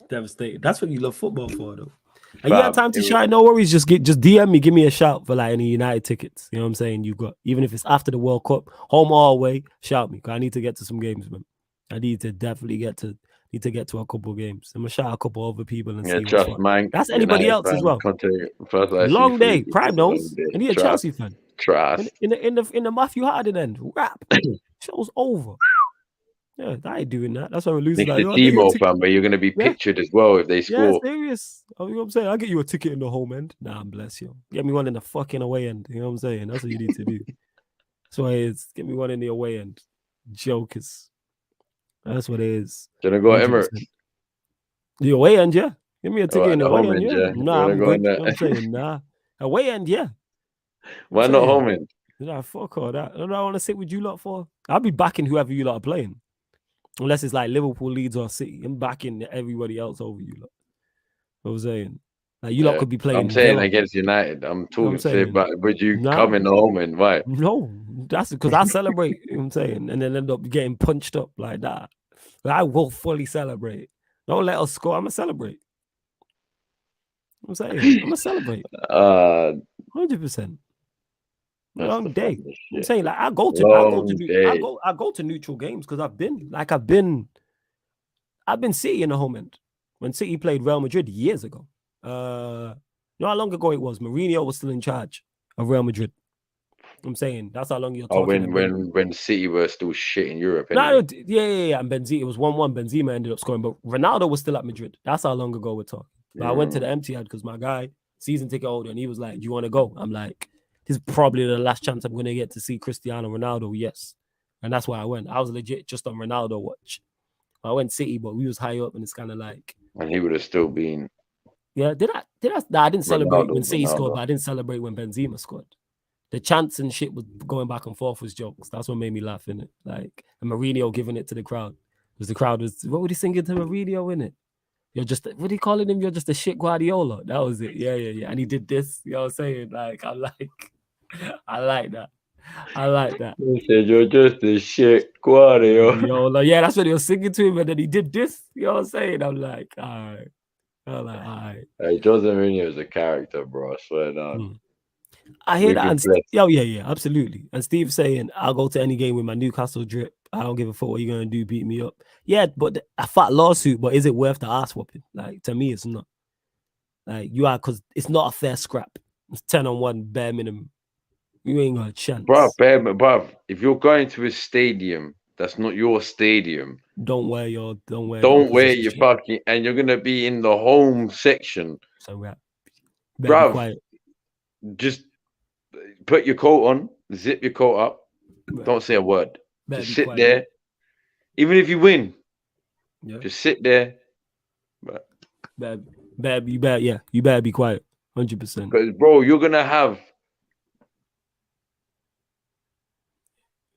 devastated. That's what you love football for, though. And you fam, had time to shout. No worries. Just DM me. Give me a shout for like any United tickets. You know what I'm saying? You got, even if it's after the World Cup, home or away. Shout me. Cause I need to get to some games, man. I need to definitely get to a couple of games. I'm gonna shout a couple of other people and see what's man. That's anybody United else fan, as well. Long day. Prime knows. And you're a Chelsea fan. Trust. In the Matthew Harden end, rap. Show's over. Yeah, I ain't doing that. That's why we're losing. It's the Timo fan, but you're going to be pictured as well if they score. Yeah, serious. You know what I'm saying? I'll get you a ticket in the home end. Nah, bless you. Get me one in the fucking away end. You know what I'm saying? That's what you need to do. That's what it is. Get me one in the away end. Jokers. That's what it is. Gonna go Emirates. The away end, yeah. Give me a ticket in the away end, yeah. Nah, I'm good. You know I'm saying, nah. Away end, yeah. Why not home end? Nah, fuck all that. I don't know. I want to sit with you lot for. I'll be backing whoever you lot are playing. Unless it's like Liverpool, Leeds, or City. I'm backing everybody else over you lot. You know what I'm saying? Like you lot could be playing. I'm saying against United. I'm talking about would you come in the home end? Why? No, that's because I celebrate, you know what I'm saying? And then end up getting punched up like that. But I will fully celebrate. Don't let us score. I'm gonna celebrate. You know what I'm saying? I'm gonna celebrate. 100%. Long day. I'm saying like I go to neutral games because I've been City in the home end when City played Real Madrid years ago. You know how long ago it was? Mourinho was still in charge of Real Madrid. I'm saying that's how long you're talking. When City were still shit in Europe. No, yeah. And Benzema, it was 1-1. Benzema ended up scoring, but Ronaldo was still at Madrid. That's how long ago we're talking. But I went to the Etihad because my guy, season ticket holder, and he was like, "Do you want to go?" I'm like, "This is probably the last chance I'm going to get to see Cristiano Ronaldo." Yes, and that's why I went. I was legit just on Ronaldo watch. I went City, but we was high up, and it's kind of like. And he would have still been. Yeah, did I? Nah, I didn't celebrate when City scored, but I didn't celebrate when Benzema scored. The chants and shit was going back and forth was jokes. That's what made me laugh, innit? Like, and Mourinho giving it to the crowd. Because the crowd was, what would he singing to Mourinho, innit? You're just, what are you calling him? You're just a shit Guardiola. That was it. Yeah. And he did this. You know what I'm saying? Like, I like that. He said, you're just a shit Guardiola. Yeah, that's what he was singing to him. And then he did this. You know what I'm saying? I'm like, all right. Hey, Jose Mourinho is a character, bro. I swear down. I hear that. And yeah, absolutely. And Steve saying, I'll go to any game with my Newcastle drip. I don't give a fuck what you're going to do, beat me up. Yeah, but a fat lawsuit, but is it worth the ass whooping? Like, to me, it's not. Like, you are, because it's not a fair scrap. It's 10-on-1, bare minimum. You ain't got a chance. Bruv, if you're going to a stadium that's not your stadium, don't wear your fucking, and you're going to be in the home section. So, bruv, just put your coat on, zip your coat up, don't say a word. Just sit there. Even if you win, just sit there. You better be quiet. 100%. Because, bro, you're gonna have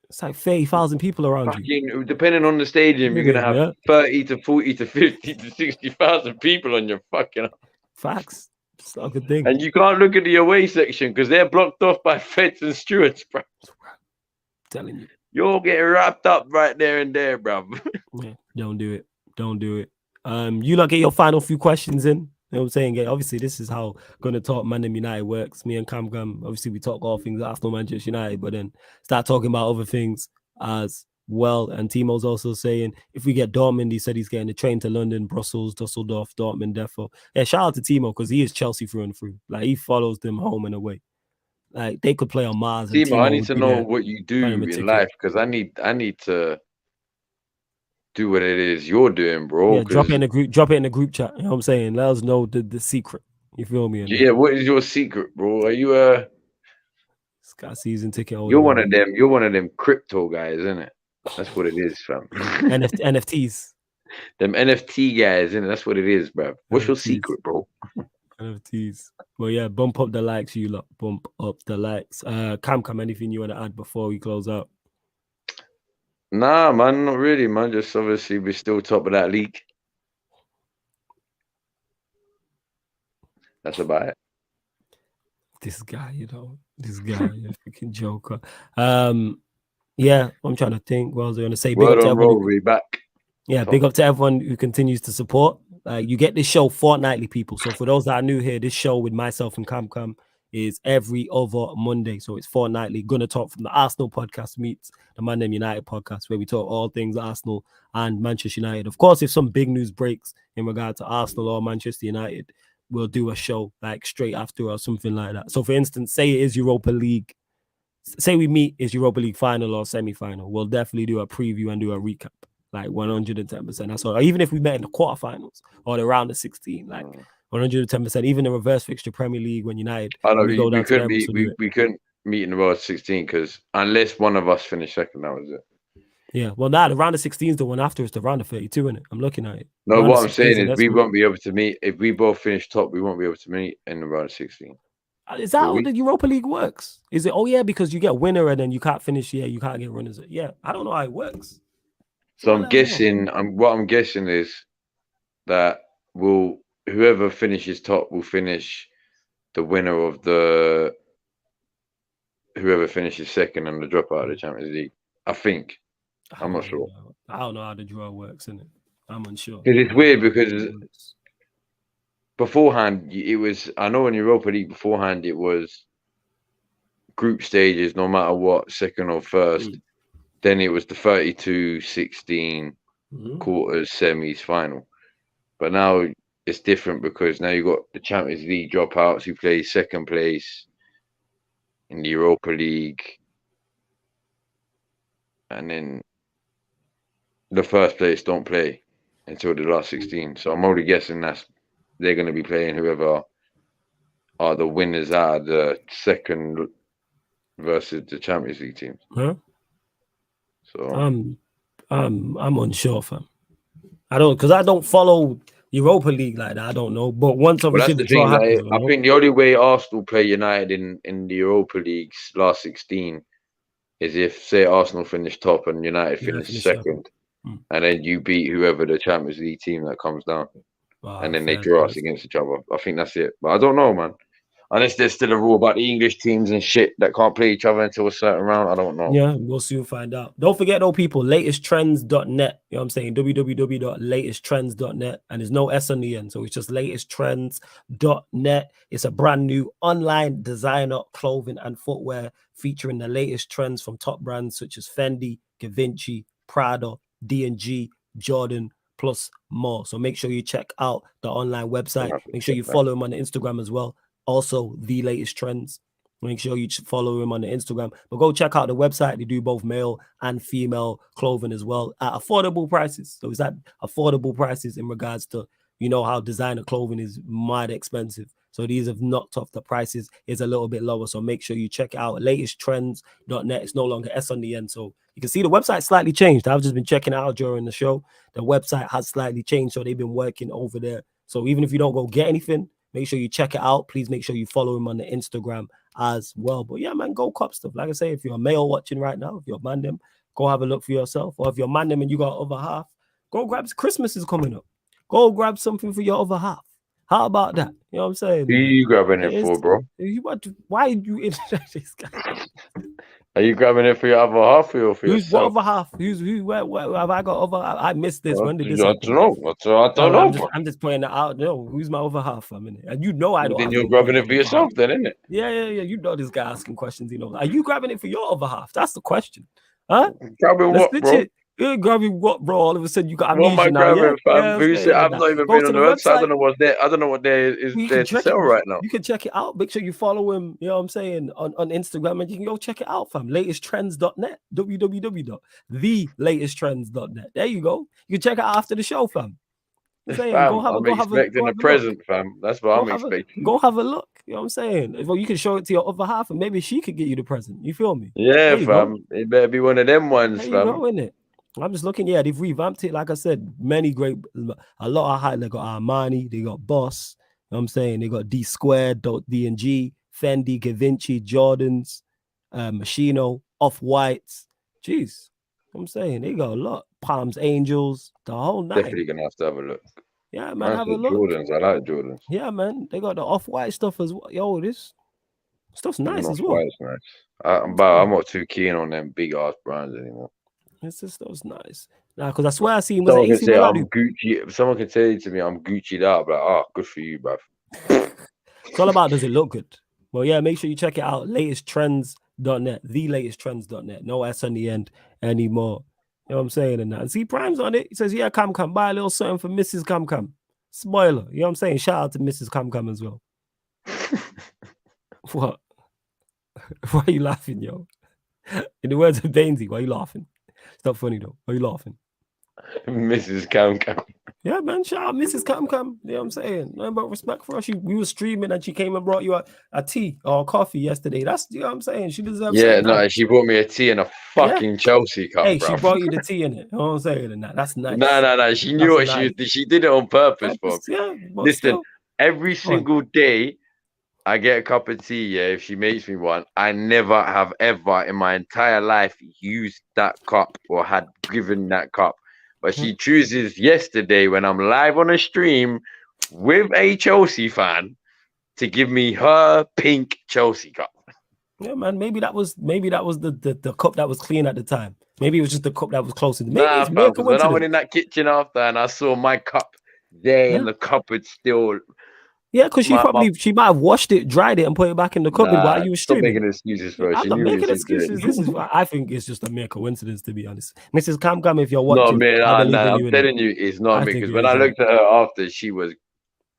It's like 30,000 people around you. fucking, depending on the stadium, you're gonna have Yeah. 30 to 40 to 50 to 60,000 people on your fucking. Facts. It's not a good thing. And you can't look at the away section because they're blocked off by feds and stewards, bro. I'm telling you. You're getting wrapped up right there and there, bro. Yeah, don't do it. Don't do it. You lot get your final few questions in. You know what I'm saying? Yeah, obviously, this is how Gonna Talk Man United works. Me and Cam, obviously, we talk all things Arsenal, Manchester United, but then start talking about other things as well. And Timo's also saying, if we get Dortmund, he said he's getting a train to London, Brussels, Dusseldorf, Dortmund, Defo. Yeah, shout out to Timo because he is Chelsea through and through. Like, he follows them home and away. Like, they could play on Mars. And Timo, I need would to be know there what you do buying him a in ticket. life because I need to do what it is you're doing, bro. Yeah, drop it in the group chat. You know what I'm saying? Let us know the secret. You feel me? Yeah, what is your secret, bro? Are you It's got a season ticket holder. You're one of them crypto guys, isn't it? That's what it is, fam. NFTs. Them NFT guys, innit? That's what it is, bro. What's your NFTs. secret, bro? NFTs. Well, yeah, bump up the likes, you lot. Bump up the likes. Cam, anything you want to add before we close out? Nah, man, not really, man. Just obviously we're still top of that league. That's about it. This guy, this guy, a freaking joker. Yeah, I'm trying to think. What was I going to say? Big Word up to on everyone. Rivalry back. Yeah, big up to everyone who continues to support. You get this show fortnightly, people. So for those that are new here, this show with myself and Cam is every other Monday. So it's fortnightly. Gonna Talk from the Arsenal podcast meets the Man United podcast, where we talk all things Arsenal and Manchester United. Of course, if some big news breaks in regard to Arsenal or Manchester United, we'll do a show like straight after or something like that. So for instance, say it is Europa League. Say we meet is Europa League final or semi-final. We'll definitely do a preview and do a recap. Like 110%. That's all. Even if we met in the quarterfinals or the round of 16, like 110%. Even the reverse fixture Premier League when United. I know we couldn't meet in the round of 16 because unless one of us finished second, that was it. Yeah, well, now the round of 16 is the one after. It's the round of 32, innit? I'm looking at it. No, what I'm saying is we won't be able to meet if we both finish top. We won't be able to meet in the round of 16. Is that how the Europa League works? Is it? Oh yeah, because you get winner and then you can't finish. Yeah, you can't get runners. Yeah, I don't know how it works. So I'm guessing. What I'm guessing is that whoever finishes top will finish the winner of the whoever finishes second and the dropout of the Champions League. I think. I'm not sure. I don't know how the draw works, innit? I'm unsure. It's weird because beforehand it was. I know in Europa League beforehand it was group stages, no matter what, second or first. Then it was the 32, 16, quarters, semis, final. But now it's different because now you've got the Champions League dropouts who play second place in the Europa League. And then the first place don't play until the last 16. So I'm only guessing they're going to be playing whoever are the winners are the second versus the Champions League teams. Huh? So I'm unsure, fam. I don't follow Europa League like that. I don't know. But once obviously the draw happens, I think the only way Arsenal play United in the Europa League's last 16 is if say Arsenal finish top and United finish second, and then you beat whoever the Champions League team that comes down, and then they draw us against each other. I think that's it. But I don't know, man. Unless there's still a rule about the English teams and shit that can't play each other until a certain round. I don't know. Yeah, we'll soon find out. Don't forget, though, people, latesttrends.net. You know what I'm saying? www.latesttrends.net. And there's no S on the end. So it's just latesttrends.net. It's a brand new online designer clothing and footwear featuring the latest trends from top brands such as Fendi, Givenchy, Prada, D&G, Jordan, plus more. So make sure you check out the online website. Make sure you follow them on the Instagram as well. Also, the latest trends. Make sure you follow him on the Instagram. But go check out the website. They do both male and female clothing as well at affordable prices. So it's at affordable prices in regards to, you know, how designer clothing is mad expensive. So these have knocked off the prices. It's a little bit lower. So make sure you check it out. Latesttrends.net. It's no longer S on the end. So you can see the website slightly changed. I've just been checking it out during the show. The website has slightly changed. So they've been working over there So even if you don't go get anything, make sure you check it out. Please make sure you follow him on the Instagram as well. But yeah, man, go cop stuff. Like I say, if you're a male watching right now, if you're a man them, go have a look for yourself. Or if you're a man them and you got other half, go grab. Christmas is coming up. Go grab something for your other half. How about that? You know what I'm saying? Who are you grabbing it for, bro? Why are you in this guy? Are you grabbing it for your other half or for Who's what yourself? other half? Where have I got other? I missed this. When did this I happen? don't know. I don't know. I'm just pointing that out. No, who's my other half? I mean, and you know I don't. Then you're grabbing it for yourself, then, isn't it? Yeah. You know this guy asking questions. You know, are you grabbing it for your other half? That's the question, huh? Grabbing what, bro? You're grabbing what, bro? All of a sudden you got amnesia now. Grabbing, fam? I've not even been on the website. I don't know what's there. I don't know what there is there to sell right now. You can check it out. Make sure you follow him. You know what I'm saying on Instagram, and you can go check it out, fam. Latesttrends.net. www.thelatesttrends.net. There you go. You can check it out after the show, fam. I'm expecting a present, fam. That's what I'm expecting. Go have a look. You know what I'm saying? Well, you can show it to your other half, and maybe she could get you the present. You feel me? Yeah, fam. It better be one of them ones, fam. You go, innit? I'm just looking. Yeah, they've revamped it. Like I said, a lot of high. They got Armani. They got Boss. You know what I'm saying? They got D Squared, D&G, Fendi, Givenchy, Jordans, Machino, Off-Whites. Jeez. You know what I'm saying? They got a lot. Palms Angels, the whole night. Definitely going to have a look. Yeah, man, have a look. Jordans. I like Jordans. Yeah, man. They got the Off-White stuff as well. Yo, this stuff's nice as well. It's nice. I'm not too keen on them big-ass brands anymore. It's just those nice. Nah, because I swear I seen was AC Milan. Gucci. Someone can say to me, I'm Gucci'd out. But good for you, bruv. It's all about does it look good? Well, yeah, make sure you check it out. Latesttrends.net. Thelatesttrends.net. No S on the end anymore. You know what I'm saying? And see, Prime's on it. He says, yeah, Cam, buy a little something for Mrs. Cam. Spoiler. You know what I'm saying? Shout out to Mrs. Cam as well. What? Why are you laughing, yo? In the words of Bainesy, why are you laughing? It's not funny though. Why are you laughing? Mrs. Cam. Yeah, man. Shout out Mrs. Cam. You know what I'm saying? Nothing but respect for her. We were streaming and she came and brought you a tea or a coffee yesterday. That's, you know what I'm saying? She deserves she brought me a tea in a fucking Chelsea cup. Hey, she brought you the tea in it. You know what I'm saying? And that's nice. No. She knew what she did. She did it on purpose, bro. Yeah, listen, every single day I get a cup of tea, yeah, if she makes me one, I never have ever in my entire life used that cup or had given that cup. But she chooses yesterday when I'm live on a stream with a Chelsea fan to give me her pink Chelsea cup. Yeah, man. Maybe that was the cup that was clean at the time. Maybe it was just the cup that was closest. Maybe it's mere coincidence. When I went in that kitchen after and I saw my cup there in the cupboard still. Yeah, because she might have washed it, dried it, and put it back in the cupboard while you were streaming. Stop making excuses for her. I'm not making excuses. This is I think it's just a mere coincidence, to be honest. Mrs. Cam, if you're watching, I'm telling you, it's not me. Because when I looked at her after, she was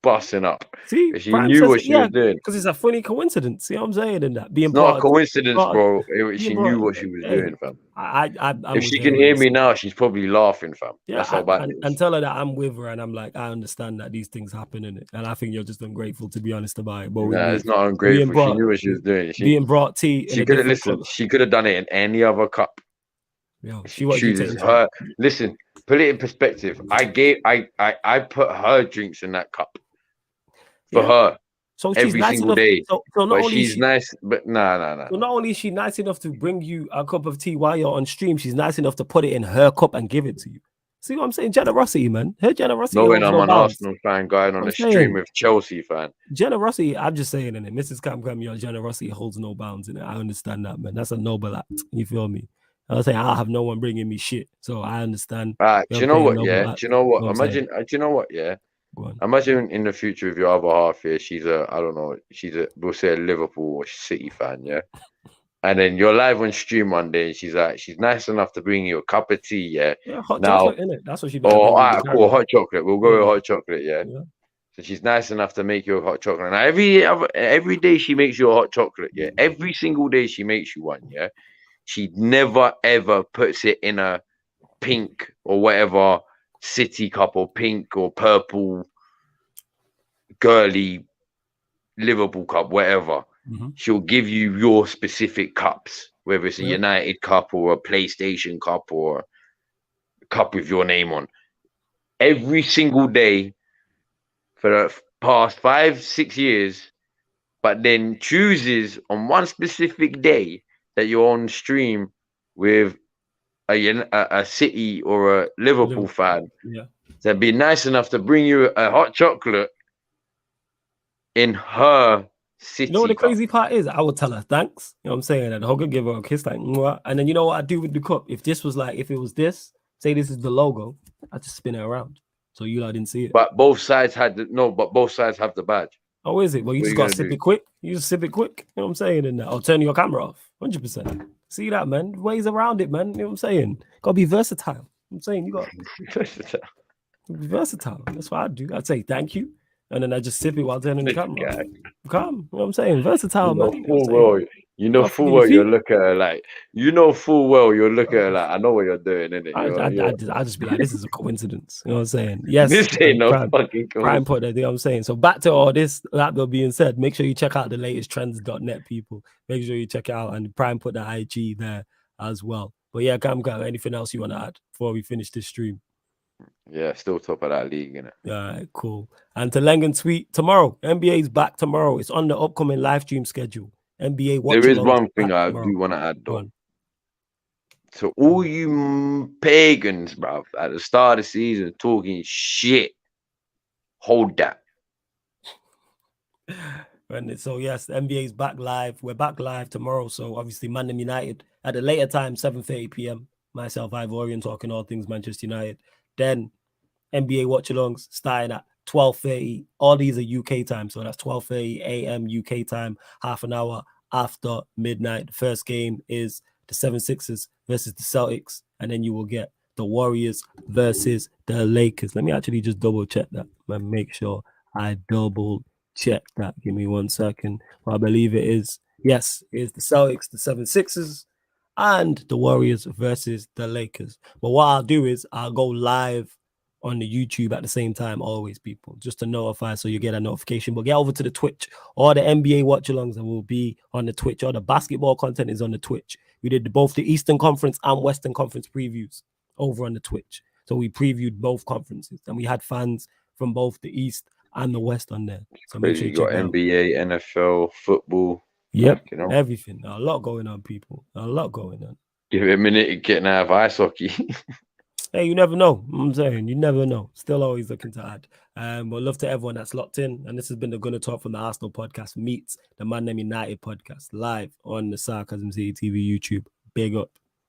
busting up. See, she knew what she was doing. Because it's a funny coincidence. See what I'm saying? In that being not a coincidence, bro. She knew what she was doing, fam. If she can hear me now, she's probably laughing, fam. Yeah, that's how bad it is. And tell her that I'm with her, and I'm like, I understand that these things happen in it, and I think you're just ungrateful, to be honest about it. But it's not ungrateful. She knew what she was doing. Being brought tea. She could have listened. She could have done it in any other cup. Yeah, she chooses her. Listen, put it in perspective. I put her drinks in that cup for her. So she's every single day. So not only she's nice, but no. So not only is she nice enough to bring you a cup of tea while you're on stream, she's nice enough to put it in her cup and give it to you. See what I'm saying? Generosity, man. Her generosity. Knowing I'm an Arsenal fan going on a stream with Chelsea fan. Generosity, I'm just saying, in it, Mrs. Cam, your generosity holds no bounds in it. I understand that, man. That's a noble act. You feel me? I was saying I have no one bringing me shit, so I understand. Do you know what? Yeah. Do you know what? Imagine. Do you know what? Yeah. Imagine in the future with your other half here, we'll say a Liverpool or City fan, yeah. And then you're live on stream one day, and she's nice enough to bring you a cup of tea, yeah. Hot chocolate, innit? That's what she does. All right, cool, hot chocolate. We'll go with hot chocolate, yeah. So she's nice enough to make you a hot chocolate. Now every day she makes you a hot chocolate, yeah. Every single day she makes you one, yeah. She never ever puts it in a pink or whatever City cup or pink or purple girly Liverpool cup, whatever. She'll give you your specific cups, whether it's a United cup or a PlayStation cup or a cup with your name on. Every single day for for the past 5-6 years, but then chooses on one specific day that you're on stream with a City or a Liverpool fan, Yeah. to be nice enough to bring you a hot chocolate in her City You know what the cup. crazy part is? I would tell her thanks. You know what I'm saying? And hug her, give her a kiss, like, mwah. And then you know what I do with the cup? If this was like, if it was this, say this is the logo, I just spin it around. So you lot didn't see it. But both sides but both sides have the badge. Oh, is it? Well, you What just you gotta gonna sip do? it quick. You just sip it quick. You know what I'm saying? And I'll turn your camera off. 100%. See that, man? Ways around it, man. You know what I'm saying? Gotta be versatile. You know what I'm saying you got be versatile. That's what I do. I'd say thank you. And then I just sip it while turning the camera off. Calm. You know what I'm saying? Versatile, man. You know what I'm saying? You know full well you'll look at her like, you know full well you'll look at her like, I know what you're doing, innit? I just be like, this is a coincidence. You know what I'm saying? Yes. This ain't no fucking Prime coincidence. put that, you know what I'm saying? So back to all this, that being said, make sure you check out the latest trends.net, people. Make sure you check it out. And Prime put the IG there as well. But yeah, Cam, anything else you want to add before we finish this stream? Yeah, still top of that league, innit? All right, cool. And to Lengen tweet tomorrow. NBA's back tomorrow. It's on the upcoming live stream schedule. NBA watch. There is one thing I do want to add though. To all you pagans, bruv, at the start of the season talking shit, hold that. And so yes, the NBA's back live. We're back live tomorrow. So obviously, Man United at a later time, 7:30 p.m. Myself, Ivorian, talking all things Manchester United. Then NBA watch-alongs starting at 12:30. All these are UK time, so that's 12:30 a.m. UK time, half an hour after midnight. The first game is the 76ers versus the Celtics, and then you will get the Warriors versus the Lakers. Let me actually just double check that and make sure I double check that. Give me 1 second. Well, I believe it is. Yes, it's the Celtics, the 76ers, and the Warriors versus the Lakers. But what I'll do is I'll go live on the YouTube at the same time, always, people, just to notify, so you get a notification. But get over to the Twitch. All the NBA watch-alongs will be on the Twitch. All the basketball content is on the Twitch. We did both the Eastern Conference and Western Conference previews over on the Twitch. So we previewed both conferences, and we had fans from both the East and the West on there. So make sure you got NBA, NFL, football. Yep, everything. A lot going on, people. A lot going on. Give it a minute getting out of ice hockey. Hey, you never know. I'm saying you never know. Still always looking to add. But love to everyone that's locked in. And this has been the Gonna Talk from the Arsenal podcast meets the Man United podcast live on the Sarcasm City TV YouTube. Big up.